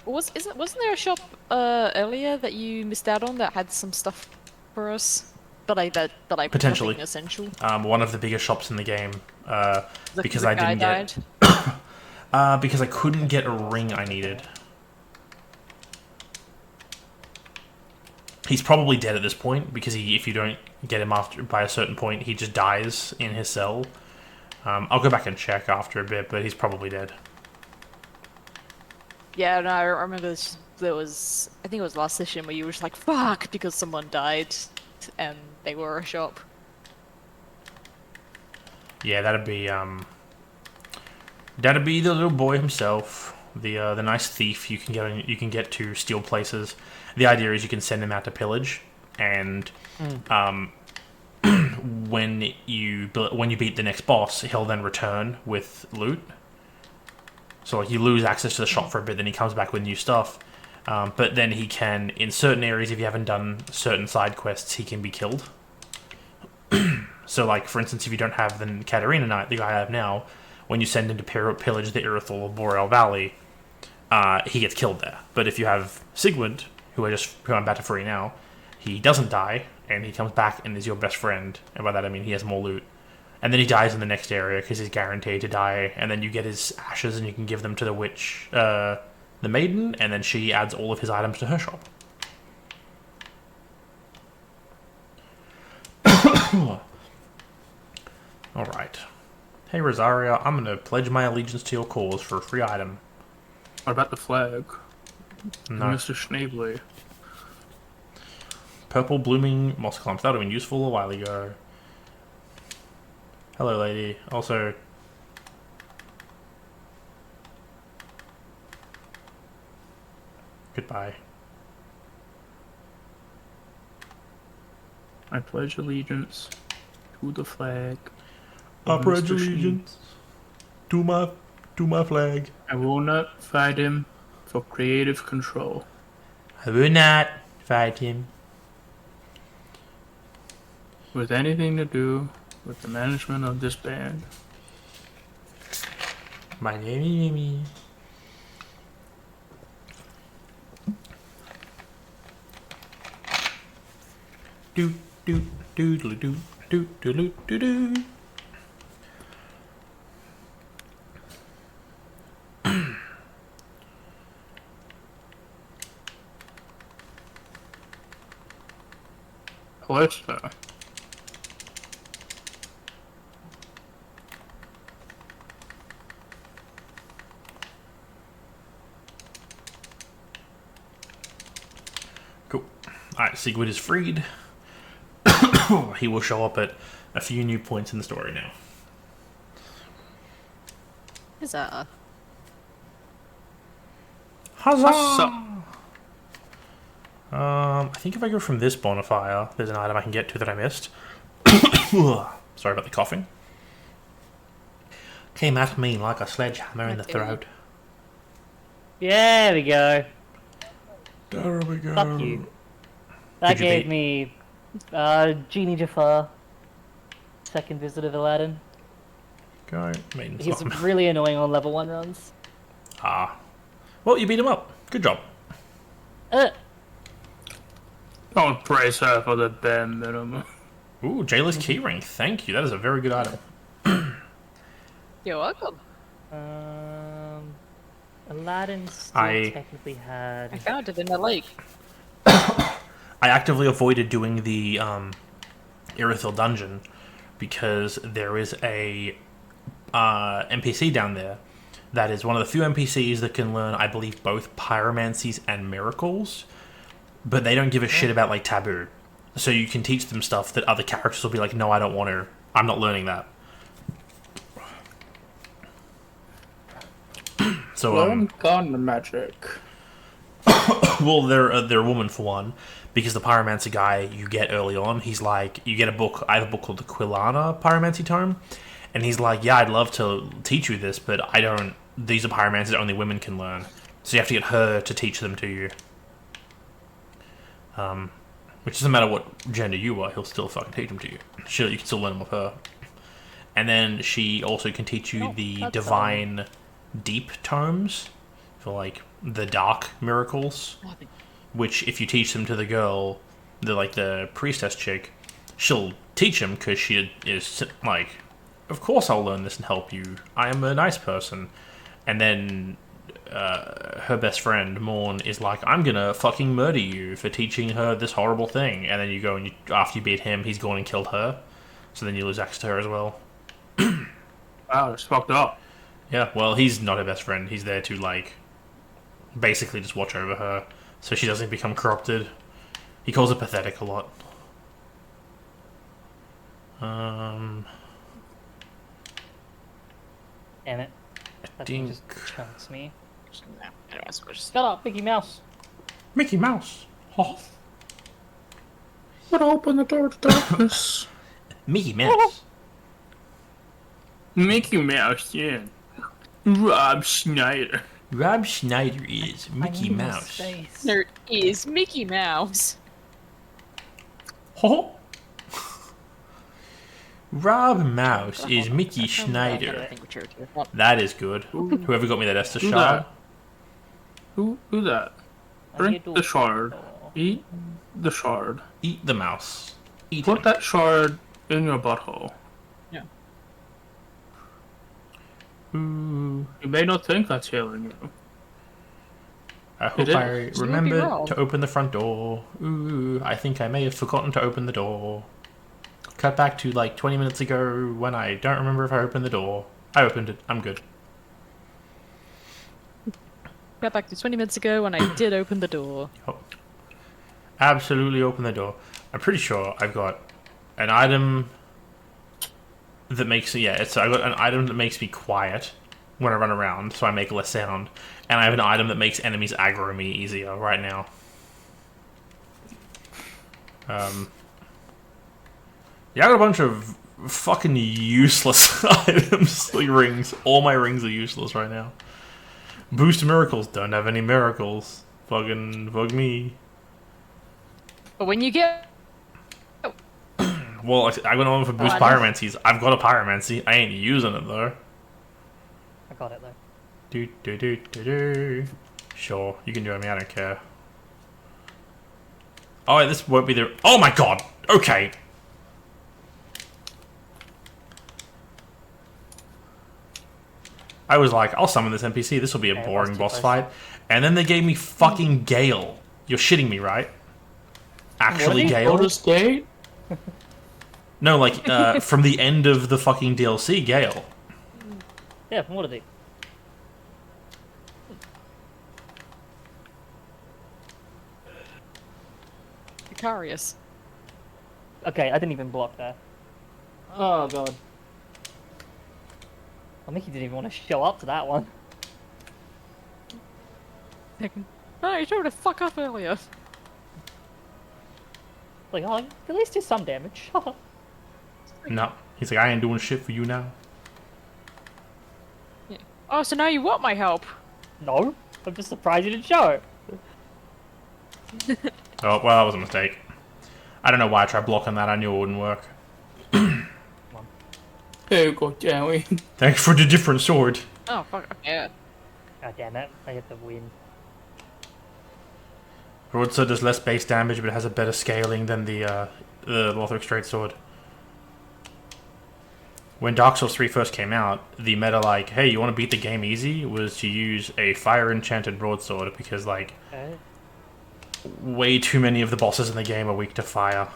D: wasn't there a shop earlier that you missed out on that had some stuff for us? But I
A: Potentially.
D: nothing essential.
A: One of the biggest shops in the game, because
D: the
A: I
D: guy
A: didn't get because I couldn't get a ring I needed. He's probably dead at this point because if you don't get him by a certain point, he just dies in his cell. I'll go back and check after a bit, but he's probably dead.
D: Yeah, no, I remember there was, I think it was last session where you were just like, fuck, because someone died and they were a shop.
A: Yeah, that'd be the little boy himself, the nice thief you can get to steal places. The idea is you can send him out to pillage, and when you beat the next boss, he'll then return with loot, So like you lose access to the shop for a bit, then he comes back with new stuff. But then he can, in certain areas, if you haven't done certain side quests, he can be killed. So like, for instance, if you don't have the Katarina Knight, the guy I have now, when you send him to pillage the Irithyll or Boreal Valley, he gets killed there. But if you have Sigmund, who I'm about to free now, he doesn't die, and he comes back and is your best friend. And by that I mean he has more loot. And then he dies in the next area because he's guaranteed to die. And then you get his ashes and you can give them to the witch, the maiden, and then she adds all of his items to her shop. Alright. Hey Rosaria, I'm gonna pledge my allegiance to your cause for a free item.
B: What about the flag?
A: No.
B: Mr. Schneebly.
A: Purple blooming moss clumps. That would have been useful a while ago. Hello, lady. Also, goodbye.
B: I pledge allegiance to the flag.
A: I
B: of
A: pledge
B: Mr. Schneeb.
A: allegiance to my flag.
B: I will not fight him for creative control.
A: I will not fight him.
B: With anything to do with the management of this band.
A: My name is Mimi. Do do do do do do do do do.
B: Calista.
A: Cool. Alright, Sigurd is freed. He will show up at a few new points in the story now.
D: Huzzah.
A: Huzzah! I think if I go from this bonfire, there's an item I can get to that I missed. Sorry about the coughing. Came at me like a sledgehammer in the throat.
C: Yeah, there we go.
A: There we go.
C: Fuck you. That
A: Did you
C: gave
A: beat-
C: me Genie Jafar, second visit of Aladdin.
A: Go, maiden
C: He's
A: song.
C: really annoying on level 1 runs.
A: Ah. Well, you beat him up. Good job.
B: Don't praise her for the bare minimum.
A: Ooh, Jailer's keyring. Thank you. That is a very good item.
D: You're welcome.
C: Aladdin still
A: I
C: technically had...
D: I found it in the lake.
A: I actively avoided doing the Irithyll dungeon because there is a NPC down there that is one of the few NPCs that can learn, I believe, both pyromancies and miracles, but they don't give a shit about like taboo. So you can teach them stuff that other characters will be like, no, I don't want to. I'm not learning that. So
B: Learn gun magic.
A: well, they're a woman for one, because the pyromancer guy you get early on, he's like, you get a book. I have a book called the Quilana Pyromancy Tome, and he's like, yeah, I'd love to teach you this, but I don't. These are pyromancers that only women can learn, so you have to get her to teach them to you. Which doesn't matter what gender you are, he'll still fucking teach them to you. Sure, you can still learn them with her. And then she also can teach you the
C: that's
A: divine deep tomes for like the dark miracles. Which, if you teach them to the girl, the priestess chick, she'll teach them because she is like, of course I'll learn this and help you. I am a nice person. And then her best friend, Morn, is like, I'm gonna fucking murder you for teaching her this horrible thing. And then you go and after you beat him, he's gone and killed her. So then you lose access to her as well.
B: Wow, that's fucked up.
A: Yeah, well, he's not her best friend. He's there to, like, basically just watch over her so she doesn't become corrupted. He calls her pathetic a lot.
C: Damn it. That thing just
A: Dink.
C: chunks me.
D: Anyways, we'll just...
C: Shut up, Mickey Mouse.
A: Mickey Mouse. Oh,
B: But open the door to darkness.
A: Mickey Mouse.
B: Mickey Mouse, yeah. Rob Schneider.
A: Rob Schneider is
C: I
A: Mickey
C: need more
A: Mouse.
C: space.
D: There is Mickey Mouse.
A: Oh. Rob Mouse is Mickey
D: I
A: Schneider.
D: think we're sure.
A: That is good. Whoever got me that Esther
B: Who
A: shard.
B: that? Who that?
C: I
B: Drink
C: need
B: the
C: to-
B: shard.
C: Oh.
B: Eat the shard.
A: Eat the mouse. Eat
B: Put
A: it.
B: that shard in your butthole.
A: Ooh.
B: You may not think that's healing you.
A: I hope
B: is.
A: I
D: You would be
A: remember
D: wrong.
A: to open the front door. Ooh, I think I may have forgotten to open the door. Cut back to like 20 minutes ago when I don't remember if I opened the door. I opened it. I'm good.
D: Got back to 20 minutes ago when I did open the door.
A: Oh. Absolutely open the door. I'm pretty sure I've got an item that makes I got an item that makes me quiet when I run around, so I make less sound, and I have an item that makes enemies aggro me easier right now. Yeah, I got a bunch of fucking useless items, like rings. All my rings are useless right now. Boost miracles, don't have any miracles. Fuck me.
D: But when you get...
A: Well, I got one for boost
D: I know.
A: pyromancies. I've got a pyromancy. I ain't using it though.
C: I got it though.
A: Do. Sure, you can do it. I mean, I don't care. Oh, this won't be the. Oh my god. Okay. I was like, I'll summon this NPC. This will be a
C: Okay,
A: boring
C: that's
A: boss
C: too
A: fight. And then they gave me fucking Gale. You're shitting me, right? Actually,
C: What?
A: Gale.
B: Baldur's Gate?
A: No, like from the end of the fucking DLC, Gale.
C: Yeah, from what are they?
D: Vicarious.
C: Okay, I didn't even block that. Oh god. I think he didn't even want to show up to that one.
D: No, you told me to fuck up earlier.
C: Like, oh, at least do some damage.
A: No. He's like, I ain't doing shit for you now.
D: Oh, so now you want my help?
C: No, I'm just surprised you didn't show it.
A: Oh, well, that was a mistake. I don't know why I tried blocking that. I knew it wouldn't work.
B: Hey, god damn it.
A: Thanks for the different sword.
D: Oh, fuck. Yeah.
C: God damn it, I get the win.
A: Broadsword does less base damage, but it has a better scaling than the Lothric Straight Sword. When Dark Souls 3 first came out, the meta like, hey, you want to beat the game easy, was to use a fire enchanted broadsword because like
C: Okay.
A: way too many of the bosses in the game are weak to fire.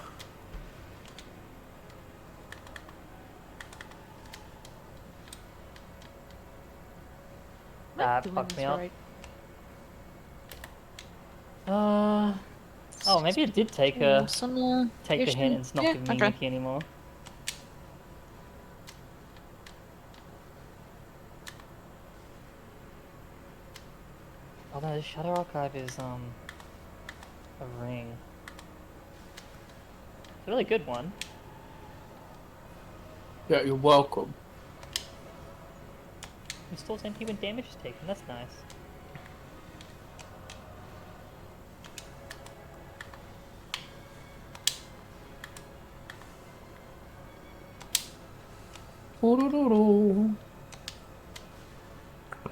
C: That
D: Doing
C: fucked
D: this
C: me up.
D: right.
C: Oh, maybe it did take the hint and it's not
D: yeah,
C: giving me
D: okay.
C: Mickey anymore. Oh no, the Shadow Archive is a ring. It's a really good one.
B: Yeah, you're welcome.
C: Restores MP when damage is taken, that's nice.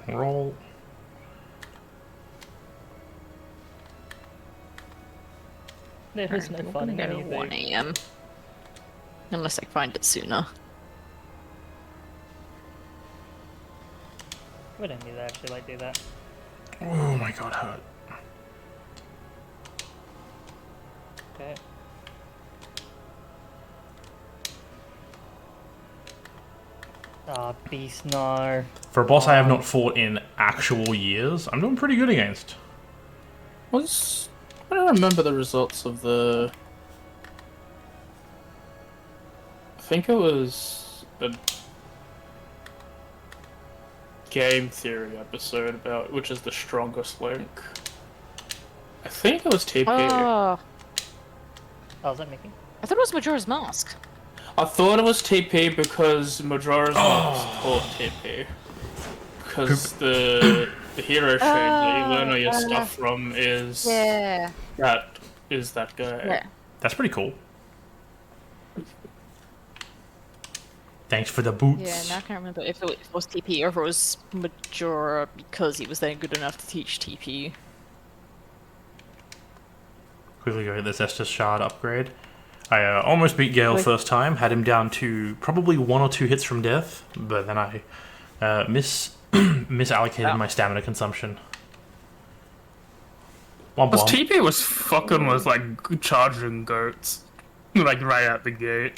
A: Roll.
C: There is no fun in
D: Go to
C: anything.
D: 1 a.m. Unless I find it sooner.
C: We don't need to actually like do that.
A: Oh my god, hurt.
C: Okay. Ah, beast, no.
A: For a boss I have not fought in actual years, I'm doing pretty good against.
B: I don't remember the results of the... I think it was a game theory episode about which is the strongest link. I think it was TP.
D: Oh,
C: Oh, is that Mickey?
D: I thought it was Majora's Mask.
B: I thought it was TP because Majora's Mask taught TP. because the hero trait that you learn all your stuff from is
D: Yeah.
B: that guy.
D: Yeah.
A: That's pretty cool. Thanks for the boots.
D: Yeah, now I can't remember if it was TP or if it was Majora because he was then good enough to teach TP.
A: Quickly go get this Estus Shard upgrade. I almost beat Gale first time, had him down to probably 1 or 2 hits from death, but then I misallocated my stamina consumption. Womp
B: Because
A: womp.
B: TP was fucking with like charging goats, like right out the gate.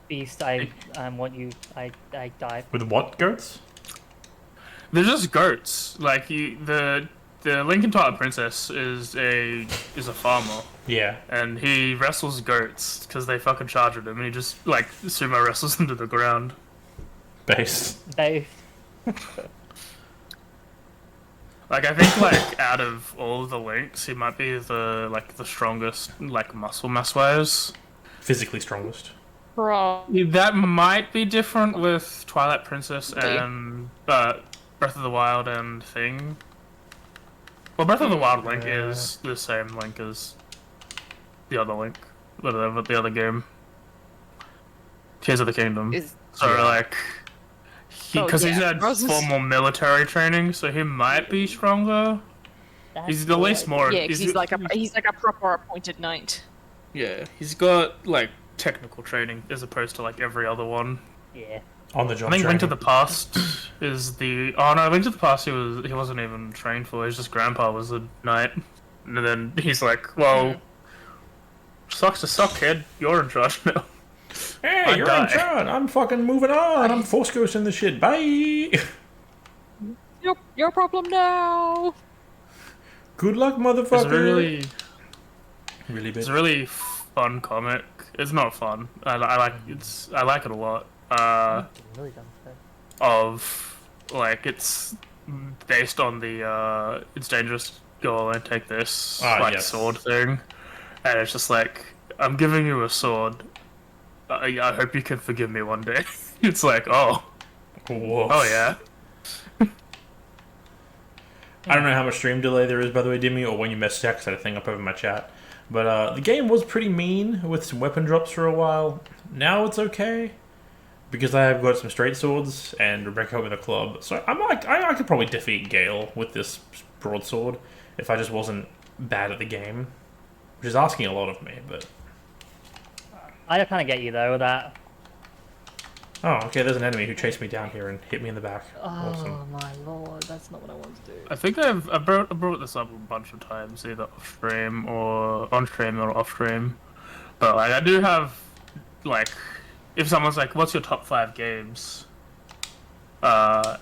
C: Beast, I want you. I died.
A: With what goats?
B: They're just goats. Like the Lincoln Twilight Princess is a farmer,
A: Yeah.
B: and he wrestles goats because they fucking charge at him, and he just like sumo wrestles them to the ground.
A: Base.
C: They.
B: Like I think like out of all of the links, he might be the strongest like muscle mass wise.
A: Physically strongest.
D: Bro.
B: That might be different with Twilight Princess
D: Okay.
B: and Breath of the Wild and Thing. Well, Breath of the Wild Link is the same link as the other Link, whatever the other game. Tears of the Kingdom. So like, because he's had formal military training, so he might be stronger. He's at least more.
D: Yeah, because he's like a proper appointed knight.
B: Yeah, he's got like technical training as opposed to like every other one.
C: Yeah.
A: On the job
B: I think Link to
A: training.
B: the Past is the. Oh no, Link to the Past he wasn't even trained for. His just grandpa was a knight, and then he's like, "Well, sucks to suck, kid. You're in charge now."
A: Hey, you're in charge. I'm fucking moving on. I'm force ghosting this shit. Bye.
D: Your problem now.
A: Good luck, motherfucker.
B: It's
A: really big.
B: it's a really fun comic. It's not fun. I like it a lot.
C: Really dumb stuff.
B: Of like it's based on the it's dangerous. Go alone, take this sword thing, and it's just like I'm giving you a sword. I hope you can forgive me one day. It's like, oh yeah.
A: I don't know how much stream delay there is, by the way, Dimmy, or when you message text, I had a thing up over my chat. But the game was pretty mean with some weapon drops for a while. Now it's okay because I have got some straight swords and Rebecca with a club. So I'm like, I could probably defeat Gale with this broadsword if I just wasn't bad at the game, which is asking a lot of me. But
C: I kind of get you though with that.
A: oh, okay, there's an enemy who chased me down here and hit me in the back.
C: Oh
A: Awesome.
C: my lord, that's not what I want to do.
B: I think I brought this up a bunch of times, either off stream or on stream or off stream. But like, I do have like, if someone's like, "What's your top 5 games?" I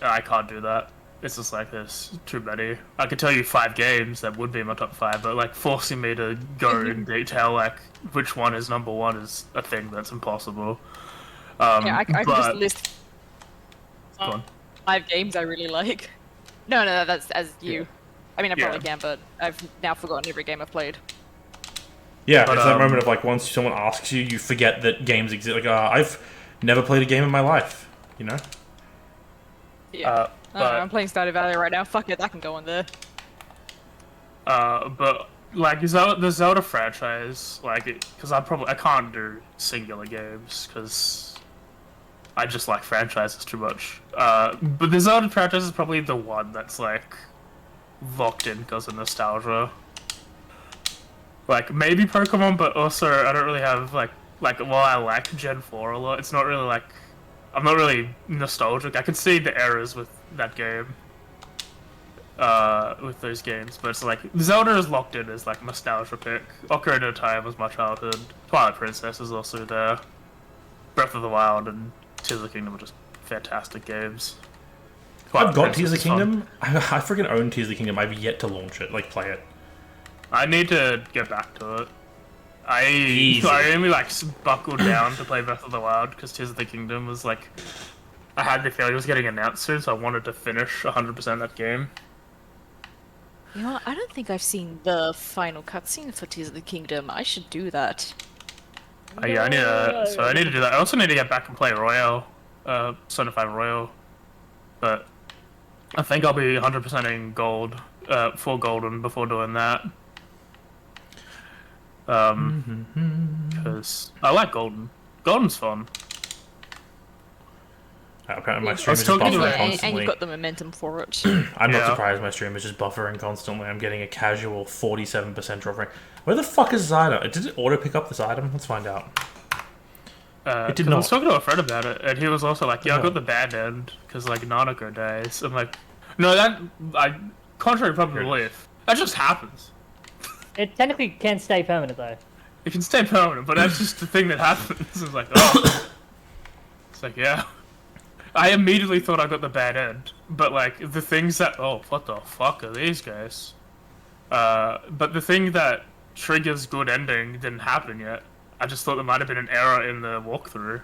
B: can't do that. It's just like there's too many. I could tell you 5 games that would be in my top 5, but like forcing me to go in detail like which one is number 1 is a thing that's impossible.
D: Yeah, I could just list
B: Go on.
D: 5 games I really like. No, that's as you. I mean, I probably can, but I've now forgotten every game I've played.
A: Yeah,
B: But,
A: it's that moment of like once someone asks you, you forget that games exist. Like, I've never played a game in my life, you know?
D: Yeah.
B: But
D: I'm playing Stardew Valley right now. Fuck it, that can go in there.
B: but like the Zelda franchise, like, because I can't do singular games because I just like franchises too much. But the Zelda franchise is probably the one that's like locked in because of nostalgia. Like maybe Pokemon, but also I don't really have like while I like Gen 4 a lot, it's not really like I'm not really nostalgic. I can see the errors with that game. With those games, but it's like Zelda is locked in as like nostalgia pick. Ocarina of Time was my childhood. Twilight Princess is also there. Breath of the Wild and Tears of the Kingdom are just fantastic games.
A: I've got Tears of the Kingdom. I freaking own Tears of the Kingdom. I've yet to launch it, like play it.
B: I need to get back to it.
A: Easy.
B: I only like buckled down to play Breath of the Wild because Tears of the Kingdom was like I had the feeling it was getting announced soon, so I wanted to finish 100% that game.
D: You know what? I don't think I've seen the final cutscene for Tears of the Kingdom. I should do that.
B: Yeah, I need to do that. I also need to get back and play Royale. Certified Royal, but I think I'll be 100%ing gold, full golden before doing that. Because I like golden. Golden's fun.
A: Apparently my
C: Yeah.
A: stream is just
B: talking to
A: buffering
B: you,
D: and
A: constantly.
D: you've got the momentum for it.
A: I'm not
B: Yeah.
A: surprised my stream is just buffering constantly. I'm getting a casual 47% drop rate. Where the fuck is this item? Did it auto pick up this item? Let's find out. It did
B: 'Cause I was
A: not.
B: talking to a friend about it, and he was also like, "Yeah, I
A: Yeah.
B: got the bad end because like Nanako dies." I'm like, "No, contrary to popular
A: Here it
B: belief, that just happens.
C: It technically can stay permanent though.
B: It can stay permanent, but that's just the thing that happens." It's like, oh, it's like, yeah. I immediately thought I got the bad end, but like the things that, oh, what the fuck are these guys? But the thing that triggers good ending didn't happen yet. I just thought there might have been an error in the walkthrough.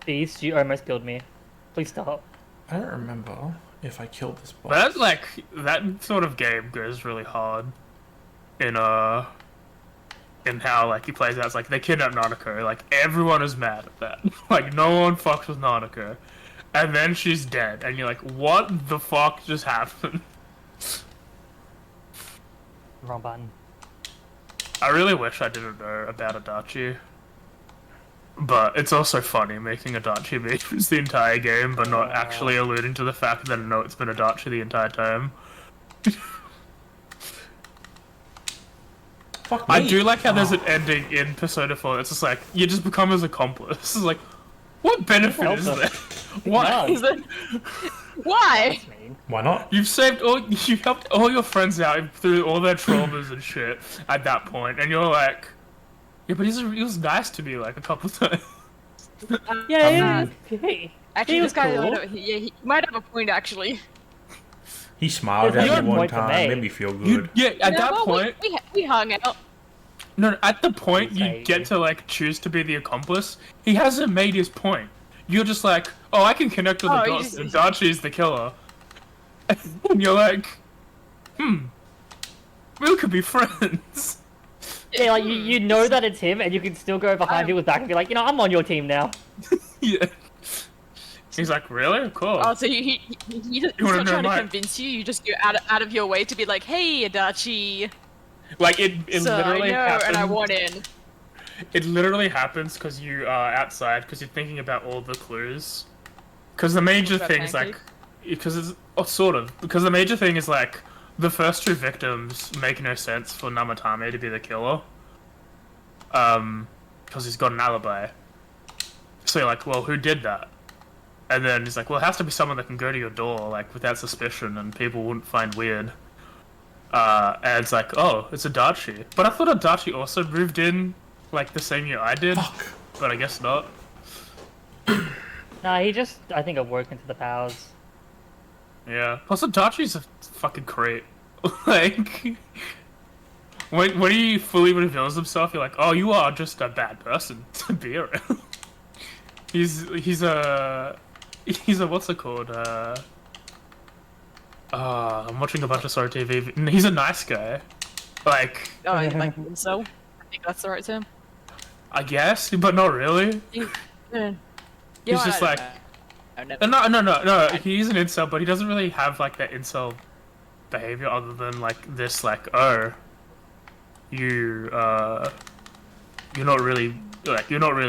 C: Beast, you almost killed me. Please stop.
A: I don't remember if I killed this boss.
B: But that's like that sort of game goes really hard in how like he plays out. It's like they kidnap Nanako, like everyone is mad at that. Like no one fucks with Nanako. And then she's dead, and you're like, what the fuck just happened?
C: Wrong button.
B: I really wish I didn't know about Adachi. But it's also funny making Adachi memes the entire game, but not actually alluding to the fact that no, it's been Adachi the entire time.
A: Fuck me.
B: I do like how there's an ending in Persona 4 it's just like, you just become his accomplice. It's like, what benefit
C: Help
B: is
C: us.
B: there? What?
D: Is it? Why?
C: That's mean.
A: Why not?
B: You helped all your friends out through all their traumas and shit at that point, and you're like, yeah, but he was nice to me like a couple times.
C: Yeah, Hey.
D: Actually,
C: He
D: this
C: was
D: guy,
C: cool.
D: he might have a point actually.
A: He smiled
C: There's
A: at
C: no
A: me one
C: point for
A: time,
C: me.
A: made me feel good.
B: At that
D: well,
B: point,
D: we hung out.
B: no, at the point you
C: Say-
B: get to like choose to be the accomplice, he hasn't made his point. You're just like, oh, I can connect with the
D: Oh,
B: dots, and Dachi's the killer. And you're like, we could be friends.
C: Yeah, like you know that it's him, and you can still go behind people's back and be like, you know, I'm on your team now.
B: Yeah. He's like, really? Cool.
D: Oh, so he's
B: wanna
D: not
B: know
D: trying to
B: mine?
D: convince you. You just go out of your way to be like, hey, Adachi.
B: Like it
D: So
B: literally
D: I know,
B: happens.
D: and I want in.
B: It literally happens because you are outside because you're thinking about all the clues. Because the major
D: About
B: thing is like,
D: pancake?
B: because it's sort of because the major thing is like the first two victims make no sense for Namatame to be the killer. Because he's got an alibi. So you're like, well, who did that? And then he's like, well, it has to be someone that can go to your door like without suspicion and people wouldn't find weird. And it's like, oh, it's Adachi. But I thought Adachi also moved in like the same year I did, but I guess not.
C: Nah, he just, I think, awoke into the powers.
B: Yeah. Plus, Adachi's a fucking creep. Like, when he fully reveals himself, you're like, oh, you are just a bad person to be around. He's a what's it called? I'm watching a bunch of Sorry TV. He's a nice guy. Like,
D: Oh, like so. I think that's the right term.
B: I guess, but not really.
D: Yeah,
B: He's just like,
D: never.
B: no. He's an incel, but he doesn't really have like that incel behavior other than like this, like, oh, you're not really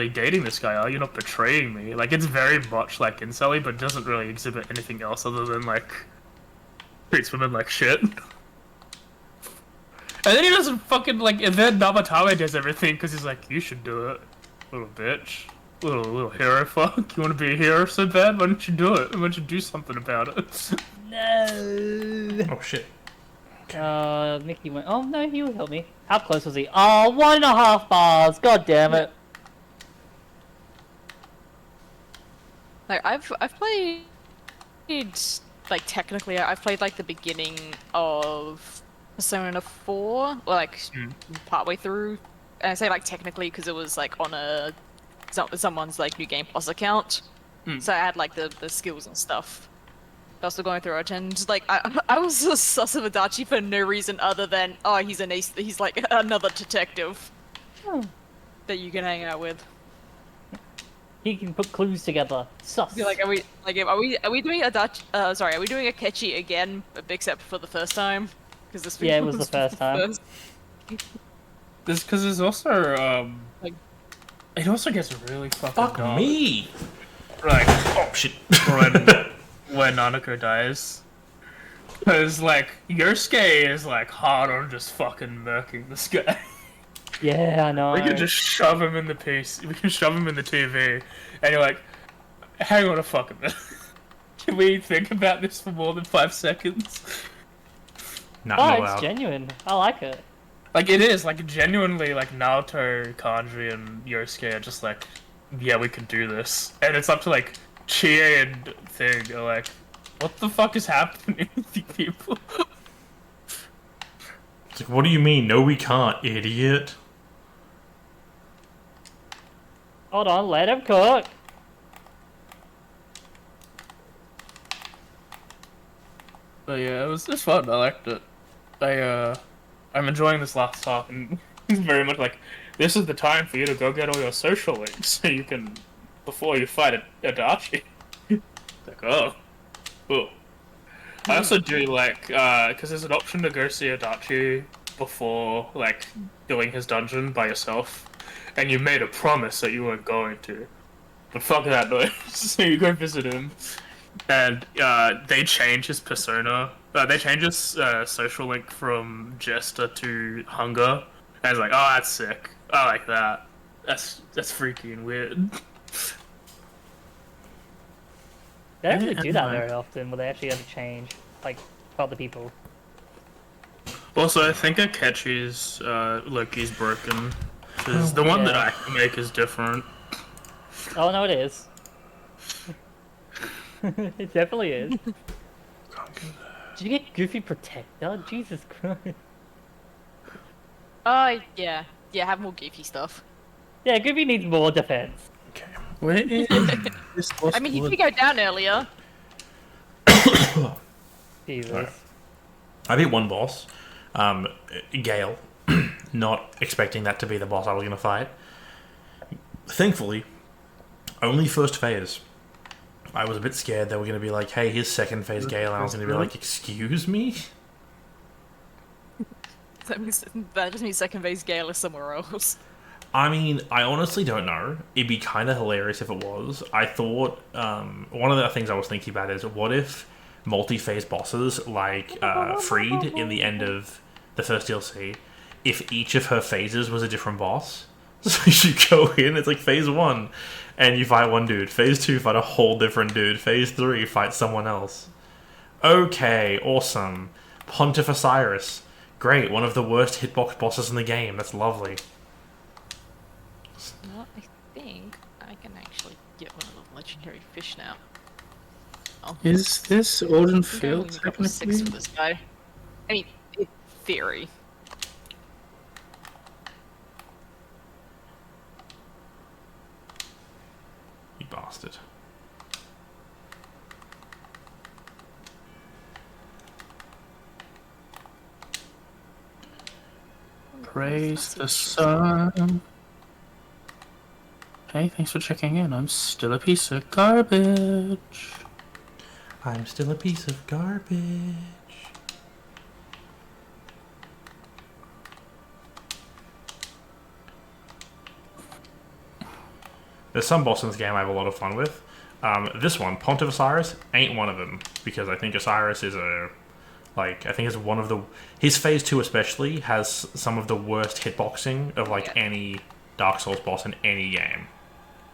B: dating this guy, are you? You're not betraying me. Like, it's very much like incel-y, but doesn't really exhibit anything else other than like treats women like shit. And then he doesn't fucking like, and then Namatame does everything because he's like, you should do it, little bitch. Little hero fuck. You want to be a hero so bad? Why don't you do it? Why don't you do something about it?
C: No.
A: Oh shit.
C: Mickey went, oh no, he will help me. How close was he? Oh, 1.5 bars. God damn it.
D: Like I've played, like technically I've played like the beginning of Persona 4, or like partway through. And I say like technically because it was like on someone's like New Game Plus account, so I had like the skills and stuff. I was still going through it, and like I was just sus of Adachi for no reason other than he's like another detective that you can hang out with.
C: He can put clues together. Sus.
D: Be like, are we doing a Dutch? Sorry, are we doing a catchy again, except for the first time? Because this
C: Yeah, it was the first time.
B: This because there's also
D: Like-
B: it also gets really fucking
A: Fuck
B: dark.
A: me!
B: Like
A: Oh shit.
B: when Nanako dies. Because, like, Yosuke is, like, hard on just fucking murking this guy.
C: Yeah, I know.
B: We can just shove him in the piece. We can shove him in the TV. And you're like, hang on a fucking minute. Can we think about this for more than 5 seconds?
A: Not
C: Oh, it's
A: allowed.
C: genuine. I like it.
B: Like, it is. Like, genuinely, like, Naoto, Kanji, and Yosuke are just like, yeah, we can do this. And it's up to, like, Chie and Thing are like, what the fuck is happening with you people?
A: It's like, what do you mean? No, we can't, idiot.
C: Hold on, let him cook.
B: But yeah, it was fun. I liked it. I'm enjoying this last talk, and he's very much like, this is the time for you to go get all your social links so you can, before you fight Adachi. Like, oh, cool. I also do like, because there's an option to go see Adachi before, like, doing his dungeon by yourself, and you made a promise that you weren't going to. But fuck that noise. So you go visit him, and they change his persona. They change his social link from Jester to Hunger, and it's like, oh, that's sick. I like that. That's freaking weird.
C: They don't really do that
B: Yeah.
C: very often, where they actually have to change, like, for other people.
B: Also, I think Akechi's Loki's broken. Because the one that
C: Yeah.
B: I can make is different.
C: Oh no, it is. It definitely is. Did you get Goofy Protector? Jesus Christ.
D: Yeah. Yeah, have more goofy stuff.
C: Yeah, Goofy needs more defense.
A: Okay.
B: Where is this?
D: I mean, he did go down earlier.
C: Jesus.
A: Alright. I beat one boss, Gale, not expecting that to be the boss I was going to fight. Thankfully, only first phase. I was a bit scared they were going to be like, hey, here's second phase Gale, and I was going to be like, excuse me?
D: That just means second phase Gale is somewhere else.
A: I mean, I honestly don't know. It'd be kind of hilarious if it was. I thought, one of the things I was thinking about is, what if multi-phase bosses, like Freed in the end of the first DLC, if each of her phases was a different boss? So you go in, it's like phase 1, and you fight one dude. Phase 2, fight a whole different dude. Phase 3, fight someone else. Okay, awesome. Pontiff Osiris. Great, one of the worst hitbox bosses in the game. That's lovely.
D: Well, I think I can actually get one of the legendary fish now. Oh.
B: Is this Odin
D: I'm
B: Field
D: going to drop a 6
B: technically?
D: for this guy. I mean, in theory.
A: You bastard.
B: Praise the sun. Hey, thanks for checking in. I'm still a piece of garbage.
A: I'm still a piece of garbage. There's some bosses in this game I have a lot of fun with. This one, Pontiff Osiris, ain't one of them. Because I think Osiris is a... Like, I think it's one of the... His Phase 2 especially has some of the worst hitboxing of, like, any Dark Souls boss in any game.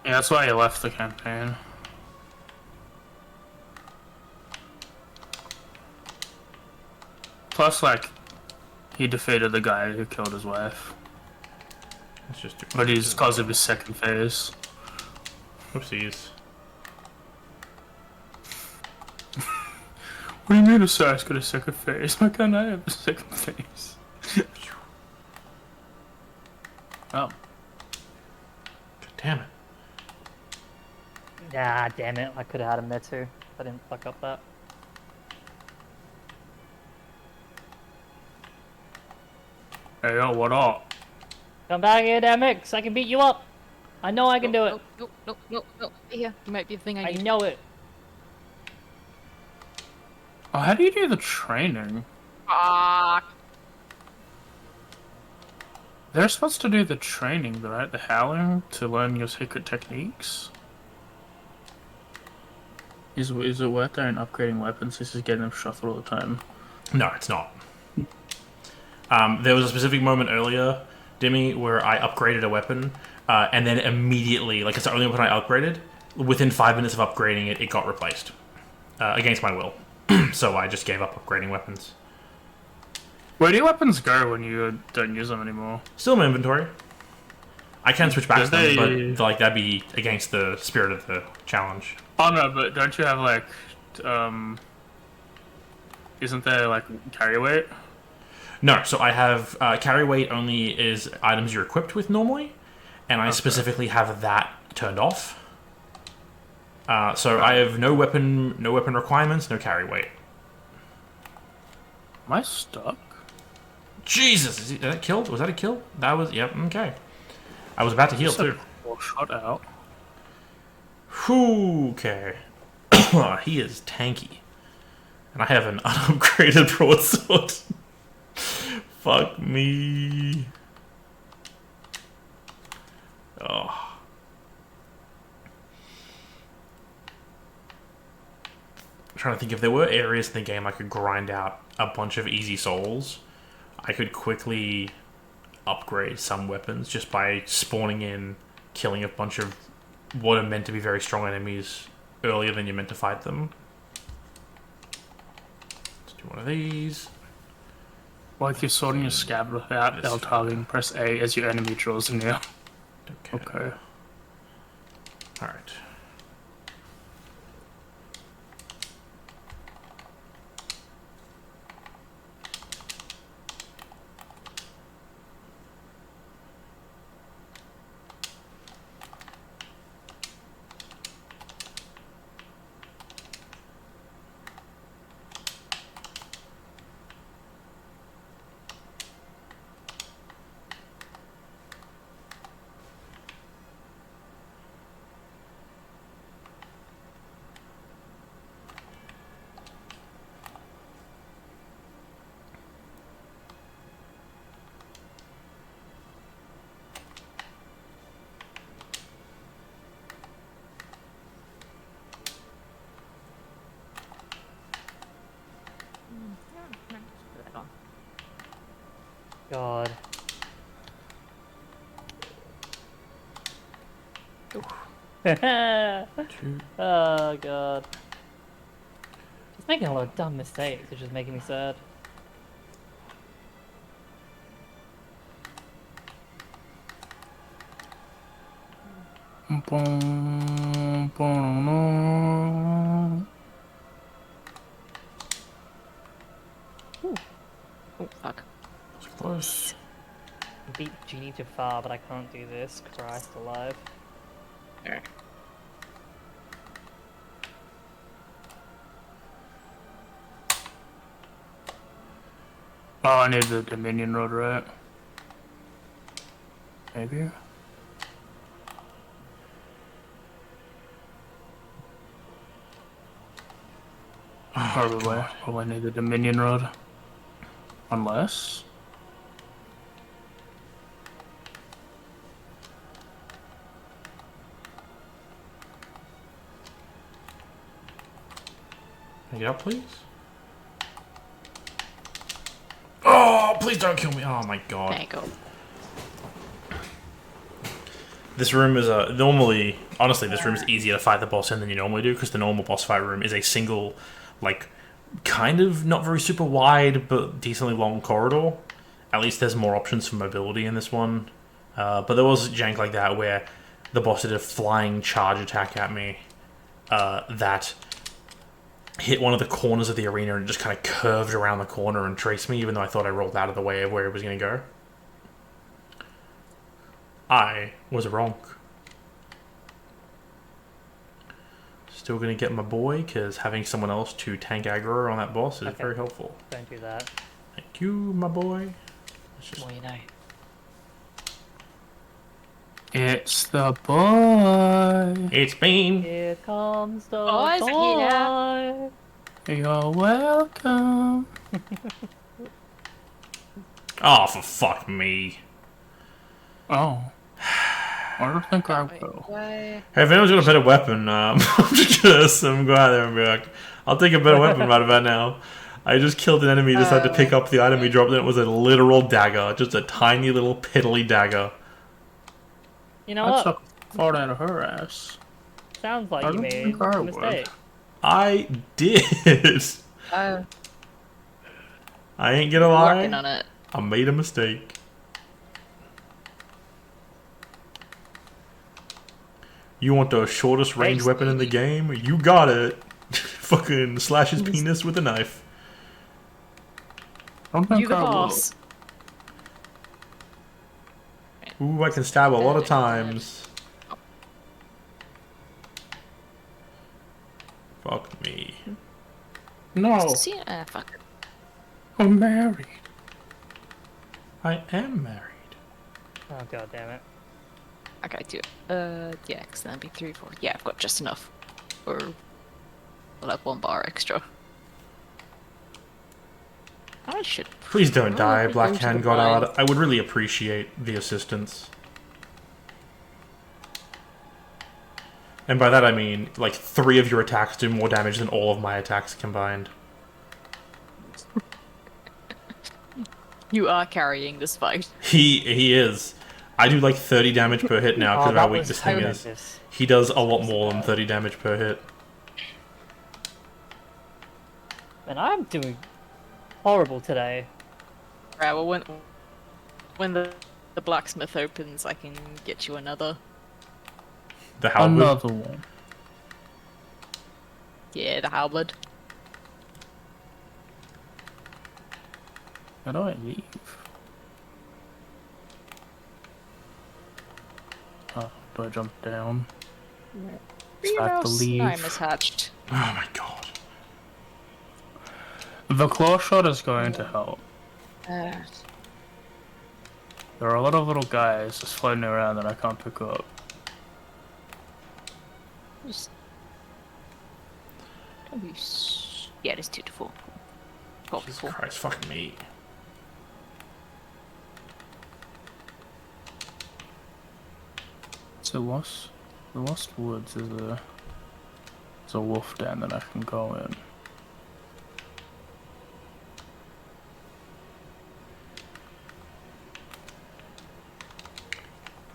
B: Yeah, that's why I left the campaign. Plus, like, he defeated the guy who killed his wife.
A: Let's just do...
B: But he's because of his second phase.
A: Oopsies.
B: What do you mean Osiris got a second phase? Why can't I have a second phase? Oh.
A: God damn it.
C: Ah, damn it. I could have had him there too. If I didn't fuck up that.
B: Hey, yo, what up?
C: Come back here, damn it, 'cause I can beat you up. I know I can do it.
D: No. Here, it might be the thing I
C: I
D: need.
C: know it.
B: Oh, how do you do the training?
D: Fuck.
B: They're supposed to do the training, right? The howling to learn your secret techniques. Is it worth there in upgrading weapons? This is getting them shuffled all the time.
A: No, it's not. There was a specific moment earlier, Dimmy, where I upgraded a weapon, and then immediately, like it's the only weapon I upgraded, within 5 minutes of upgrading it, it got replaced. Against my will. So I just gave up upgrading weapons.
B: Where do your weapons go when you don't use them anymore?
A: Still in my inventory. I can switch back to them,
B: They-
A: but like that'd be against the spirit of the challenge.
B: Oh no, but don't you have like, isn't there like carry weight?
A: No, so I have carry weight only is items you're equipped with normally, and I specifically have that turned off. So I have no weapon requirements, no carry weight.
B: Am I stuck?
A: Jesus, is that killed? Was that a kill? That was, yep, okay. I was about to heal too.
B: Or shot out.
A: Whew, okay. He is tanky. And I have an unupgraded broadsword. Fuck me. Oh. I'm trying to think if there were areas in the game I could grind out a bunch of easy souls. I could quickly upgrade some weapons just by spawning in, killing a bunch of what are meant to be very strong enemies earlier than you're meant to fight them. Let's do one of these.
B: Like you're sorting your scabbard without L targeting, press A as your enemy draws near. Okay.
A: Alright.
C: God. Oh god. Just making a lot of dumb mistakes, which is making me sad.
D: Oh, fuck.
A: Close.
C: Beat Genie too far, but I can't do this. Christ alive.
D: There.
B: Oh, I need the Dominion Rod, right? Maybe? Probably. Probably need the Dominion Rod. Unless...
A: Can I get up, please? Oh, please don't kill me. Oh my god.
D: There you go.
A: This room is normally, honestly, this room is easier to fight the boss in than you normally do, because the normal boss fight room is a single, like, kind of not very super wide, but decently long corridor. At least there's more options for mobility in this one. But there was jank like that where the boss did a flying charge attack at me that hit one of the corners of the arena and just kind of curved around the corner and traced me, even though I thought I rolled out of the way of where it was going to go. I was wrong. Still going to get my boy, because having someone else to tank aggro on that boss is very helpful.
C: Don't do that.
A: Thank you, my boy. Let's just...
D: Well, you know.
B: It's the boy.
A: It's been.
C: Here comes the
D: Boys are
C: boy.
B: You're welcome.
A: Oh, for fuck me.
B: Oh. I don't think I
D: Wait,
B: will.
D: why?
A: Hey, if anyone's got a better weapon, I'm just gonna go out there and be like, I'll take a better weapon right about now. I just killed an enemy, decided to pick up the item he dropped, and it was a literal dagger. Just a tiny little piddly dagger.
C: You know
B: I
C: what?
B: took fart out of her ass.
C: Sounds like
B: I
C: you
B: don't
C: made
B: think I
C: a
B: would.
C: mistake.
A: I did. I ain't gonna
D: Working
A: lie.
D: on it.
A: I made a mistake. You want the shortest range weapon in the game? You got it. Fucking slash his penis with a knife.
B: I don't think
D: You the
B: I will.
D: boss.
A: Ooh, I can stab a lot of times. Fuck me.
B: No,
D: See, fuck it.
B: I'm married.
A: I am married.
C: Oh god damn it.
D: Okay, do it. Yeah, because that'd be 3, 4. Yeah, I've got just enough. Or I'll have 1 bar extra. I should.
A: Please don't die,
D: probably
A: Black
D: go to
A: Hand
D: the
A: Goddard.
D: mine.
A: I would really appreciate the assistance. And by that I mean, like, 3 of your attacks do more damage than all of my attacks combined.
D: You are carrying this fight.
A: He is. I do like 30 damage per hit now because
C: Oh,
A: of how
C: that
A: weak
C: was
A: this thing is.
C: horrendous.
A: He does a lot more than 30 damage per hit.
C: And I'm doing horrible today.
D: Right, well, when the blacksmith opens, I can get you another.
A: The halberd.
B: Another one.
D: Yeah, the halberd.
B: How do I leave? Oh, do I jump down? I have to leave.
D: I'm mishatched.
A: Oh my god.
B: The claw shot is going to help.
D: Uh,
B: There are a lot of little guys just floating around that I can't pick up.
D: just... Yeah, it is 2 to 4. Cool,
A: Jesus
D: cool.
A: Christ, fucking me.
B: So the Lost Woods is a wolf den that I can go in.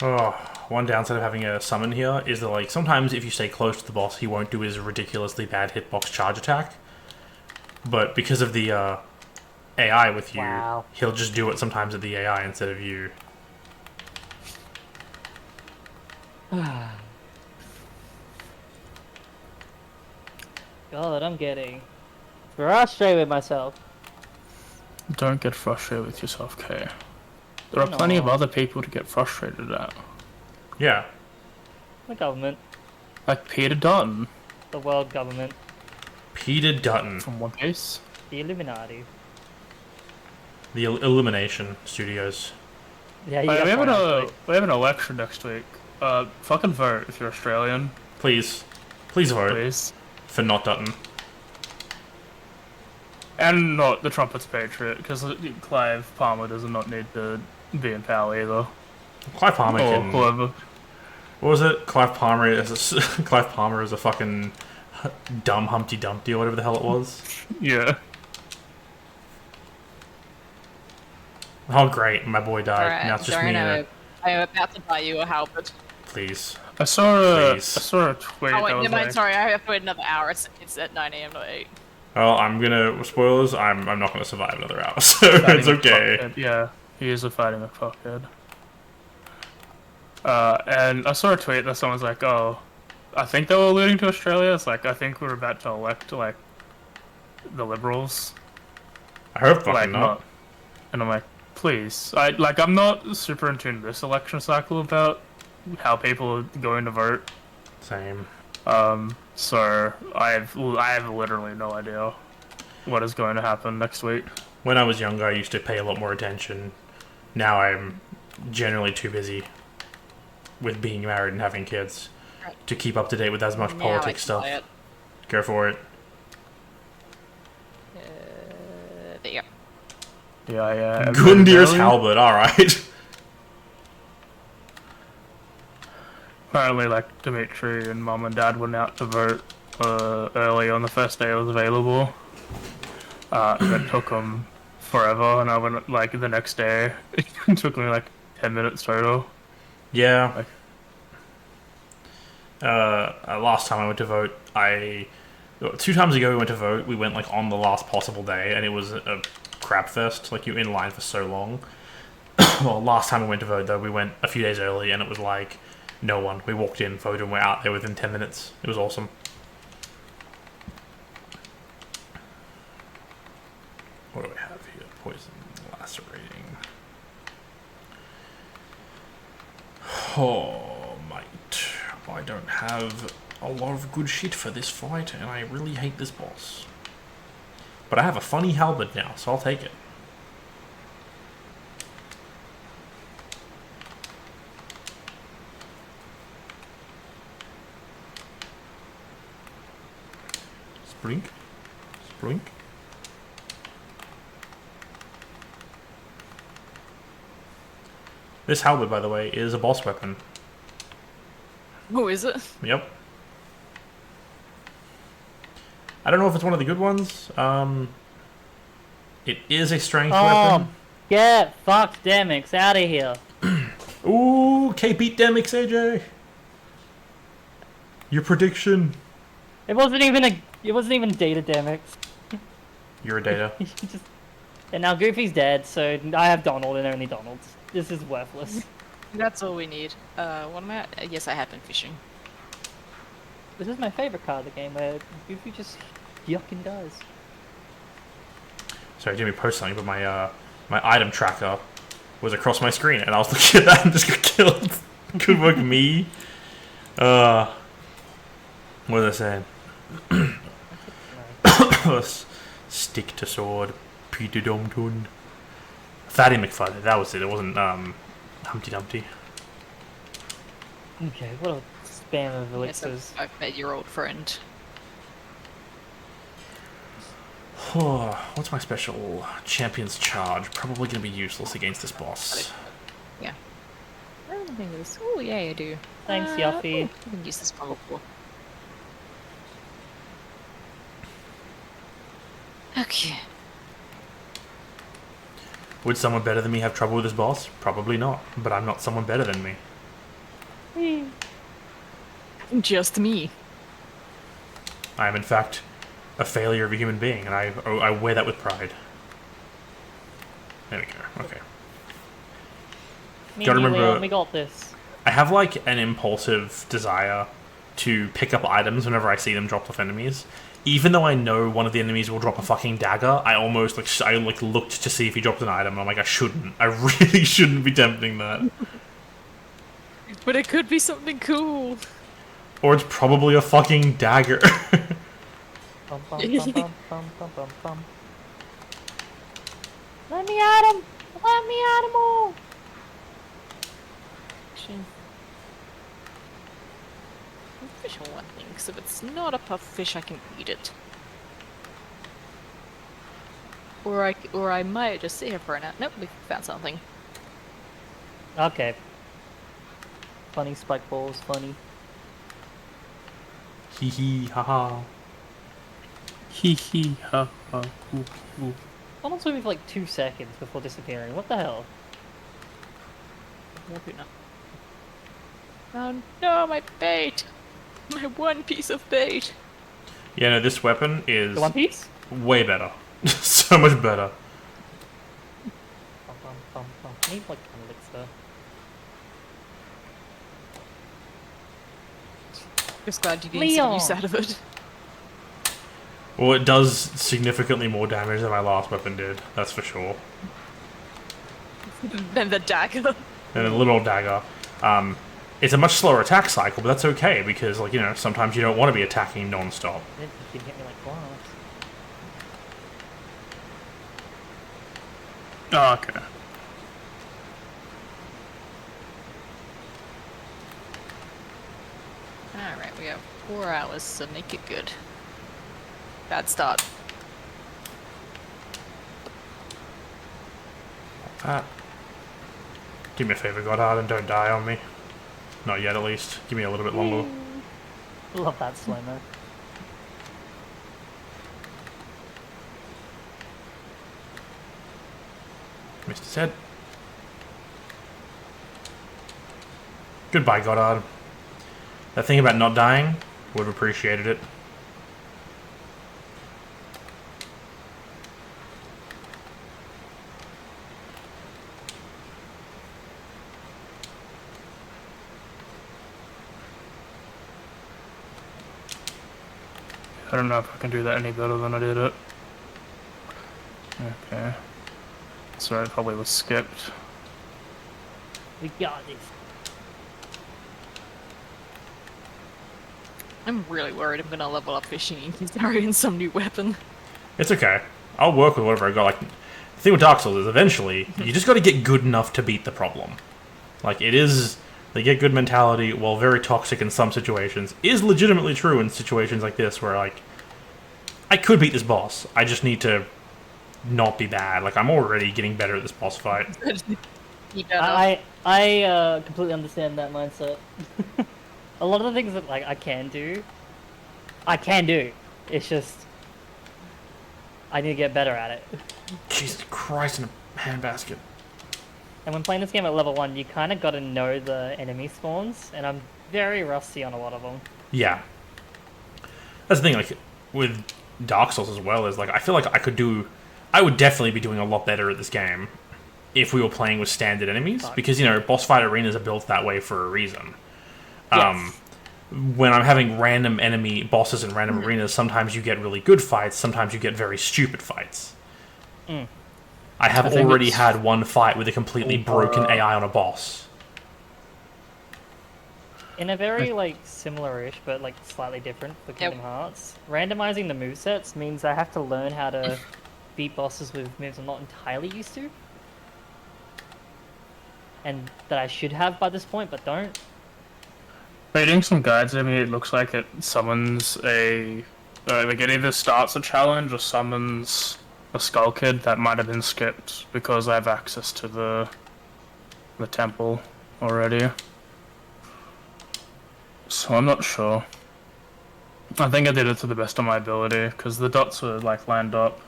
A: Oh, one downside of having a summon here is that, like, sometimes if you stay close to the boss, he won't do his ridiculously bad hitbox charge attack. But because of the AI with you,
C: Wow.
A: he'll just do it sometimes at the AI instead of you.
C: God, I'm getting frustrated with myself.
B: Don't get frustrated with yourself, Kay. There are plenty of
C: No.
B: other people to get frustrated at.
A: Yeah.
C: The government.
B: Like Peter Dunn
C: The world government.
A: Peter Dutton.
B: from One Piece.
C: The Illuminati.
A: The Illumination Studios.
C: Yeah, you
B: Hey,
C: got
B: we have an election next week. Fucking vote if you're Australian,
A: Please. Please vote
B: please.
A: for not Dutton.
B: And not the Trumpets Patriot, because Clive Palmer does not need to be in power either.
A: Clive Palmer
B: Or
A: can...
B: whoever.
A: What was it? Clive Palmer is a, Clive Palmer is a fucking dumb Humpty Dumpty or whatever the hell it was.
B: Yeah.
A: Oh great, my boy died.
D: Alright,
A: Now it's just me
D: Darren,
A: and
D: I'm about to buy you a halberd.
A: Please.
B: I saw
A: Please.
B: a tweet
D: Oh wait,
B: that was
D: never mind,
B: like,
D: sorry, I have to wait another hour. It's at 9 AM, not 8.
A: Well, I'm gonna... Spoilers, I'm not gonna survive another hour, so
B: fighting
A: it's
B: a
A: okay.
B: fuckhead. Yeah, he is a fighting a fuckhead. And I saw a tweet that someone's like, oh, I think they were alluding to Australia. It's like, I think we're about to elect, like, the Liberals.
A: I hope fucking
B: Like,
A: not.
B: And I'm like, please. I'm not super in tune to this election cycle about how people are going to vote.
A: Same.
B: So I have literally no idea what is going to happen next week.
A: When I was younger, I used to pay a lot more attention. Now I'm generally too busy. with being married and having kids
D: Right.
A: to keep up to date with as much
D: Now I
A: politics
D: can buy
A: stuff.
D: it.
A: Go for it.
D: There you go.
B: Yeah.
A: Gundir's halberd, alright.
B: Apparently, like, Dimitri and Mum and Dad went out to vote early on the first day it was available. It took them forever, and I went, like, the next day. It took me, like, 10 minutes total.
A: Yeah. Last time I went to vote, 2 times ago we went to vote, we went, like, on the last possible day, and it was a crap fest. Like, you were in line for so long. Well, last time we went to vote, though, we went a few days early, and it was like, no one. We walked in, voted, and we're out there within 10 minutes. It was awesome. What do we have here? Poison, lacerating. Oh, mate. I don't have a lot of good shit for this fight, and I really hate this boss. But I have a funny halberd now, so I'll take it. Sprink. Sprink. This halberd, by the way, is a boss weapon.
D: Oh, is it?
A: Yep. I don't know if it's one of the good ones. It is a strength weapon.
C: Get fucked, Demix, out of here.
A: Ooh, K beat Demix, AJ. Your prediction.
C: It wasn't even data Demix.
A: You're a data.
C: And now Goofy's dead, so I have Donald and only Donald. This is worthless.
D: That's all we need. What am I at? Yes, I have been fishing.
C: This is my favorite card of the game, where Goofy just yucking dies.
A: Sorry, Jimmy posted something, but my item tracker was across my screen, and I was looking at that and just got killed. Good work, me. What was I saying? Stick to sword, Peter Domtun. Fatty McFuddy, that was it. It wasn't Humpty Dumpty.
C: Okay, what a spam of
D: Yes,
C: elixirs.
D: I've met your old friend.
A: What's my special? Champion's Charge. Probably going to be useless against this boss.
D: Yeah. I don't think this. Oh, yeah, I do.
C: Thanks, Yuffie.
D: I can use this one before. Okay.
A: Would someone better than me have trouble with this boss? Probably not, but I'm not someone better than me.
D: Just me.
A: I am, in fact, a failure of a human being, and I wear that with pride. There we go, okay.
C: Me
A: Gotta
C: and you,
A: remember-
C: Leon, we got this.
A: I have, like, an impulsive desire to pick up items whenever I see them dropped off enemies. Even though I know one of the enemies will drop a fucking dagger, I almost, I looked to see if he dropped an item, and I'm like, I shouldn't. I really shouldn't be tempting that.
D: But it could be something cool.
A: Or it's probably a fucking dagger.
C: Bum, bum, bum, bum, bum, bum, bum, bum. Let me at him! Let me at him all!
D: Fish on one thing, because if it's not a puff fish, I can eat it. Or I might just sit here for an hour. Nope, we found something.
C: Okay. Funny spike balls, funny.
A: Hee hee, haha.
B: Hee hee ha ha hoo hoo.
C: Donald's with me for like 2 seconds before disappearing. What the hell?
D: Oh no, my bait! My one piece of bait!
A: Yeah, no, this weapon is
C: The One Piece?
A: way better. So much better.
C: Bum, bum, bum, bum. I need like an elixir.
D: Just glad you didn't some use
C: Leon!
D: out of it.
A: Well, it does significantly more damage than my last weapon did, that's for sure.
D: Then the dagger.
A: And a little dagger. It's a much slower attack cycle, but that's okay, because, like, you know, sometimes you don't want to be attacking non-stop.
C: You can hit me like glass.
B: Oh, okay.
D: Alright, we have 4 hours, so make it good. Bad start.
A: Do me a favor, Goddard, and don't die on me. Not yet, at least. Give me a little bit longer.
C: Love that slow-mo.
A: Missed his head. Goodbye, Goddard. That thing about not dying, would have appreciated it.
B: I don't know if I can do that any better than I did it. Okay. So it probably was skipped.
C: We got this.
D: I'm really worried I'm gonna level up fishing and carry in some new weapon.
A: It's okay. I'll work with whatever I got. Like, the thing with Dark Souls is eventually, you just got to get good enough to beat the problem. Like, it is... The get good mentality, while very toxic in some situations, is legitimately true in situations like this, where, like, I could beat this boss. I just need to not be bad. Like, I'm already getting better at this boss fight.
C: I completely understand that mindset. A lot of the things that like I can do. It's just I need to get better at it.
A: Jesus Christ, in a handbasket.
C: And when playing this game at level 1, you kind of got to know the enemy spawns, and I'm very rusty on a lot of them.
A: Yeah. That's the thing, like, with Dark Souls as well, is, like, I feel like I would definitely be doing a lot better at this game if we were playing with standard enemies, because, you know, boss fight arenas are built that way for a reason.
C: Yes.
A: When I'm having random enemy bosses in random arenas, sometimes you get really good fights, sometimes you get very stupid fights. I have already had one fight with a completely broken AI on a boss.
C: In a very, like, similar-ish, but, like, slightly different for Kingdom Hearts, randomizing the movesets means I have to learn how to beat bosses with moves I'm not entirely used to. And that I should have by this point, but don't.
B: Reading some guides, I mean, it looks like it summons a... like, it either starts a challenge or summons a Skull Kid that might have been skipped because I have access to the temple already. So I'm not sure. I think I did it to the best of my ability because the dots were like lined up.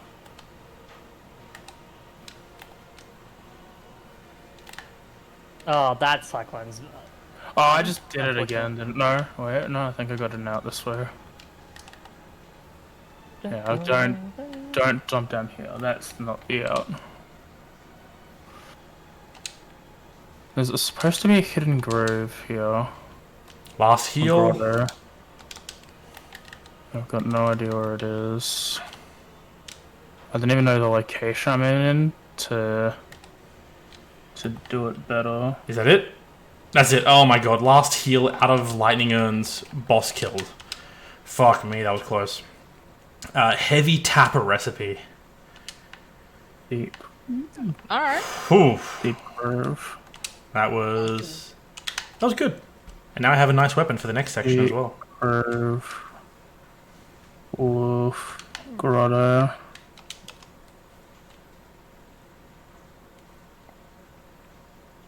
C: Oh, that Cyclone's...
B: Oh, I just did it again, didn't no? Wait, no, I think I got it out this way. Yeah, don't jump down here. That's not the out. There's supposed to be a hidden grove here.
A: Last heal?
B: Brother. I've got no idea where it is. I don't even know the location I'm in to do it better.
A: Is that it? That's it. Oh my god. Last heal out of Lightning Urns. Boss killed. Fuck me, that was close. Heavy tapper recipe.
B: Deep.
D: Alright.
A: Whew.
B: Deep grove.
A: That was good. And now I have a nice weapon for the next section as well.
B: Grove. Wolf. Grotto.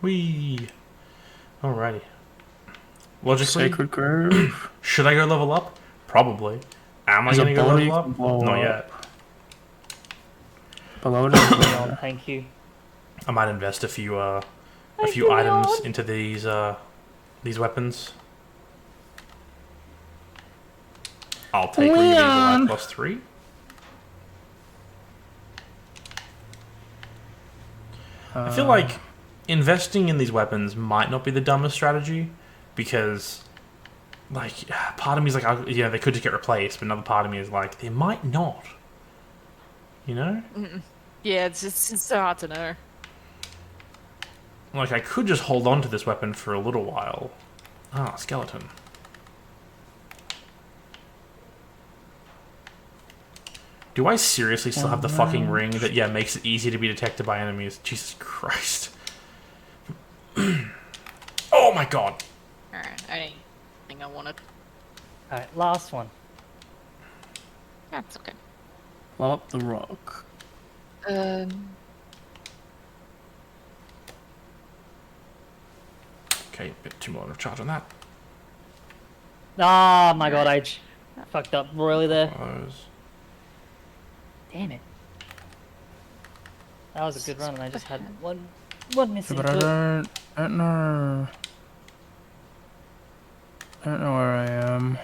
A: Whee. Alrighty. Logically,
B: Sacred Grove.
A: should I go level up? Probably. Am I
B: There's a
A: going to go
B: body
A: level up?
B: blow
A: Not
B: up.
A: yet.
B: Below it is
C: Oh, thank you.
A: I might invest a few
C: Thank you,
A: items
C: Leon.
A: into these weapons. I'll take
B: Leon.
A: Life +3. I feel like investing in these weapons might not be the dumbest strategy, because, like, part of me is like, yeah, they could just get replaced, but another part of me is like, they might not. You know?
D: Yeah, it's so hard to know.
A: Like, I could just hold on to this weapon for a little while. Ah, skeleton. Do I seriously still have the fucking ring that, yeah, makes it easy to be detected by enemies? Jesus Christ. Oh my god.
D: Alright, I think I wanted.
C: Alright, last one.
D: That's okay.
B: Blow up the rock.
A: Okay, a bit too much of charge on that.
C: Ah, my god, I fucked up royally there.
A: Those.
C: Damn it. That was a good run, and I just had one missing.
B: But I don't know. I don't know where I am.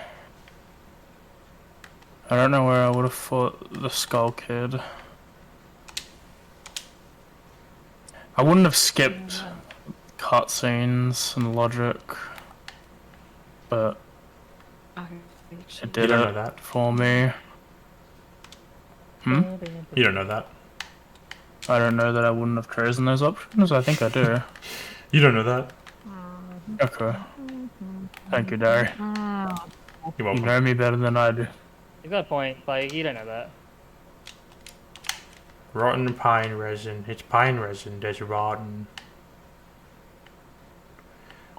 B: I don't know where I would have fought the Skull Kid. I wouldn't have skipped cutscenes and logic, but it did
A: don't know
B: it
A: that.
B: for me. Hmm?
A: You don't know that.
B: I don't know that I wouldn't have chosen those options. I think I do.
A: You don't know that.
B: Okay. Thank you, Dari.
A: You're
B: You
A: welcome.
B: know me better than I do.
C: You got a point, but you don't know that.
A: Rotten pine resin. It's pine resin. There's rotten.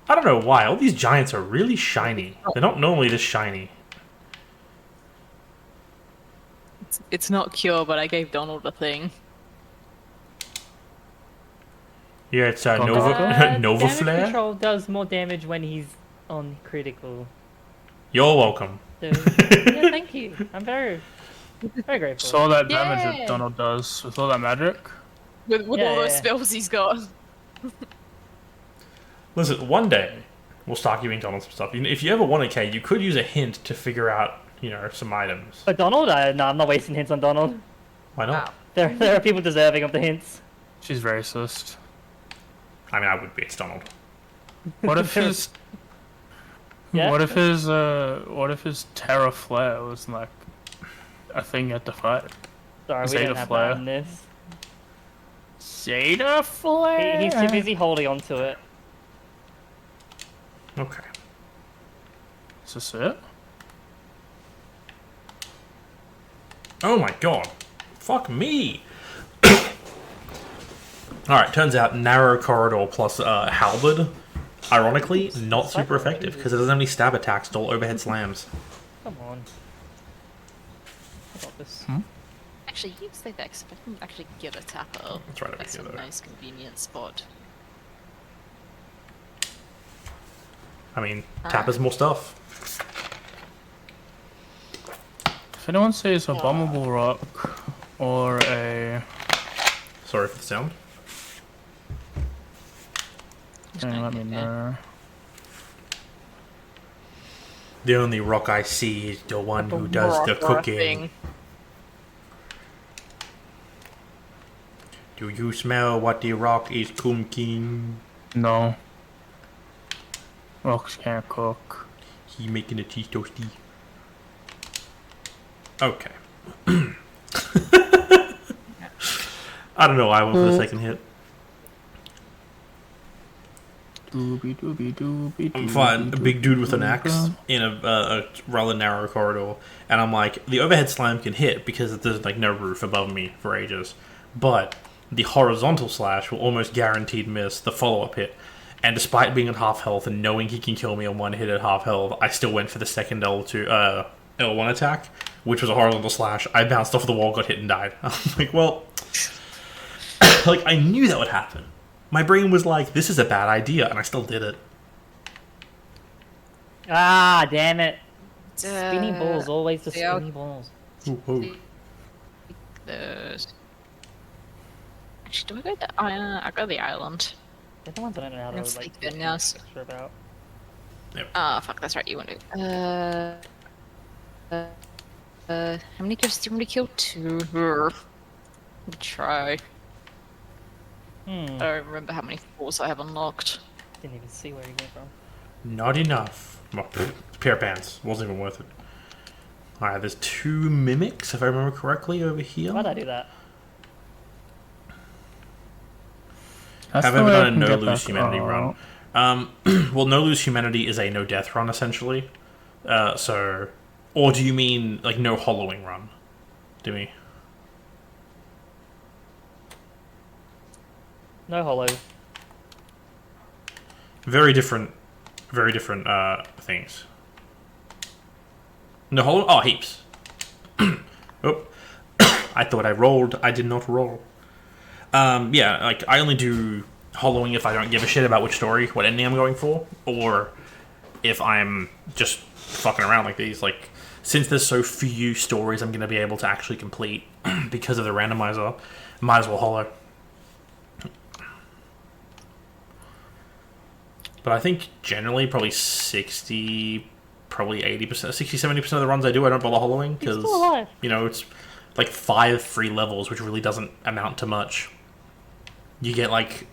A: I don't know why. All these giants are really shiny. They're not normally this shiny.
D: It's not cure, but I gave Donald a thing.
A: Yeah, it's
B: Gonk
A: Nova Nova
C: Damage
A: Flare.
C: control does more damage when he's on critical.
A: You're welcome.
C: So, yeah, thank you. I'm very grateful.
B: Saw that damage
D: Yay!
B: that Donald does with all that magic.
D: With
C: Yeah,
D: all those
C: yeah.
D: spells he's got.
A: Listen, one day we'll start giving Donald some stuff. If you ever want a K, you could use a hint to figure out, some items.
C: But Donald? No, I'm not wasting hints on Donald.
A: Why not?
D: Wow.
C: There are people deserving of the hints.
B: She's racist.
A: I mean, I would be. It's Donald.
B: What if his
C: Yeah?
B: what if his Terra Flare was like a thing you had to fight?
C: Sorry, we
B: Zeta
C: don't have
B: Flare.
C: that in this.
B: Zeta Flare.
C: He's too busy holding on to it.
A: Okay.
B: Is this it?
A: Oh my god. Fuck me. Alright, turns out narrow corridor plus halberd, ironically, not super effective because it doesn't have any stab attacks, it's all overhead slams.
C: Come on. I got this.
D: Actually, you say that because I can actually get a tapper.
A: That's right over
D: That's
A: here,
D: a
A: though.
D: nice, convenient spot.
A: I mean, Tapper's more stuff.
B: If anyone sees a bombable rock or a
A: Sorry for the sound.
B: thing, let me know.
A: The only rock I see is the one who does the cooking. Do you smell what the rock is cooking?
B: No. Rocks can't cook.
A: He making a cheese toasty. Okay. I don't know why I went for the second hit.
B: Doobie doobie doobie.
A: I'm fine. A big dude with an axe in a rather narrow corridor, and I'm like, the overhead slam can hit because there's like no roof above me for ages, but the horizontal slash will almost guaranteed miss the follow-up hit. And despite being at half health and knowing he can kill me on one hit at half health, I still went for the second L1 attack, which was a horizontal slash. I bounced off the wall, got hit, and died. I'm like, well, like I knew that would happen. My brain was like, this is a bad idea, and I still did it.
C: Ah, damn it. Spinny balls, always the
D: yeah.
C: spinny balls.
A: Ooh, ooh.
D: Those. Actually, do I go the I go the island.
C: They're the ones I don't know how to
D: It's
C: like
D: like the
C: do
D: nest.
C: extra about.
D: Ah, fuck, that's right, you want to. How many ghosts do you want me to kill? 2. Let me try. I don't remember how many 4s I have unlocked.
C: Didn't even see where you came from.
A: Not enough. Well, pair of pants. Wasn't even worth it. Alright, there's 2 mimics, if I remember correctly, over here.
C: Why'd I do that?
A: Have ever done a no-lose humanity run. Well, no-lose humanity is a no-death run, essentially. So... Or do you mean, like, no-hollowing run? Do we?
C: No hollow.
A: Very different things. No, hold on. Oh, heaps. Oh. I thought I rolled. I did not roll. Yeah, like, I only do hollowing if I don't give a shit about which story, what ending I'm going for, or if I'm just fucking around like these. Like, since there's so few stories I'm going to be able to actually complete because of the randomizer, might as well hollow. But I think generally probably 60, probably 80%, 60, 70% of the runs I do, I don't bother hollowing because,
C: still alive.
A: you know, it's like 5 free levels, which really doesn't amount to much. You get like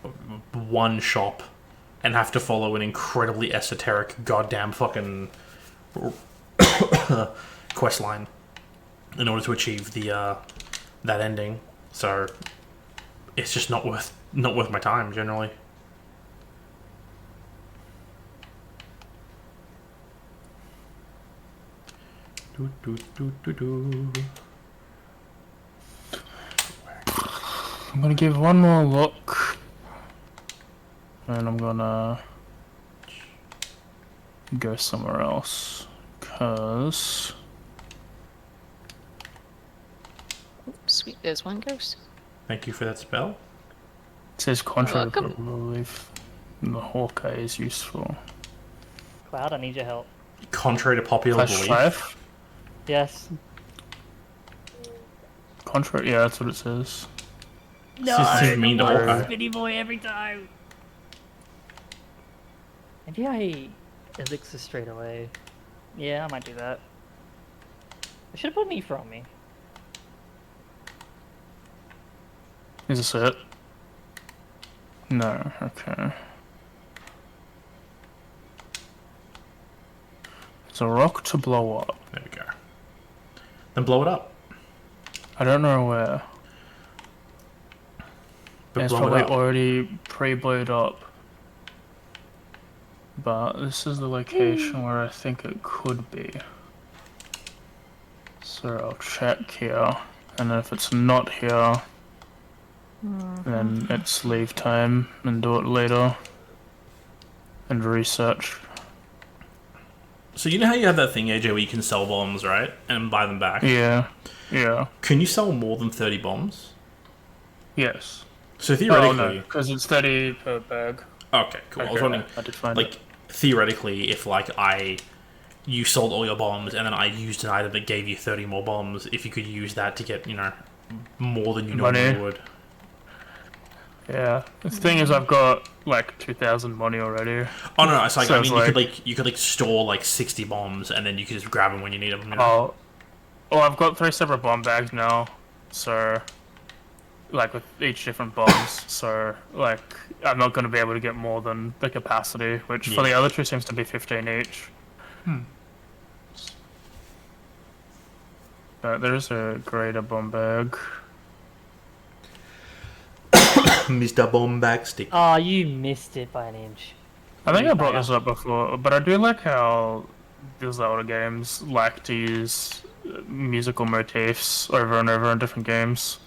A: one shop and have to follow an incredibly esoteric goddamn fucking quest line in order to achieve the that ending. So it's just not worth my time generally.
B: I'm gonna give one more look, and I'm gonna go somewhere else, cause
D: Sweet, there's one ghost.
A: Thank you for that spell.
B: it says contrary to
D: welcome.
B: belief, the Hawkeye is useful.
C: Cloud, I need your help.
A: Contrary to popular
B: Flash
A: belief.
B: 5?
C: Yes.
B: Contrary, yeah, that's what it says.
A: This is mean to Hawkeye.
C: Spinny boy every time. Maybe I elixir straight away. Yeah, I might do that. I should have put Nifra on me.
B: Is this it? No, okay. It's a rock to blow up.
A: There we go. Then blow it up.
B: I don't know where.
A: But
B: It's
A: blow
B: probably
A: it up.
B: already pre-blowed up. But this is the location where I think it could be. So I'll check here. And if it's not here, then it's leave time and do it later. And research.
A: So you know how you have that thing, AJ, where you can sell bombs, right? And buy them back?
B: Yeah. Yeah.
A: Can you sell more than 30 bombs?
B: Yes.
A: So
B: Oh
A: theoretically...
B: no, because it's 30 per bag.
A: Okay, cool. I was
B: Okay,
A: wondering,
B: I did find
A: like,
B: it.
A: theoretically, if, like, you sold all your bombs and then I used an item that gave you 30 more bombs, if you could use that to get, you know, more than you normally
B: Money.
A: would.
B: Yeah. The thing is, I've got like 2,000 money already.
A: Oh, no, it's like,
B: So
A: I
B: it's
A: mean, you could store, like, 60 bombs and then you could just grab them when you need them. You know?
B: Oh, well, I've got 3 separate bomb bags now, so like with each different bombs. So like, I'm not going to be able to get more than the capacity, which for the
A: Yeah.
B: other 2 seems to be 15 each. But there's a greater bomb bag.
A: Mr. Bombag Stick.
C: Oh, you missed it by an inch.
B: I think I brought this up before, but I do like how the Zelda games like to use musical motifs over and over in different games.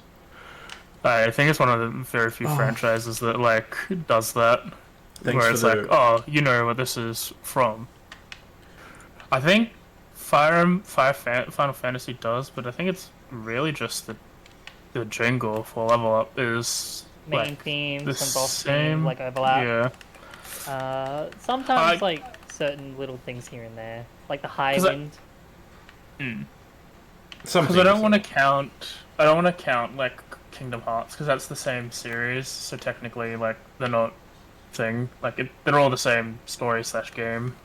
B: I think it's one of the very few franchises that like does that,
A: Thanks
B: where
A: for
B: it's
A: the-
B: like, oh, you know what this is from. I think Final Fantasy does, but I think it's really just the jingle for Level Up is
C: Main
B: like
C: themes
B: the
C: and boss
B: same.
C: themes like overlap.
B: Yeah.
C: Sometimes like certain little things here and there, like the high
B: 'Cause I-
C: wind.
B: Because I don't want to count. I don't want to count like Kingdom Hearts because that's the same series. So technically, like they're not thing. Like they're all the same story / game.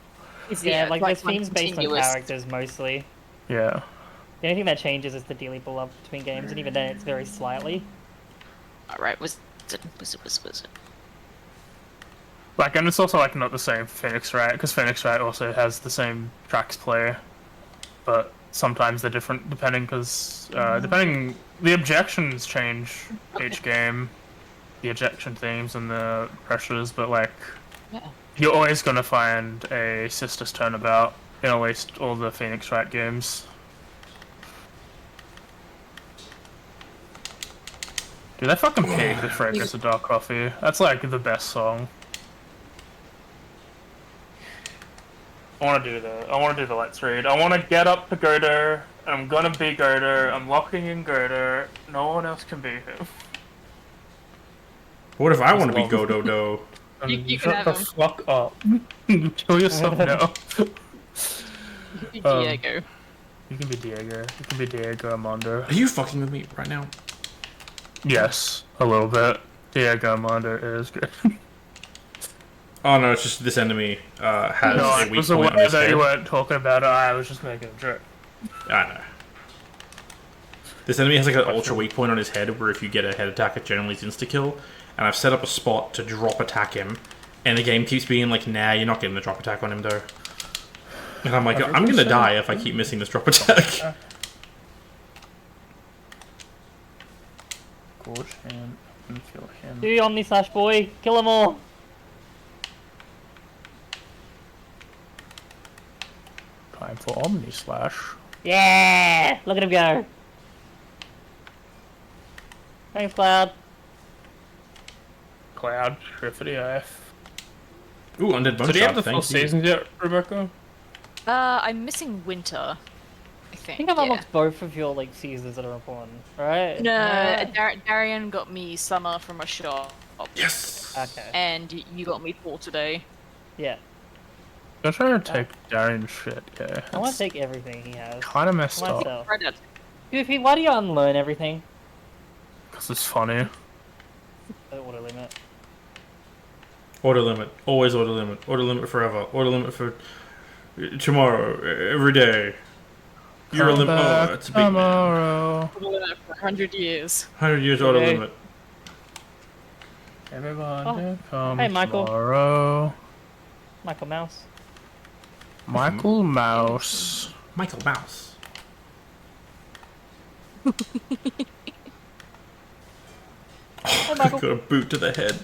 C: Yeah,
D: it's
C: like
D: like
C: there's
D: one
C: themes based on
D: continuous-
C: characters mostly.
B: Yeah.
C: The only thing that changes is the dearly beloved between games, and even then it's very slightly.
D: Alright, was it?
B: Like, and it's also like not the same for Phoenix Wright because Phoenix Wright also has the same tracks play, but sometimes they're different depending depending the objections change each game, the ejection themes and the pressures, but like
D: Yeah.
B: you're always gonna find a Sisters Turnabout in at least all the Phoenix Wright games. Dude, that fucking pig, The Fragrance of Dark Coffee. That's like the best song. I want to do that. I want to do the Let's Read. I want to get up to Gerder. I'm gonna be Gerder. I'm locking in Gerder. No one else can be him.
A: What if I want to be Gododo?
D: You can
B: Shut
D: have
B: the
D: him.
B: fuck up. Kill yourself now.
D: You can be Diego.
B: You can be Diego. You can be Diego Armando.
A: Are you fucking with me right now?
B: Yes, a little bit. Diego Armando is good.
A: Oh no, it's just this enemy has
B: No, I
A: a weak
B: was
A: point
B: aware
A: on his
B: that
A: head.
B: you weren't talking about it. I was just making a joke.
A: I know. This enemy has like an ultra weak point on his head where if you get a head attack, it generally is insta-kill. And I've set up a spot to drop attack him. And the game keeps being like, nah, you're not getting the drop attack on him though. And I'm like, I'm gonna die if I keep missing this drop attack.
B: Gorge him and kill him.
C: Do Omni Slash boy, kill them all.
B: Time for Omni Slash.
C: Yeah, look at him go. Thanks, Cloud.
B: Cloud, Triffity AF.
A: Ooh, undead bone
B: So do you have
A: shot,
B: the full
A: thank you.
B: seasons yet, Rebecca?
D: I'm missing winter. I
C: I
D: think.
C: think I've
D: yeah.
C: unlocked both of your like seasons that are important, right?
D: No, Darian got me summer from a shop.
A: Yes!
C: Okay.
D: And you got me fall today.
C: Yeah.
B: I'm trying to take Darian's shit, yeah.
C: I want to take everything he has.
B: Kinda messed up.
C: Myself.
D: Right, that's
C: Goofy, why do you unlearn everything?
B: Because it's funny.
C: Auto limit.
A: Order limit. Always order limit. Order limit forever. Order limit for tomorrow. Every day. You're a limit. Oh, it's a big man.
B: tomorrow.
D: for 100 years.
A: 100 years order
C: Okay.
A: limit.
B: Everybody come
C: Hey, Michael.
B: tomorrow.
C: Michael Mouse.
B: Michael Mouse.
A: Michael Mouse.
C: Hey,
A: I
C: Michael.
A: got a boot to the head.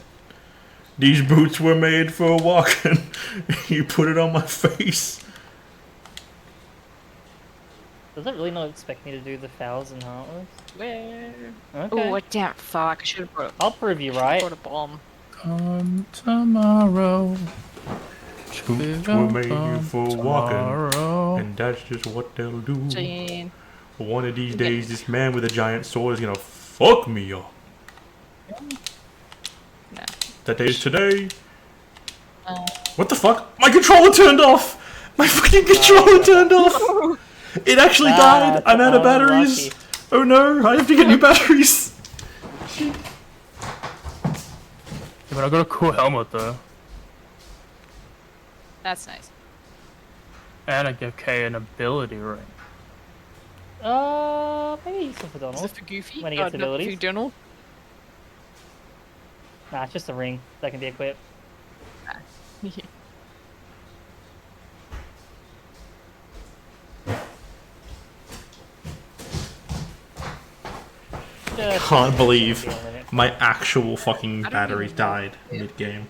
A: These boots were made for walking. You put it on my face.
C: Does it really not expect me to do the 1,000 Heartless?
D: Where?
C: Okay.
D: Oh, damn, fuck. I should have brought,
C: I'll prove you right.
D: brought a bomb.
B: Come tomorrow.
A: Boots were made for walking.
B: Tomorrow.
A: And that's just what they'll do.
D: Jane.
A: One of these days, this man with a giant sword is gonna fuck me up.
D: No.
A: That day is today. What the fuck? My controller turned off! My fucking controller turned off! It actually died! I'm out of batteries!
C: Unlucky.
A: Oh no, I have to get new batteries!
B: Yeah, but I got a cool helmet though.
D: That's nice.
B: And I give Kay an ability ring.
C: Maybe use it for
D: Is
C: Donald.
D: it for Goofy?
C: When he gets
D: not for
C: abilities?
D: Donald?
C: Nah, it's just a ring that can be equipped. Just
A: Can't believe
C: feeling it.
A: my actual fucking
D: don't
A: batteries
D: even know.
A: died mid-game.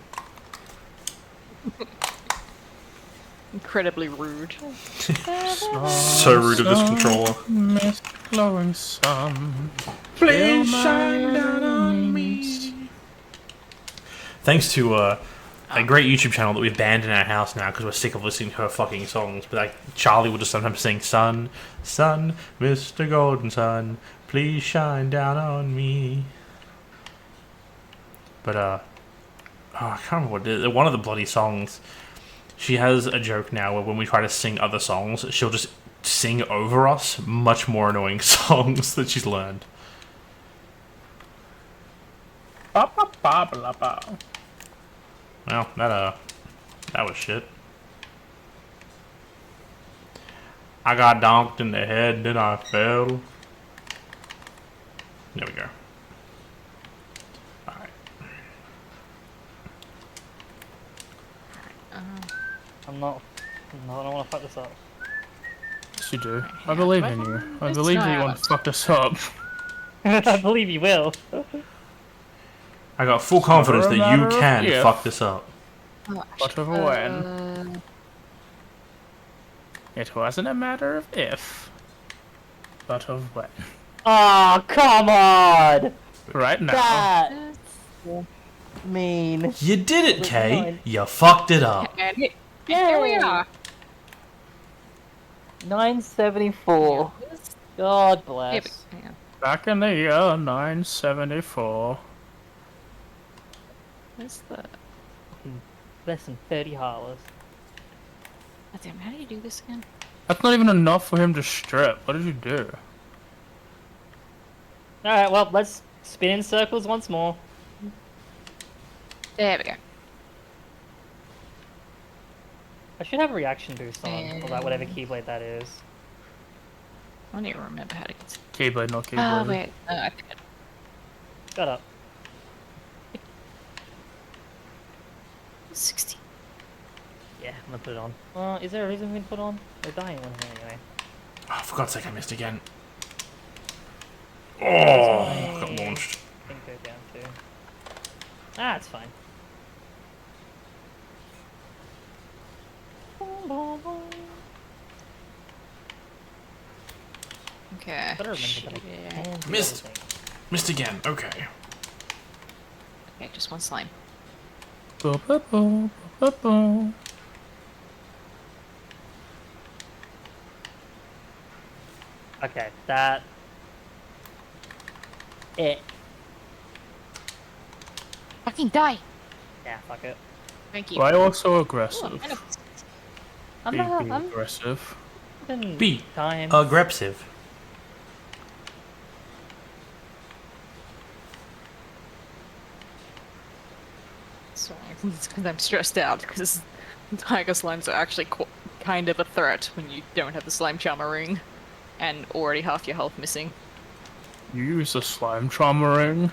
D: Incredibly rude.
A: So rude of this controller.
B: Mist glowing sun.
A: Please
B: Fill
A: shine
B: my
A: down on me.
B: veins.
A: Thanks to a great YouTube channel that we've banned in our house now because we're sick of listening to her fucking songs. But like Charlie will just sometimes sing, "Sun, sun, Mr. Golden Sun, please shine down on me." But oh, I can't remember what it is. One of the bloody songs. She has a joke now where when we try to sing other songs, she'll just sing over us much more annoying songs that she's learned.
B: Ba, ba, ba, ba, ba.
A: Well, that was shit. I got donked in the head, then I fell. There we go. Alright.
C: I'm not. No, I don't want to fuck this up.
B: Yes, you do. I believe in you. I
D: It's
B: believe that you
D: not.
B: want to fuck this up.
C: I believe you will.
A: I got full confidence that
B: matter
A: you
B: of
A: can
B: if.
A: fuck this up.
B: But of when. It wasn't a matter of if, but of when.
C: Oh, come on!
B: Right now.
C: That mean.
A: You did it,
C: That's
A: Kay.
C: fine.
A: You fucked it up.
D: And here we are.
C: 974. God
D: Here
C: bless.
D: we, hang on.
B: Back in the year 974.
D: Where's the?
C: Less than 30 heartless.
D: Oh, damn, how do you do this again?
B: That's not even enough for him to strip. What did you do?
C: Alright, well, let's spin in circles once more.
D: There we go.
C: I should have a reaction boost on, or like whatever
D: And-
C: Keyblade that is.
D: I don't even remember how to get.
B: Keyblade, not Keyblade.
D: Oh wait, I think I...
C: Shut up.
D: 60.
C: Yeah, I'm gonna put it on. Is there a reason we can put on? We're dying one anyway.
A: Oh, for God's sake, I missed again. Oh, got launched.
C: I think go down too. Ah, it's fine.
D: Okay.
C: Better remember that I
D: Yeah.
C: can do
A: Missed.
C: everything.
A: Missed again. Okay.
D: Okay, just one slime.
B: Bo, bo, bo, bo, bo.
C: Okay, that. It.
D: Fucking die!
C: Yeah, fuck it.
D: Thank you.
B: Why are you so
D: Oh,
B: aggressive?
D: I know.
C: I'm
B: Be
C: not.
B: aggressive.
C: I'm
A: Be
C: time.
A: aggressive.
D: Sorry, it's because I'm stressed out because tiger slimes are actually kind of a threat when you don't have the slime charmer ring and already half your health missing.
B: You use the slime trauma ring.